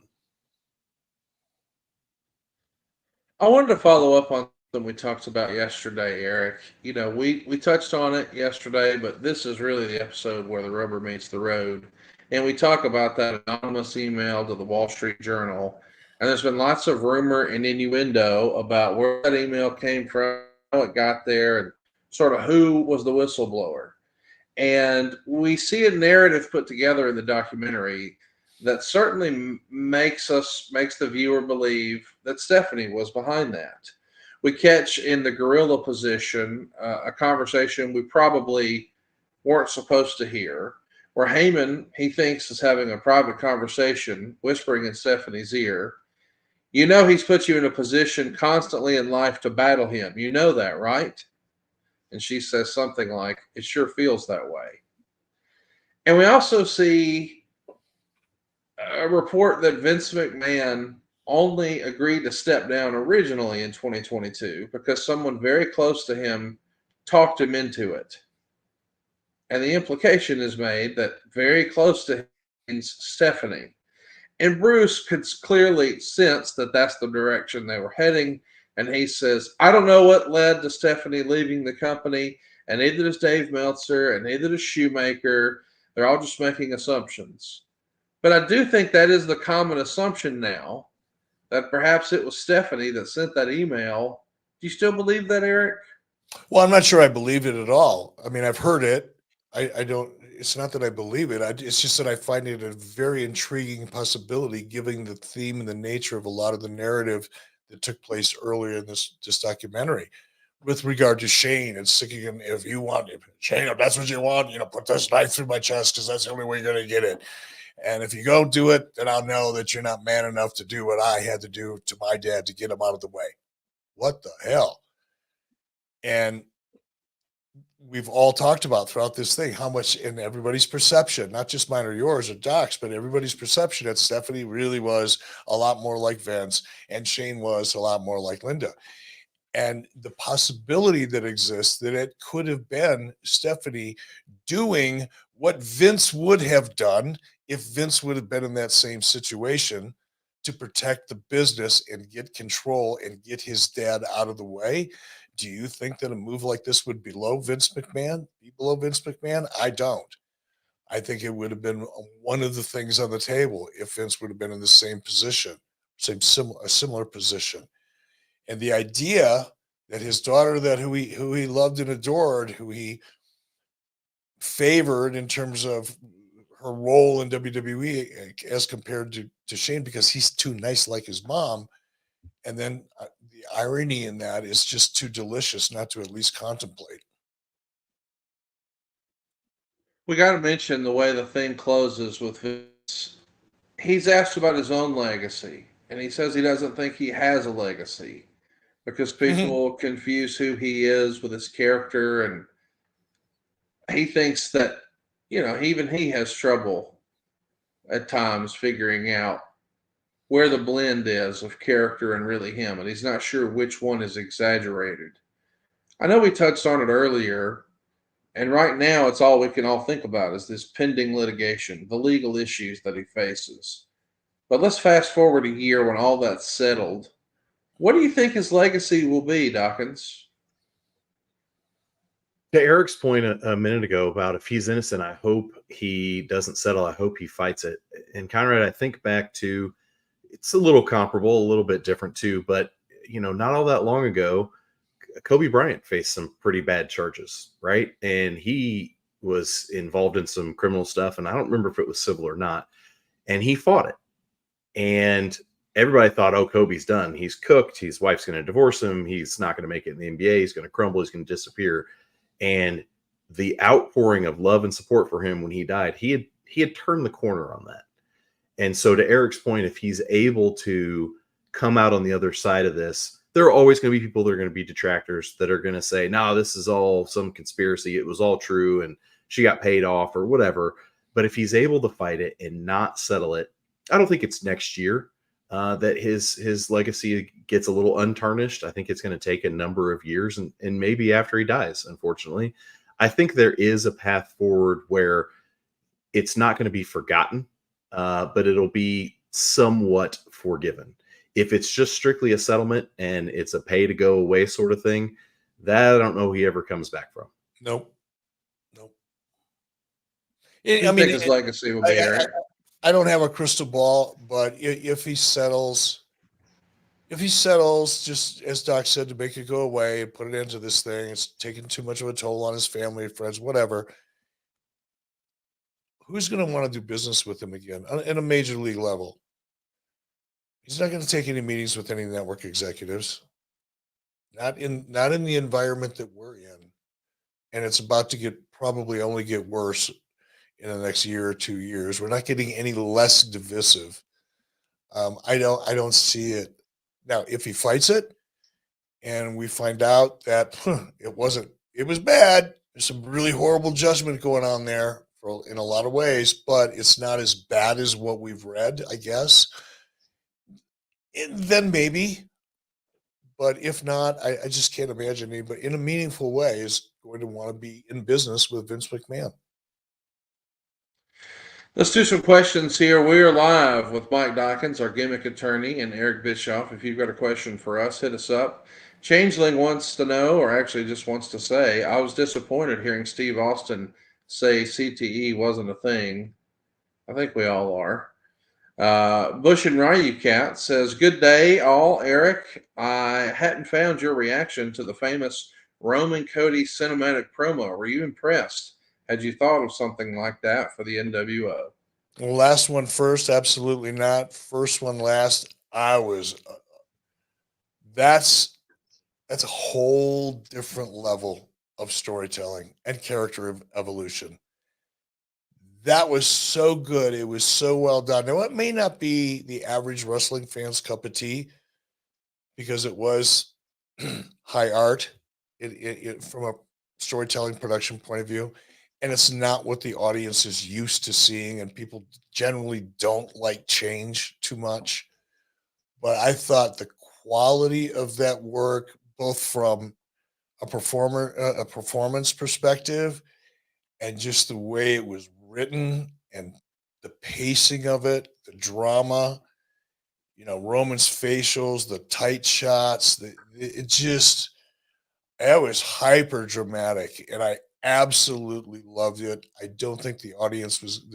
I wanted to follow up on something we talked about yesterday, Eric. We touched on it yesterday, but this is really the episode where the rubber meets the road. And we talk about that anonymous email to the Wall Street Journal. And there's been lots of rumor and innuendo about where that email came from, how it got there, and sort of who was the whistleblower. And we see a narrative put together in the documentary that certainly makes the viewer believe that Stephanie was behind that. We catch in the gorilla position a conversation we probably weren't supposed to hear, where Heyman, he thinks, is having a private conversation, whispering in Stephanie's ear. He's put you in a position constantly in life to battle him. You know that, right? And she says something like, "It sure feels that way." And we also see a report that Vince McMahon only agreed to step down originally in 2022 because someone very close to him talked him into it. And the implication is made that very close to him means Stephanie. And Bruce could clearly sense that that's the direction they were heading. And he says, "I don't know what led to Stephanie leaving the company, and neither does Dave Meltzer, and neither does Shoemaker. They're all just making assumptions." But I do think that is the common assumption now, that perhaps it was Stephanie that sent that email. Do you still believe that, Eric? Well, I'm not sure I believe it at all. I mean, I've heard it. I don't, it's not that I believe it. It's just that I find it a very intriguing possibility, given the theme and the nature of a lot of the narrative that took place earlier in this documentary with regard to Shane and sticking him, if you want it, Shane, if that's what you want, put this knife through my chest because that's the only way you're going to get it. And if you go do it, then I'll know that you're not man enough to do what I had to do to my dad to get him out of the way. What the hell? And we've all talked about throughout this thing how much, in everybody's perception, not just mine or yours or Doc's, but everybody's perception, that Stephanie really was a lot more like Vince and Shane was a lot more like Linda. And the possibility that exists that it could have been Stephanie doing what Vince would have done if Vince would have been in that same situation, to protect the business and get control and get his dad out of the way. Do you think that a move like this would be below Vince McMahon? I don't. I think it would have been one of the things on the table if Vince would have been in the same position, a similar position. And the idea that his daughter, that who he loved and adored, who he favored in terms of her role in WWE as compared to Shane, because he's too nice like his mom. And then the irony in that is just too delicious not to at least contemplate. We got to mention the way the thing closes with Vince. He's asked about his own legacy, and he says he doesn't think he has a legacy because people confuse who he is with his character, and he thinks that, even he has trouble at times figuring out where the blend is of character and really him, and he's not sure which one is exaggerated. I know we touched on it earlier, and right now it's all we can all think about is this pending litigation, the legal issues that he faces. But let's fast forward a year when all that's settled. What do you think his legacy will be, Dawkins? To Eric's point a minute ago about if he's innocent, I hope he doesn't settle. I hope he fights it. And Conrad, I think back to, it's a little comparable, a little bit different too, but not all that long ago, Kobe Bryant faced some pretty bad charges, right? And he was involved in some criminal stuff, and I don't remember if it was civil or not. And he fought it. And everybody thought, oh, Kobe's done. He's cooked. His wife's going to divorce him. He's not going to make it in the NBA. He's going to crumble. He's going to disappear. And the outpouring of love and support for him when he died, he had turned the corner on that. And so to Eric's point, if he's able to come out on the other side of this, there are always going to be people that are going to be detractors that are going to say, no, this is all some conspiracy. It was all true. And she got paid off or whatever. But if he's able to fight it and not settle it, I don't think it's next year that his legacy gets a little untarnished. I think it's going to take a number of years and maybe after he dies, unfortunately. I think there is a path forward where it's not going to be forgotten, but it'll be somewhat forgiven. If it's just strictly a settlement and it's a pay to go away sort of thing, that I don't know he ever comes back from. Nope. I mean, his legacy will be, Eric. I don't have a crystal ball, but if he settles, just as Doc said, to make it go away and put it into this thing, it's taking too much of a toll on his family, friends, whatever. Who's going to want to do business with him again in a major league level? He's not going to take any meetings with any network executives. Not in the environment that we're in, and it's about to probably only get worse in the next year or 2 years. We're not getting any less divisive. I don't see it. Now, if he fights it and we find out that it was bad, there's some really horrible judgment going on there in a lot of ways, but it's not as bad as what we've read, I guess. And then maybe, but if not, I just can't imagine anybody in a meaningful way is going to want to be in business with Vince McMahon. Let's do some questions here. We are live with Mike Dockins, our gimmick attorney, and Eric Bischoff. If you've got a question for us, hit us up. Changeling wants to know, or actually just wants to say, I was disappointed hearing Steve Austin say CTE wasn't a thing. I think we all are. Bush and Ryu Cat says, good day, all. Eric, I hadn't found your reaction to the famous Roman Cody cinematic promo. Were you impressed? Had you thought of something like that for the NWO? Well, last one first, absolutely not. First one last, I was. That's a whole different level of storytelling and character evolution. That was so good. It was so well done. Now, it may not be the average wrestling fan's cup of tea because it was high art from a storytelling production point of view. And it's not what the audience is used to seeing. And people generally don't like change too much. But I thought the quality of that work, both from a performance perspective and just the way it was written and the pacing of it, the drama, Roman's facials, the tight shots, it was hyper dramatic, and I absolutely loved it. I don't think the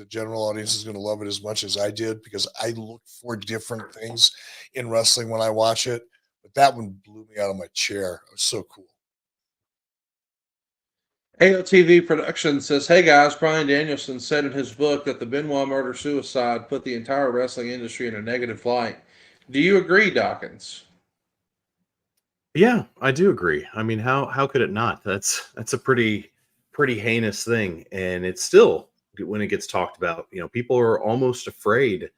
general audience is going to love it as much as I did because I look for different things in wrestling when I watch it, but that one blew me out of my chair. It was so cool. AOTV Production says, hey guys, Bryan Danielson said in his book that the Benoit murder-suicide put the entire wrestling industry in a negative light. Do you agree, Dawkins? Yeah, I do agree. I mean, how could it not? That's a pretty heinous thing, and it's still, when it gets talked about, people are almost afraid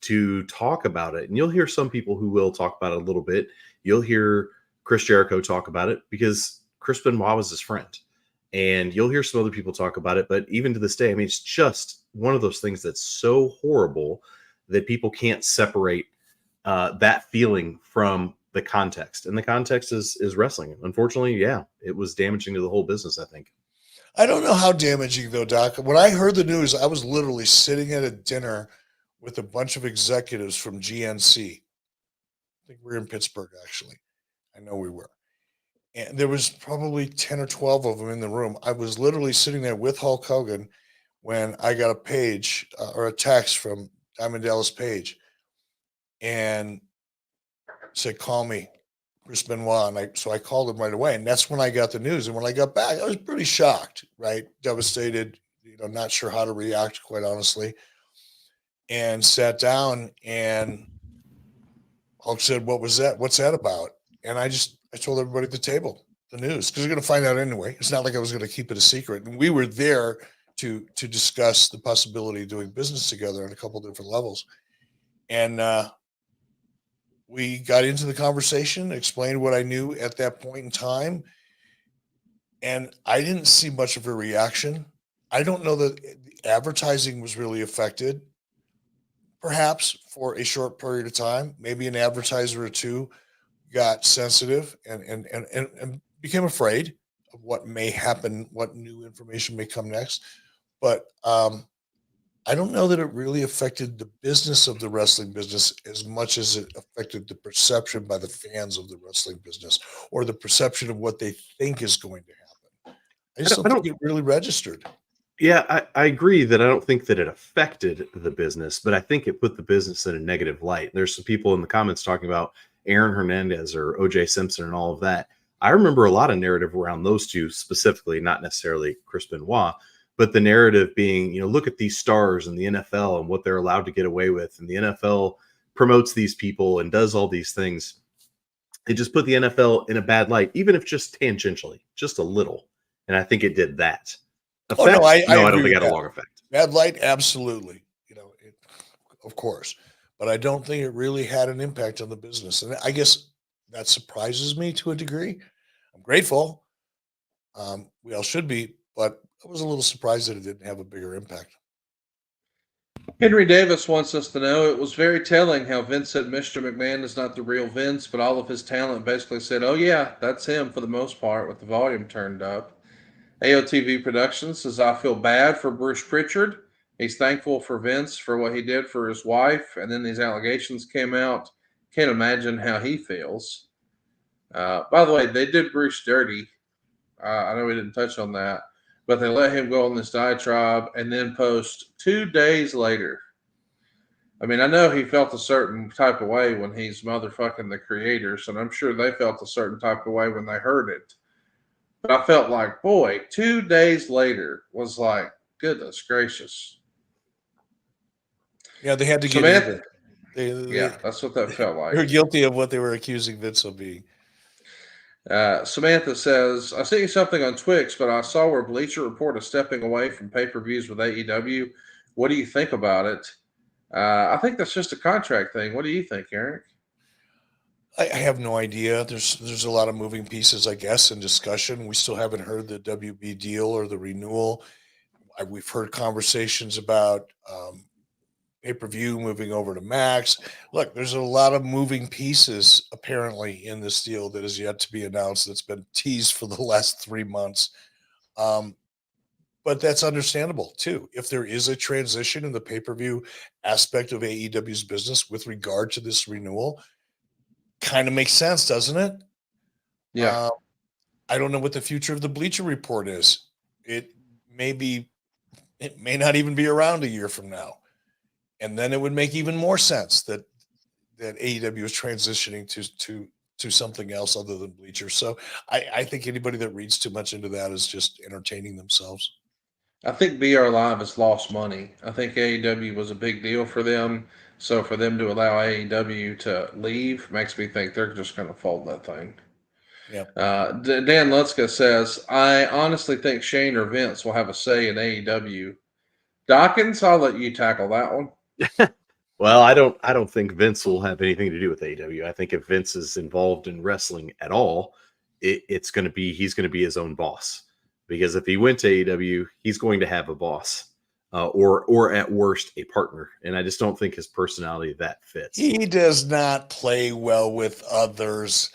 to talk about it. And you'll hear some people who will talk about it a little bit. You'll hear Chris Jericho talk about it because Chris Benoit was his friend. And you'll hear some other people talk about it, but even to this day, I mean, it's just one of those things that's so horrible that people can't separate that feeling from the context, and the context is wrestling. Unfortunately, yeah, it was damaging to the whole business, I think. I don't know how damaging though, Doc. When I heard the news, I was literally sitting at a dinner with a bunch of executives from GNC. I think we were in Pittsburgh, actually. I know we were. And there was probably 10 or 12 of them in the room. I was literally sitting there with Hulk Hogan when I got a page or a text from Diamond Dallas Page and said, call me, Chris Benoit. And so I called him right away. And that's when I got the news. And when I got back, I was pretty shocked, right? Devastated, not sure how to react, quite honestly. And sat down and Hulk said, what was that? What's that about? And I told everybody at the table the news because they're going to find out anyway. It's not like I was going to keep it a secret. And we were there to discuss the possibility of doing business together on a couple different levels. And we got into the conversation, explained what I knew at that point in time. And I didn't see much of a reaction. I don't know that the advertising was really affected. Perhaps for a short period of time, maybe an advertiser or two got sensitive and became afraid of what may happen, what new information may come next. But I don't know that it really affected the business of the wrestling business as much as it affected the perception by the fans of the wrestling business or the perception of what they think is going to happen. I just don't think it really registered. Yeah, I agree that I don't think that it affected the business, but I think it put the business in a negative light. There's some people in the comments talking about Aaron Hernandez or OJ Simpson and all of that. I remember a lot of narrative around those two specifically, not necessarily Chris Benoit, but the narrative being, look at these stars in the NFL and what they're allowed to get away with. And the NFL promotes these people and does all these things. It just put the NFL in a bad light, even if just tangentially, just a little. And I think it did that. Effect? I don't think it had a long effect. Bad light, absolutely. Of course. But I don't think it really had an impact on the business. And I guess that surprises me to a degree. I'm grateful. We all should be, but I was a little surprised that it didn't have a bigger impact. Henry Davis wants us to know it was very telling how Vince said Mr. McMahon is not the real Vince, but all of his talent basically said, oh yeah, that's him for the most part with the volume turned up. AOTV Productions says, I feel bad for Bruce Pritchard. He's thankful for Vince for what he did for his wife, and then these allegations came out. Can't imagine how he feels. By the way, they did Bruce dirty. I know we didn't touch on that, but they let him go on this diatribe and then post 2 days later. I mean, I know he felt a certain type of way when he's motherfucking the creators, and I'm sure they felt a certain type of way when they heard it. But I felt like, boy, 2 days later was like, goodness gracious. Yeah, they had to get Samantha, even. Yeah, that's what that felt like. They're guilty of what they were accusing Vince of being. Samantha says, I sent you something on Twix, but I saw where Bleacher Report is stepping away from pay-per-views with AEW. What do you think about it? I think that's just a contract thing. What do you think, Eric? I have no idea. There's a lot of moving pieces, I guess, in discussion. We still haven't heard the WB deal or the renewal. We've heard conversations about pay-per-view moving over to Max. Look, there's a lot of moving pieces apparently in this deal that is yet to be announced. That's been teased for the last 3 months. But that's understandable too. If there is a transition in the pay-per-view aspect of AEW's business with regard to this renewal, kind of makes sense, doesn't it? Yeah. I don't know what the future of the Bleacher Report is. It may not even be around a year from now. And then it would make even more sense that AEW is transitioning to something else other than Bleacher. So I think anybody that reads too much into that is just entertaining themselves. I think BR Live has lost money. I think AEW was a big deal for them. So for them to allow AEW to leave makes me think they're just going to fold that thing. Yeah. Dan Lutzka says, I honestly think Shane or Vince will have a say in AEW. Dockins, I'll let you tackle that one. Well, I don't think Vince will have anything to do with AEW. I think if Vince is involved in wrestling at all, he's going to be his own boss. Because if he went to AEW, he's going to have a boss. or at worst a partner. And I just don't think his personality that fits. He does not play well with others.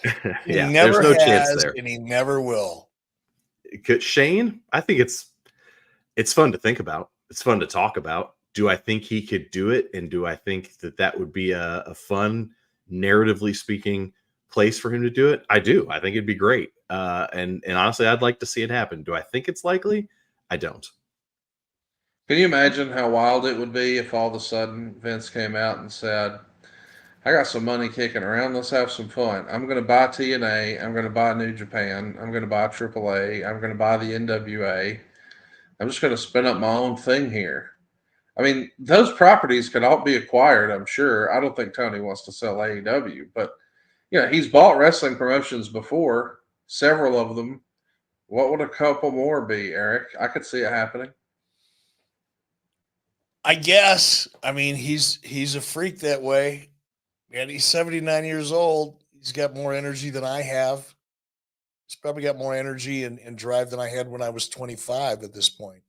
He Yeah, never there's no chance has, there. and he never will. Shane, I think it's fun to think about. It's fun to talk about. Do I think he could do it? And do I think that would be a fun, narratively speaking, place for him to do it? I do. I think it'd be great. And honestly, I'd like to see it happen. Do I think it's likely? I don't. Can you imagine how wild it would be if all of a sudden Vince came out and said, I got some money kicking around. Let's have some fun. I'm going to buy TNA. I'm going to buy New Japan. I'm going to buy AAA. I'm going to buy the NWA. I'm just going to spin up my own thing here. I mean, those properties could all be acquired, I'm sure. I don't think Tony wants to sell AEW, but he's bought wrestling promotions before, several of them. What would a couple more be, Eric? I could see it happening. I guess. I mean, he's a freak that way. And he's 79 years old. He's got more energy than I have. He's probably got more energy and drive than I had when I was 25 at this point.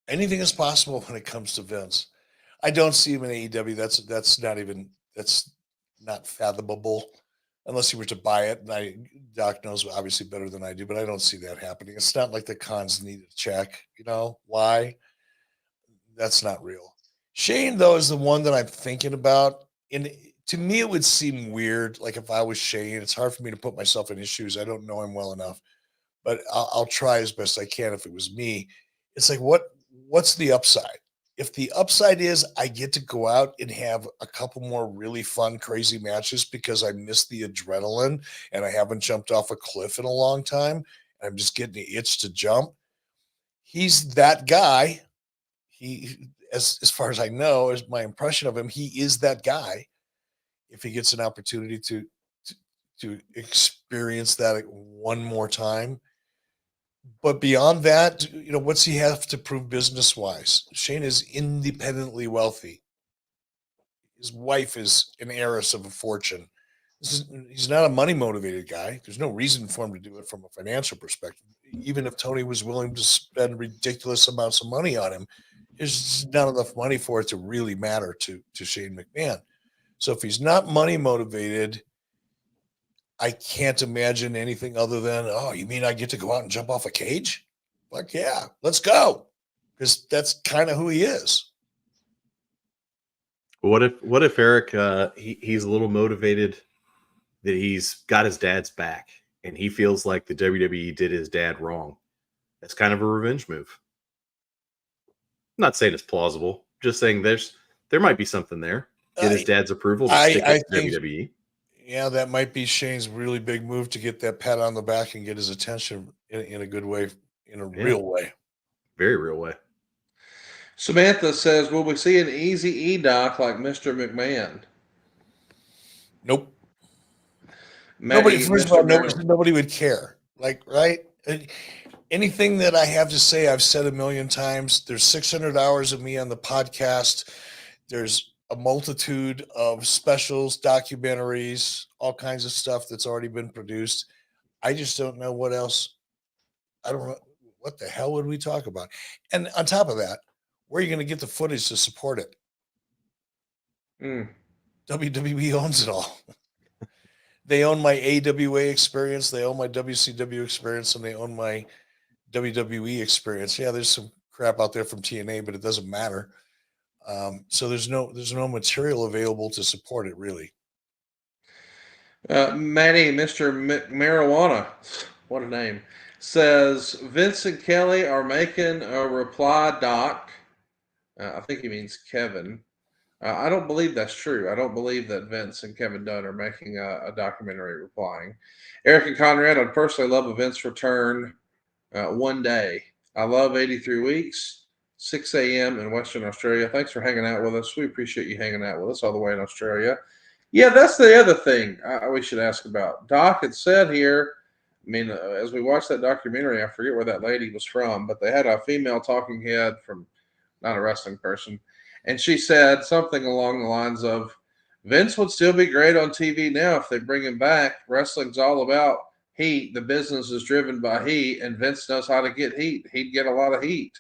Anything is possible when it comes to Vince. I don't see him in AEW. That's not fathomable unless he were to buy it. And Doc knows obviously better than I do, but I don't see that happening. It's not like the cons need a check. Why? That's not real. Shane, though, is the one that I'm thinking about. And to me, it would seem weird. Like if I was Shane, it's hard for me to put myself in his shoes. I don't know him well enough, but I'll try as best I can. If it was me, it's like, what's the upside? If the upside is I get to go out and have a couple more really fun, crazy matches because I missed the adrenaline and I haven't jumped off a cliff in a long time, and I'm just getting the itch to jump. He's that guy. He, as far as I know, is my impression of him. He is that guy. If he gets an opportunity to experience that one more time, but beyond that, what's he have to prove business wise? Shane is independently wealthy. His wife is an heiress of a fortune. He's not a money motivated guy. There's no reason for him to do it from a financial perspective. Even if Tony was willing to spend ridiculous amounts of money on him, there's not enough money for it to really matter to Shane McMahon. So if he's not money motivated, I can't imagine anything other than, oh, you mean I get to go out and jump off a cage? Like, yeah, let's go. Because that's kind of who he is. What if Eric he's a little motivated that he's got his dad's back and he feels like the WWE did his dad wrong? That's kind of a revenge move. I'm not saying it's plausible, just saying there might be something there. Get his dad's approval to stick with WWE. Yeah, that might be Shane's really big move to get that pat on the back and get his attention in a good way, in a real way. Very real way. Samantha says, will we see an Easy E doc like Mr. McMahon? Nope. Maddie, nobody would care. Like, right? Anything that I have to say, I've said a million times. There's 600 hours of me on the podcast. There's a multitude of specials, documentaries, all kinds of stuff that's already been produced. I just don't know what else. I don't know. What the hell would we talk about? And on top of that, where are you going to get the footage to support it? WWE owns it all. They own my AWA experience. They own my WCW experience, and they own my WWE experience. Yeah, there's some crap out there from TNA, but it doesn't matter. So there's no material available to support it, really. Maddie, Mr. Marijuana, what a name, says Vince and Kelly are making a reply doc. I think he means Kevin. I don't believe that's true. I don't believe that Vince and Kevin Dunn are making a documentary replying. Eric and Conrad, I'd personally love a Vince return one day. I love 83 weeks, 6 a.m. in Western Australia. Thanks for hanging out with us. We appreciate you hanging out with us all the way in Australia. Yeah, that's the other thing we should ask about. Doc had said here, I mean, as we watched that documentary, I forget where that lady was from, but they had a female talking head from not a wrestling person. And she said something along the lines of, Vince would still be great on TV now if they bring him back. Wrestling's all about heat. The business is driven by heat, and Vince knows how to get heat. He'd get a lot of heat.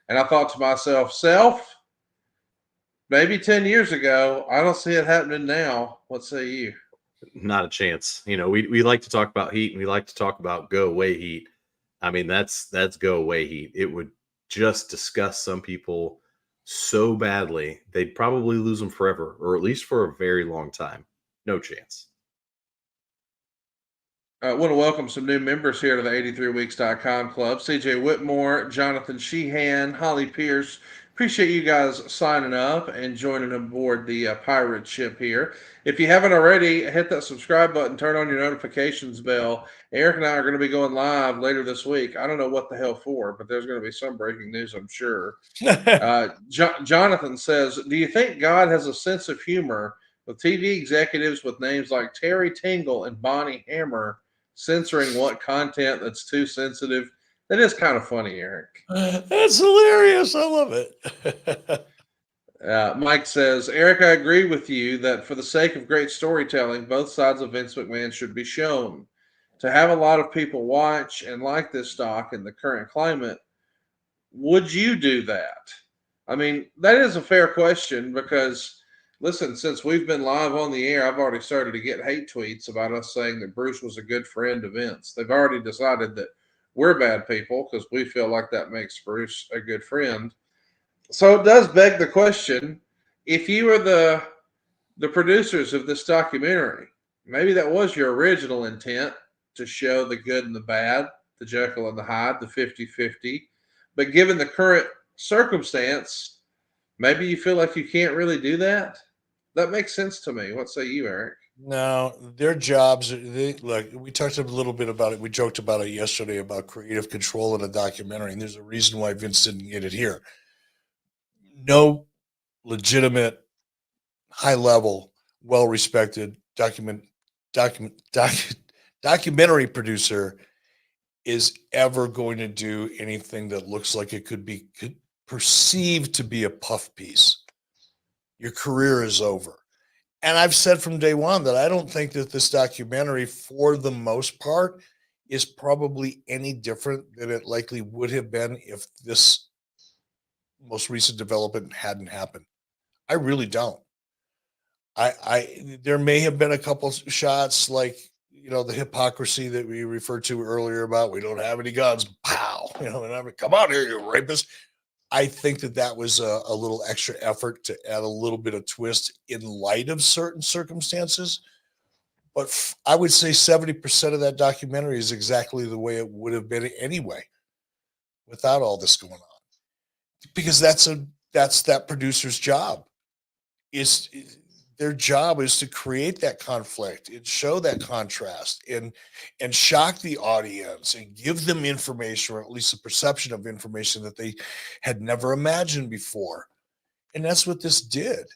And I thought to myself, self, maybe 10 years ago, I don't see it happening now. What say you? Not a chance. You know, we like to talk about heat and we like to talk about go away heat. I mean, that's go away heat. It would just disgust some people so badly, they'd probably lose them forever, or at least for a very long time. No chance. I want to welcome some new members here to the 83weeks.com club. CJ Whitmore, Jonathan Sheehan, Holly Pierce. Appreciate you guys signing up and joining aboard the pirate ship here. If you haven't already, hit that subscribe button, turn on your notifications bell. Eric and I are going to be going live later this week. I don't know what the hell for, but there's going to be some breaking news, I'm sure. Jonathan says, do you think God has a sense of humor with TV executives with names like Terry Tingle and Bonnie Hammer censoring what content that's too sensitive? That is kind of funny, Eric. That's hilarious. I love it. Mike says, Eric, I agree with you that for the sake of great storytelling, both sides of Vince McMahon should be shown. To have a lot of people watch and like this stock in the current climate, would you do that? I mean, that is a fair question because, listen, since we've been live on the air, I've already started to get hate tweets about us saying that Bruce was a good friend of Vince. They've already decided that we're bad people because we feel like that makes Bruce a good friend. So it does beg the question, if you were the producers of this documentary, maybe that was your original intent to show the good and the bad, the Jekyll and the Hyde, the 50-50. But given the current circumstance, maybe you feel like you can't really do that. That makes sense to me. What say you, Eric? No, their jobs, like we talked a little bit about it. We joked about it yesterday about creative control in a documentary. And there's a reason why Vince didn't get it here. No legitimate, high level, well respected documentary producer is ever going to do anything that looks like it could be perceived to be a puff piece. Your career is over. And I've said from day one that I don't think that this documentary, for the most part, is probably any different than it likely would have been if this most recent development hadn't happened. I really don't. I there may have been a couple shots like, you know, the hypocrisy that we referred to earlier about we don't have any guns, pow, you know, and I mean, come out here, you rapist. I think that that was a little extra effort to add a little bit of twist in light of certain circumstances. But I would say 70% of that documentary is exactly the way it would have been anyway, without all this going on, because that's that producer's job. Is their job is to create that conflict and show that contrast and shock the audience and give them information, or at least a perception of information that they had never imagined before. And that's what this did.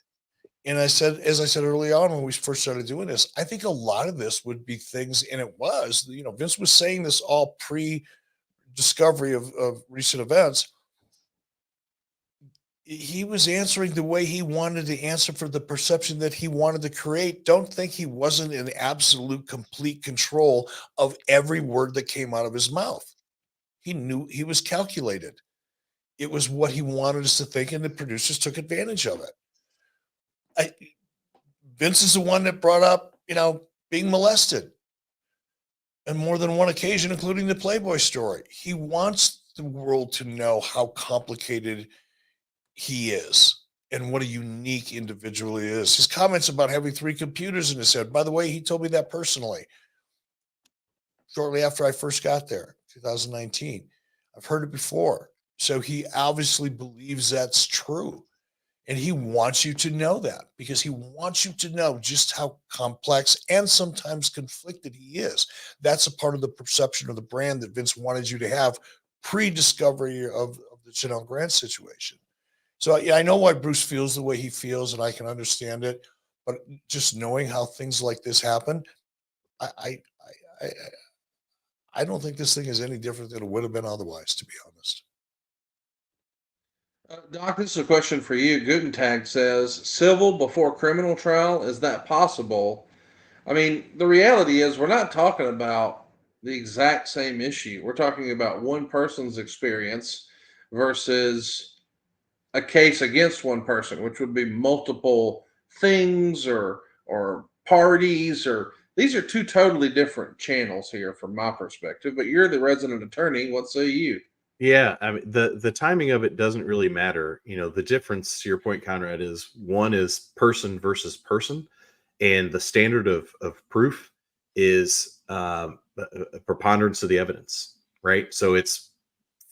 And I said, as I said early on when we first started doing this, I think a lot of this would be things, and it was, you know, Vince was saying this all pre-discovery of recent events. He was answering the way he wanted to answer for the perception that he wanted to create. Don't think he wasn't in absolute complete control of every word that came out of his mouth. He knew, he was calculated. It was what he wanted us to think, and the producers took advantage of it. Vince is the one that brought up, you know, being molested on more than one occasion, including the Playboy story. He wants the world to know how complicated he is and what a unique individual he is. His comments about having 3 computers in his head, by the way, he told me that personally shortly after I first got there, 2019. I've heard it before. So he obviously believes that's true. And he wants you to know that, because he wants you to know just how complex and sometimes conflicted he is. That's a part of the perception of the brand that Vince wanted you to have pre-discovery of the Janelle Grant situation. So yeah, I know why Bruce feels the way he feels, and I can understand it. But just knowing how things like this happen, I don't think this thing is any different than it would have been otherwise, to be honest. Doc, this is a question for you. Gutentag says, civil before criminal trial, is that possible? I mean, the reality is we're not talking about the exact same issue. We're talking about one person's experience versus a case against one person, which would be multiple things or parties, or these are two totally different channels here from my perspective. But you're the resident attorney. What say you? Yeah, I mean the timing of it doesn't really matter. The difference to your point, Conrad, is one is person versus person, and the standard of proof is a preponderance of the evidence, right? So it's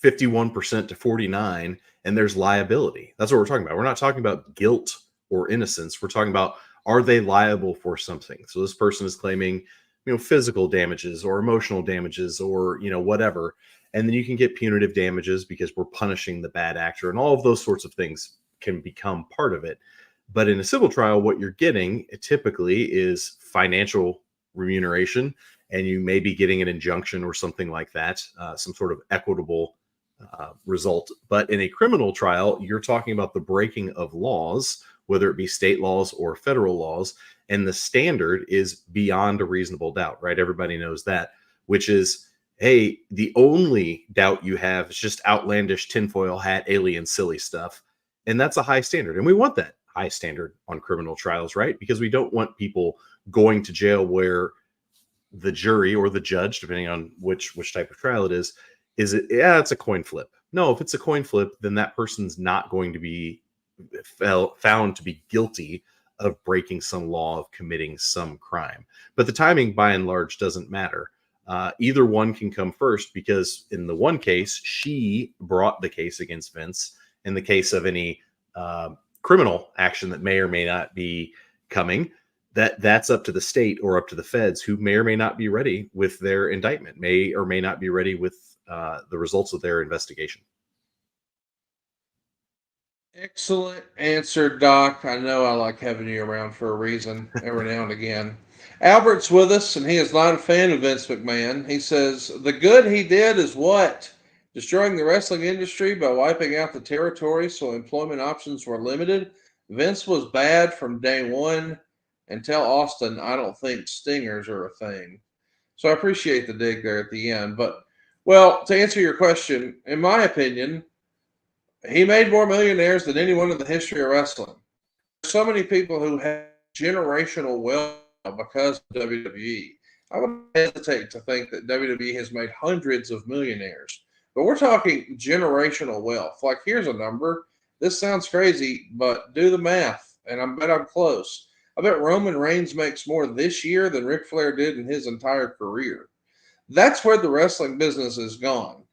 51% to 49, and there's liability. That's what we're talking about. We're not talking about guilt or innocence. We're talking about, are they liable for something? So this person is claiming, physical damages or emotional damages or, whatever. And then you can get punitive damages because we're punishing the bad actor, and all of those sorts of things can become part of it. But in a civil trial, what you're getting typically is financial remuneration, and you may be getting an injunction or something like that, some sort of equitable result. But in a criminal trial, you're talking about the breaking of laws, whether it be state laws or federal laws, and the standard is beyond a reasonable doubt, right? Everybody knows that, which is, hey, the only doubt you have is just outlandish tinfoil hat, alien, silly stuff. And that's a high standard. And we want that high standard on criminal trials, right? Because we don't want people going to jail where the jury or the judge, depending on which type of trial it is it, yeah, it's a coin flip. No, if it's a coin flip, then that person's not going to be found to be guilty of breaking some law, of committing some crime. But the timing, by and large, doesn't matter. Either one can come first, because in the one case, she brought the case against Vince. In the case of any criminal action that may or may not be coming, that's up to the state or up to the feds, who may or may not be ready with their indictment, may or may not be ready with the results of their investigation. Excellent answer, Doc. I know I like having you around for a reason every now and again. Albert's with us, and he is not a fan of Vince McMahon. He says the good he did is what? Destroying the wrestling industry by wiping out the territory so employment options were limited. Vince was bad from day one. And tell Austin I don't think stingers are a thing. So I appreciate the dig there at the end. But, well, to answer your question, in my opinion, he made more millionaires than anyone in the history of wrestling. There's so many people who have generational wealth because of WWE. I would hesitate to think that WWE has made hundreds of millionaires. But we're talking generational wealth. Like, here's a number. This sounds crazy, but do the math, and I bet I'm close. I bet Roman Reigns makes more this year than Ric Flair did in his entire career. That's where the wrestling business is gone.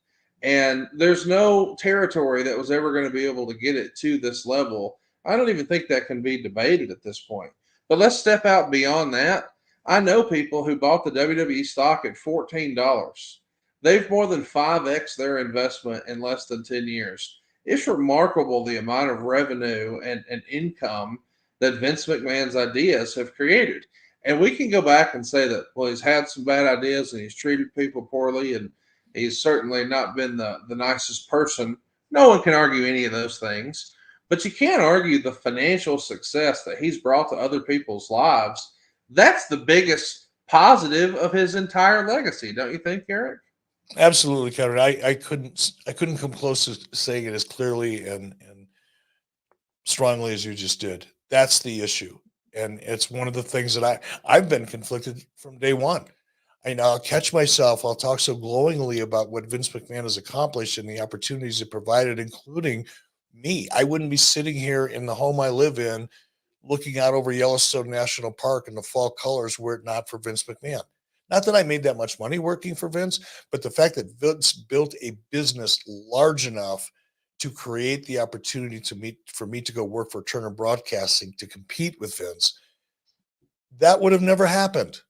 And there's no territory that was ever going to be able to get it to this level. I don't even think that can be debated at this point. But let's step out beyond that. I know people who bought the WWE stock at $14. They've more than 5x their investment in less than 10 years. It's remarkable the amount of revenue and income that Vince McMahon's ideas have created. And we can go back and say that, well, he's had some bad ideas and he's treated people poorly, and he's certainly not been the nicest person. No one can argue any of those things. But you can't argue the financial success that he's brought to other people's lives. That's the biggest positive of his entire legacy, don't you think, Eric? Absolutely, Conrad. I couldn't come close to saying it as clearly and strongly as you just did. That's the issue. And it's one of the things that I've been conflicted from day one. I'll catch myself. I'll talk so glowingly about what Vince McMahon has accomplished and the opportunities it provided, including me. I wouldn't be sitting here in the home I live in, looking out over Yellowstone National Park in the fall colors, were it not for Vince McMahon. Not that I made that much money working for Vince, but the fact that Vince built a business large enough to create the opportunity for me to go work for Turner Broadcasting to compete with Vince, that would have never happened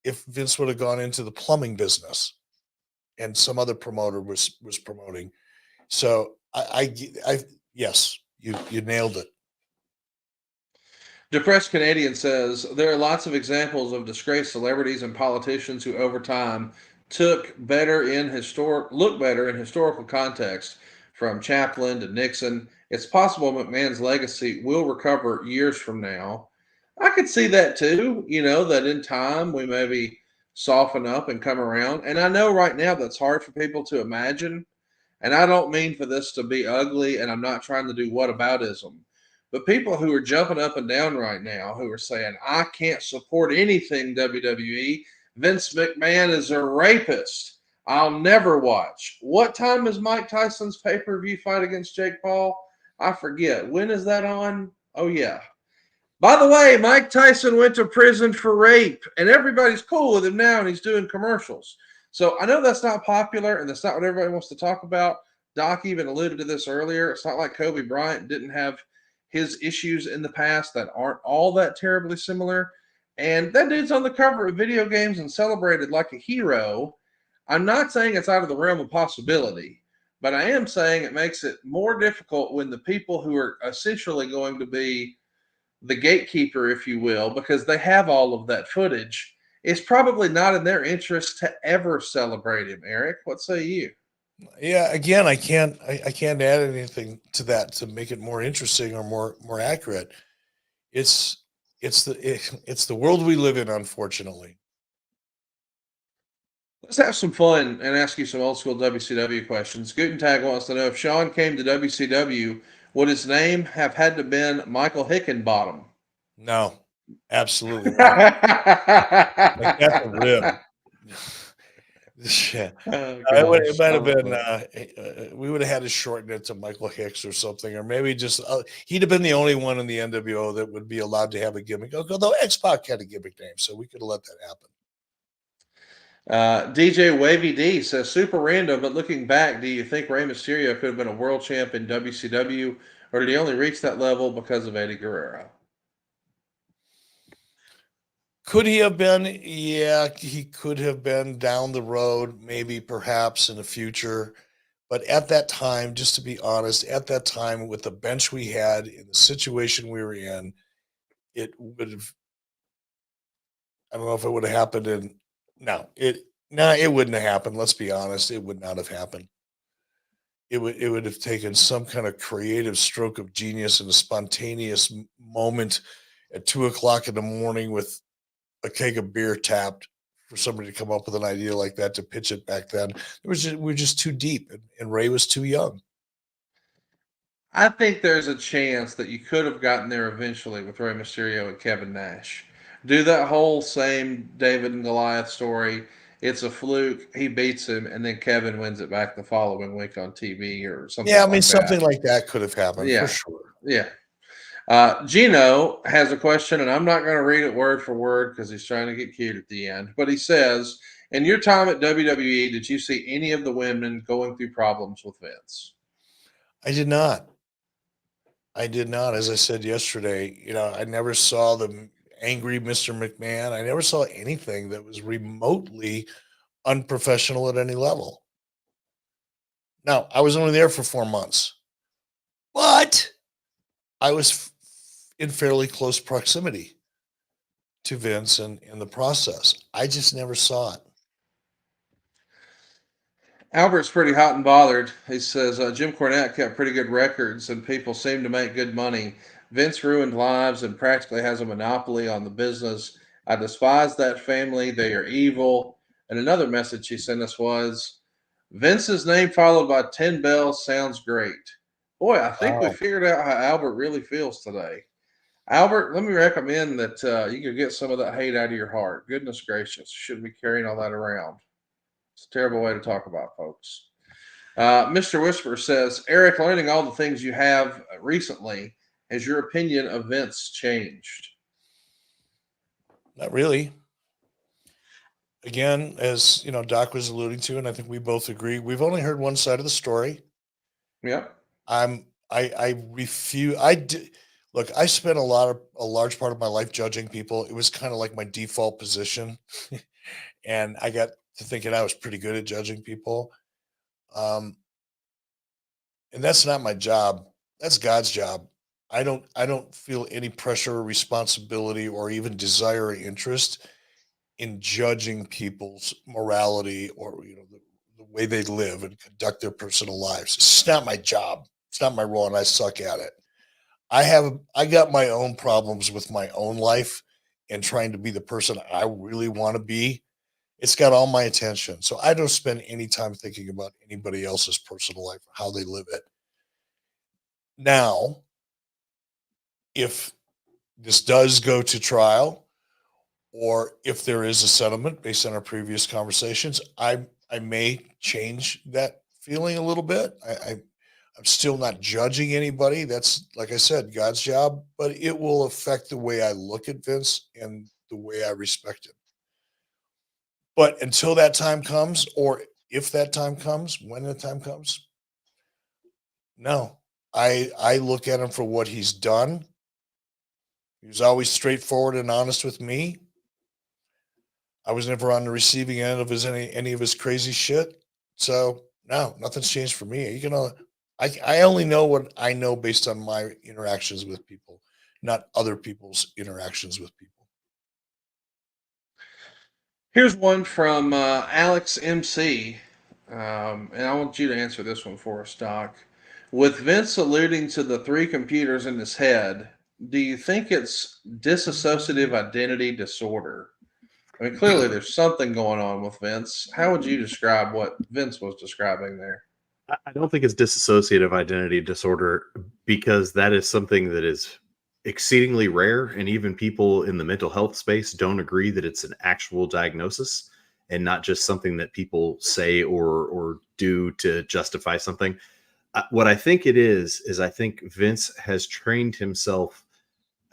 if Vince would have gone into the plumbing business and some other promoter was promoting. So I yes, you nailed it. Depressed Canadian says there are lots of examples of disgraced celebrities and politicians who, over time, look better in historical context, from Chaplin to Nixon. It's possible McMahon's legacy will recover years from now. I could see that too. That in time we maybe soften up and come around. And I know right now that's hard for people to imagine. And I don't mean for this to be ugly, and I'm not trying to do whataboutism. But people who are jumping up and down right now who are saying, I can't support anything WWE. Vince McMahon is a rapist. I'll never watch. What time is Mike Tyson's pay-per-view fight against Jake Paul? I forget. When is that on? Oh, yeah. By the way, Mike Tyson went to prison for rape, and everybody's cool with him now, and he's doing commercials. So I know that's not popular, and that's not what everybody wants to talk about. Doc even alluded to this earlier. It's not like Kobe Bryant didn't have his issues in the past that aren't all that terribly similar. And that dude's on the cover of video games and celebrated like a hero. I'm not saying it's out of the realm of possibility, but I am saying it makes it more difficult when the people who are essentially going to be the gatekeeper, if you will, because they have all of that footage, it's probably not in their interest to ever celebrate him. Eric, what say you? Yeah, again, I can't add anything to that to make it more interesting or more accurate. It's it's the world we live in, unfortunately. Let's have some fun and ask you some old school WCW questions. Guten Tag wants to know if Sean came to WCW, would his name have had to been Michael Hickenbottom? No, absolutely not. Like that's a rib. Shit. Oh, It gosh. might I have love been. that. We would have had to shorten it to Michael Hicks or something, or maybe just he'd have been the only one in the NWO that would be allowed to have a gimmick. Although X-Pac had a gimmick name, so we could have let that happen. DJ Wavy D says, super random, but looking back, do you think Rey Mysterio could have been a world champ in WCW, or did he only reach that level because of Eddie Guerrero? Could he have been? Yeah, he could have been down the road, maybe perhaps in the future. But at that time, just to be honest, at that time with the bench we had in the situation we were in, it would have, I don't know if it would have happened in it wouldn't have happened. Let's be honest. It would not have happened. It would have taken some kind of creative stroke of genius and a spontaneous moment at 2 o'clock in the morning with a keg of beer tapped for somebody to come up with an idea like that to pitch it back then. We were just too deep, and Ray was too young. I think there's a chance that you could have gotten there eventually with Rey Mysterio and Kevin Nash. Do that whole same David and Goliath story. It's a fluke. He beats him, and then Kevin wins it back the following week on TV or something Yeah, I mean, like something that. like that could have happened for Yeah, sure. yeah. Gino has a question, and I'm not going to read it word for word because he's trying to get cute at the end. But he says, in your time at WWE, did you see any of the women going through problems with Vince? I did not. I did not. As I said yesterday, I never saw the angry Mr. McMahon. I never saw anything that was remotely unprofessional at any level. Now, I was only there for 4 months, but I was in fairly close proximity to Vince and in the process. I just never saw it. Albert's pretty hot and bothered. He says Jim Cornette kept pretty good records and people seem to make good money. Vince ruined lives and practically has a monopoly on the business. I despise that family. They are evil. And another message he sent us was Vince's name followed by 10 bells sounds great. Boy, I think we Wow. figured out how Albert really feels today. Albert, let me recommend that you can get some of that hate out of your heart. Goodness gracious, shouldn't be carrying all that around. It's a terrible way to talk about folks. Mr. Whisper says, Eric, learning all the things you have recently, has your opinion of Vince changed? Not really. Again, as Doc was alluding to, and I think we both agree, we've only heard one side of the story. Yep. I refuse. Look, I spent a large part of my life judging people. It was kind of like my default position. And I got to thinking I was pretty good at judging people. And that's not my job. That's God's job. I don't feel any pressure or responsibility or even desire or interest in judging people's morality or the way they live and conduct their personal lives. It's just not my job. It's not my role, and I suck at it. I got my own problems with my own life and trying to be the person I really want to be it's got all my attention. So I don't spend any time thinking about anybody else's personal life, how they live it. Now, if this does go to trial, or if there is a settlement based on our previous conversations, I may change that feeling a little bit. I'm still not judging anybody. That's, like I said, God's job, but it will affect the way I look at Vince and the way I respect him. But until that time comes, or if that time comes, when the time comes, no, I look at him for what he's done. He was always straightforward and honest with me. I was never on the receiving end of any of his crazy shit. So no, nothing's changed for me. I only know what I know based on my interactions with people, not other people's interactions with people. Here's one from Alex MC, and I want you to answer this one for us, Doc. With Vince alluding to the three computers in his head, do you think it's dissociative identity disorder? I mean, clearly there's something going on with Vince. How would you describe what Vince was describing there? I don't think it's dissociative identity disorder, because that is something that is exceedingly rare. And even people in the mental health space don't agree that it's an actual diagnosis and not just something that people say or do to justify something. What I think it is I think Vince has trained himself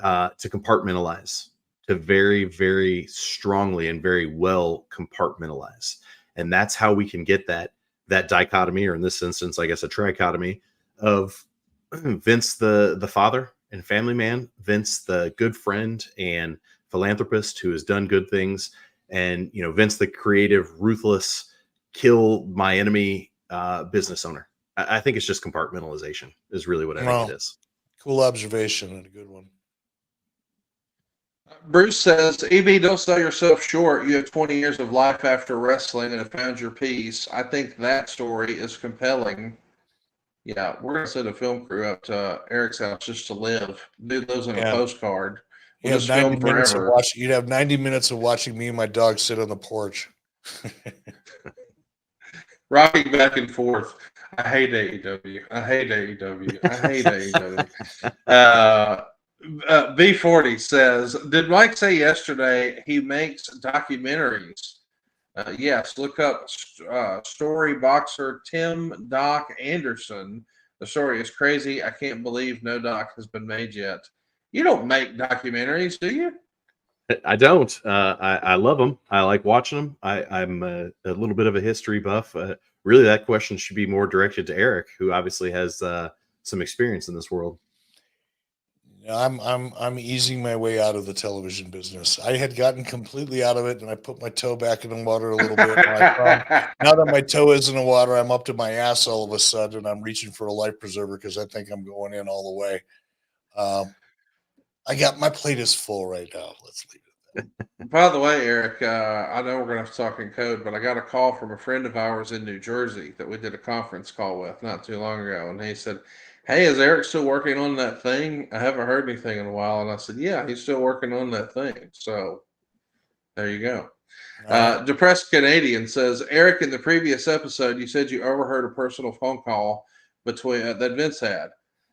to compartmentalize, to very, very strongly and very well compartmentalize. And that's how we can get that dichotomy, or in this instance, I guess a trichotomy of Vince, the father and family man, Vince, the good friend and philanthropist who has done good things, and Vince, the creative, ruthless, kill my enemy business owner. I think it's just compartmentalization is really what I think it is. Cool observation and a good one. Bruce says, EB, don't sell yourself short. You have 20 years of life after wrestling and have found your peace. I think that story is compelling. Yeah, we're going to send a film crew up to Eric's house just to live. Do those in a postcard. We'll just film forever. You'd have 90 minutes of watching me and my dog sit on the porch. Rocking back and forth. I hate AEW. I hate AEW. I hate AEW. B40 says, did Mike say yesterday he makes documentaries? Yes, look up story boxer Tim Doc Anderson. The story is crazy. I can't believe no doc has been made yet. You don't make documentaries, do you? I don't. I love them. I like watching them. I'm a little bit of a history buff. Really, that question should be more directed to Eric, who obviously has some experience in this world. I'm easing my way out of the television business. I had gotten completely out of it, and I put my toe back in the water a little bit. Now that my toe is in the water, I'm up to my ass all of a sudden. I'm reaching for a life preserver because I think I'm going in all the way. My plate is full right now. Let's leave it at that. By the way, Eric, I know we're going to have to talk in code, but I got a call from a friend of ours in New Jersey that we did a conference call with not too long ago, and he said, hey, is Eric still working on that thing? I haven't heard anything in a while. And I said, yeah, he's still working on that thing. So there you go. Depressed Canadian says, Eric, in the previous episode, you said you overheard a personal phone call between that Vince had.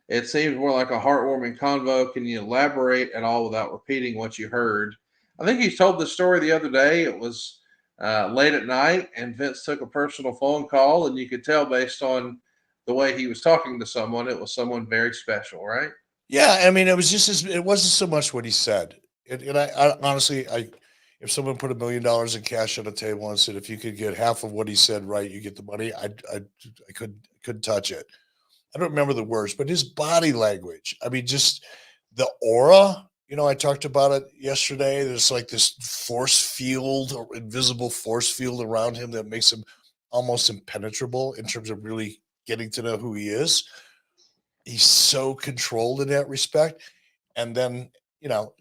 It seemed more like a heartwarming convo. Can you elaborate at all without repeating what you heard? I think he told the story the other day. It was late at night, and Vince took a personal phone call, and you could tell based on the way he was talking to someone, it was someone very special, right? Yeah, I mean, it wasn't so much what he said. And I honestly, if someone put $1 million in cash on the table and said, if you could get half of what he said right, you get the money, I couldn't touch it. I don't remember the words, but his body language. I mean, just the aura. I talked about it yesterday. There's like this force field, or invisible force field around him that makes him almost impenetrable in terms of really getting to know who he is. He's so controlled in that respect. And then,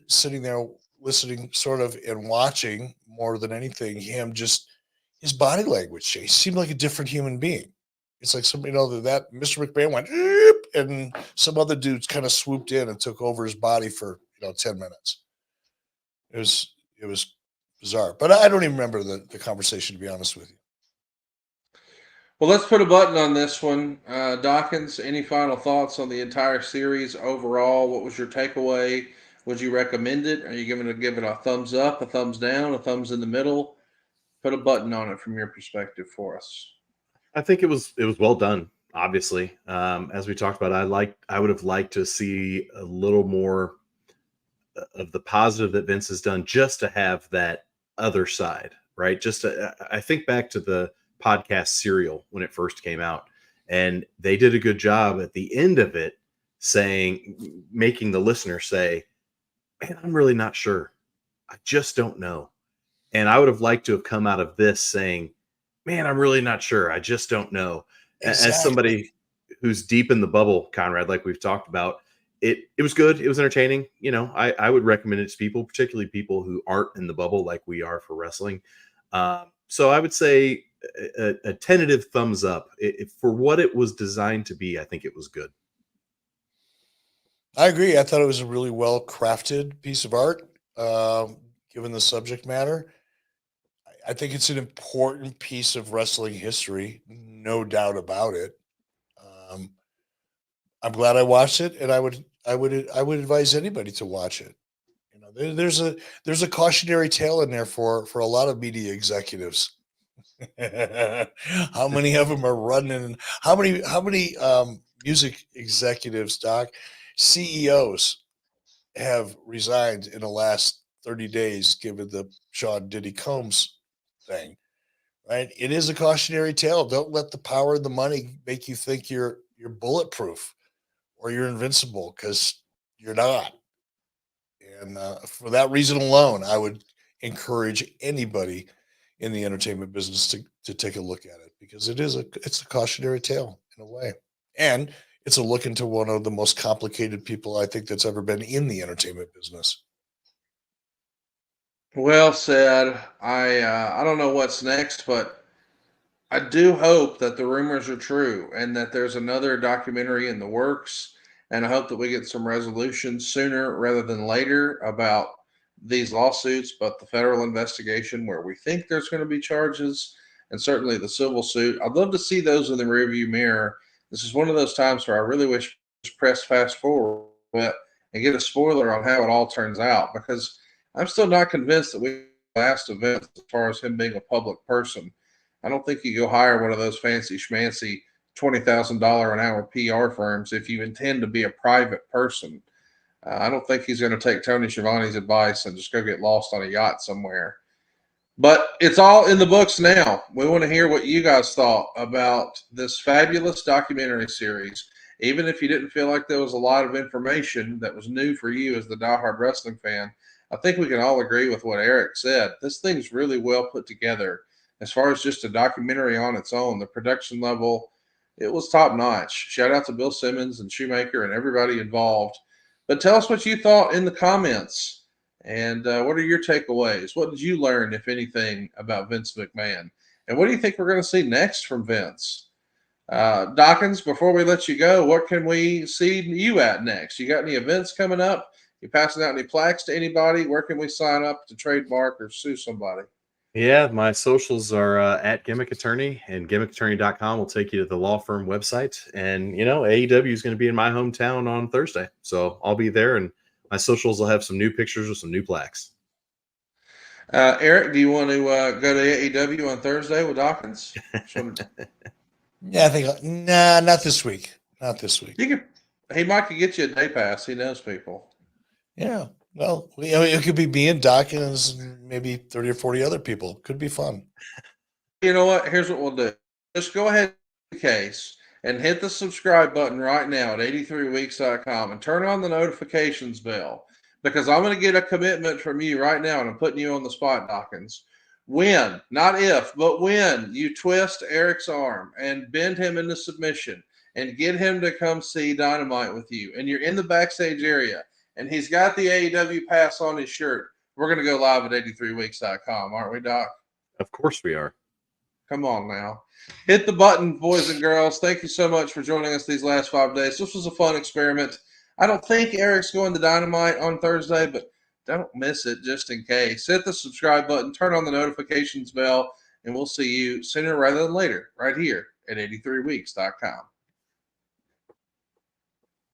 sitting there listening sort of and watching more than anything, his body language changed. He seemed like a different human being. It's like somebody that Mr. McMahon went, and some other dudes kind of swooped in and took over his body for 10 minutes. It was bizarre. But I don't even remember the conversation, to be honest with you. Well, let's put a button on this one. Dawkins, any final thoughts on the entire series overall? What was your takeaway? Would you recommend it? Are you going to give it a thumbs up, a thumbs down, a thumbs in the middle? Put a button on it from your perspective for us. I think it was well done. Obviously, as we talked about, I would have liked to see a little more of the positive that Vince has done, just to have that other side, right? I think back to the podcast Serial when it first came out, and they did a good job at the end of it making the listener say, man, I'm really not sure. I just don't know. And I would have liked to have come out of this saying, man, I'm really not sure. I just don't know. Exactly. As somebody who's deep in the bubble, Conrad, like we've talked about, it was good. It was entertaining. I would recommend it to people, particularly people who aren't in the bubble like we are for wrestling. So I would say a tentative thumbs up. For what it was designed to be, I think it was good. I agree. I thought it was a really well crafted piece of art, given the subject matter. I think it's an important piece of wrestling history, no doubt about it. I'm glad I watched it, and I would advise anybody to watch it. There's a cautionary tale in there for a lot of media executives. How many of them are running? How many music executives, Doc, CEOs have resigned in the last 30 days, given the Sean Diddy Combs thing? Right? It is a cautionary tale. Don't let the power of the money make you think you're bulletproof or you're invincible, because you're not. And for that reason alone, I would encourage anybody in the entertainment business to take a look at it, because it's a cautionary tale in a way, and it's a look into one of the most complicated people I think that's ever been in the entertainment business. Well said. I don't know what's next, but I do hope that the rumors are true and that there's another documentary in the works. And I hope that we get some resolution sooner rather than later about these lawsuits, but the federal investigation where we think there's going to be charges, and certainly the civil suit. I'd love to see those in the rearview mirror. This is one of those times where I really wish to press fast forward and get a spoiler on how it all turns out, because I'm still not convinced that we last event as far as him being a public person. I don't think you go hire one of those fancy schmancy $20,000 an hour PR firms if you intend to be a private person. I don't think he's going to take Tony Schiavone's advice and just go get lost on a yacht somewhere. But it's all in the books now. We want to hear what you guys thought about this fabulous documentary series. Even if you didn't feel like there was a lot of information that was new for you as the diehard wrestling fan, I think we can all agree with what Eric said. This thing's really well put together. As far as just a documentary on its own, the production level, it was top notch. Shout out to Bill Simmons and Shoemaker and everybody involved. But tell us what you thought in the comments. And what are your takeaways? What did you learn, if anything, about Vince McMahon? And what do you think we're going to see next from Vince? Dawkins, before we let you go, what can we see you at next? You got any events coming up? You passing out any plaques to anybody? Where can we sign up to trademark or sue somebody? Yeah, my socials are at Gimmick Attorney, and gimmickattorney.com will take you to the law firm website. And, AEW is going to be in my hometown on Thursday. So I'll be there, and my socials will have some new pictures with some new plaques. Eric, do you want to go to AEW on Thursday with Dawkins? Yeah, I think not this week. Not this week. He might could get you a day pass. He knows people. Yeah. Well, it could be me and Dockins and maybe 30 or 40 other people. Could be fun. You know what? Here's what we'll do. Just go ahead in case and hit the subscribe button right now at 83weeks.com and turn on the notifications bell, because I'm going to get a commitment from you right now, and I'm putting you on the spot, Dawkins. When, not if, but when you twist Eric's arm and bend him into submission and get him to come see Dynamite with you, and you're in the backstage area, and he's got the AEW pass on his shirt, we're going to go live at 83weeks.com, aren't we, Doc? Of course we are. Come on now. Hit the button, boys and girls. Thank you so much for joining us these last 5 days. This was a fun experiment. I don't think Eric's going to Dynamite on Thursday, but don't miss it just in case. Hit the subscribe button, turn on the notifications bell, and we'll see you sooner rather than later right here at 83weeks.com.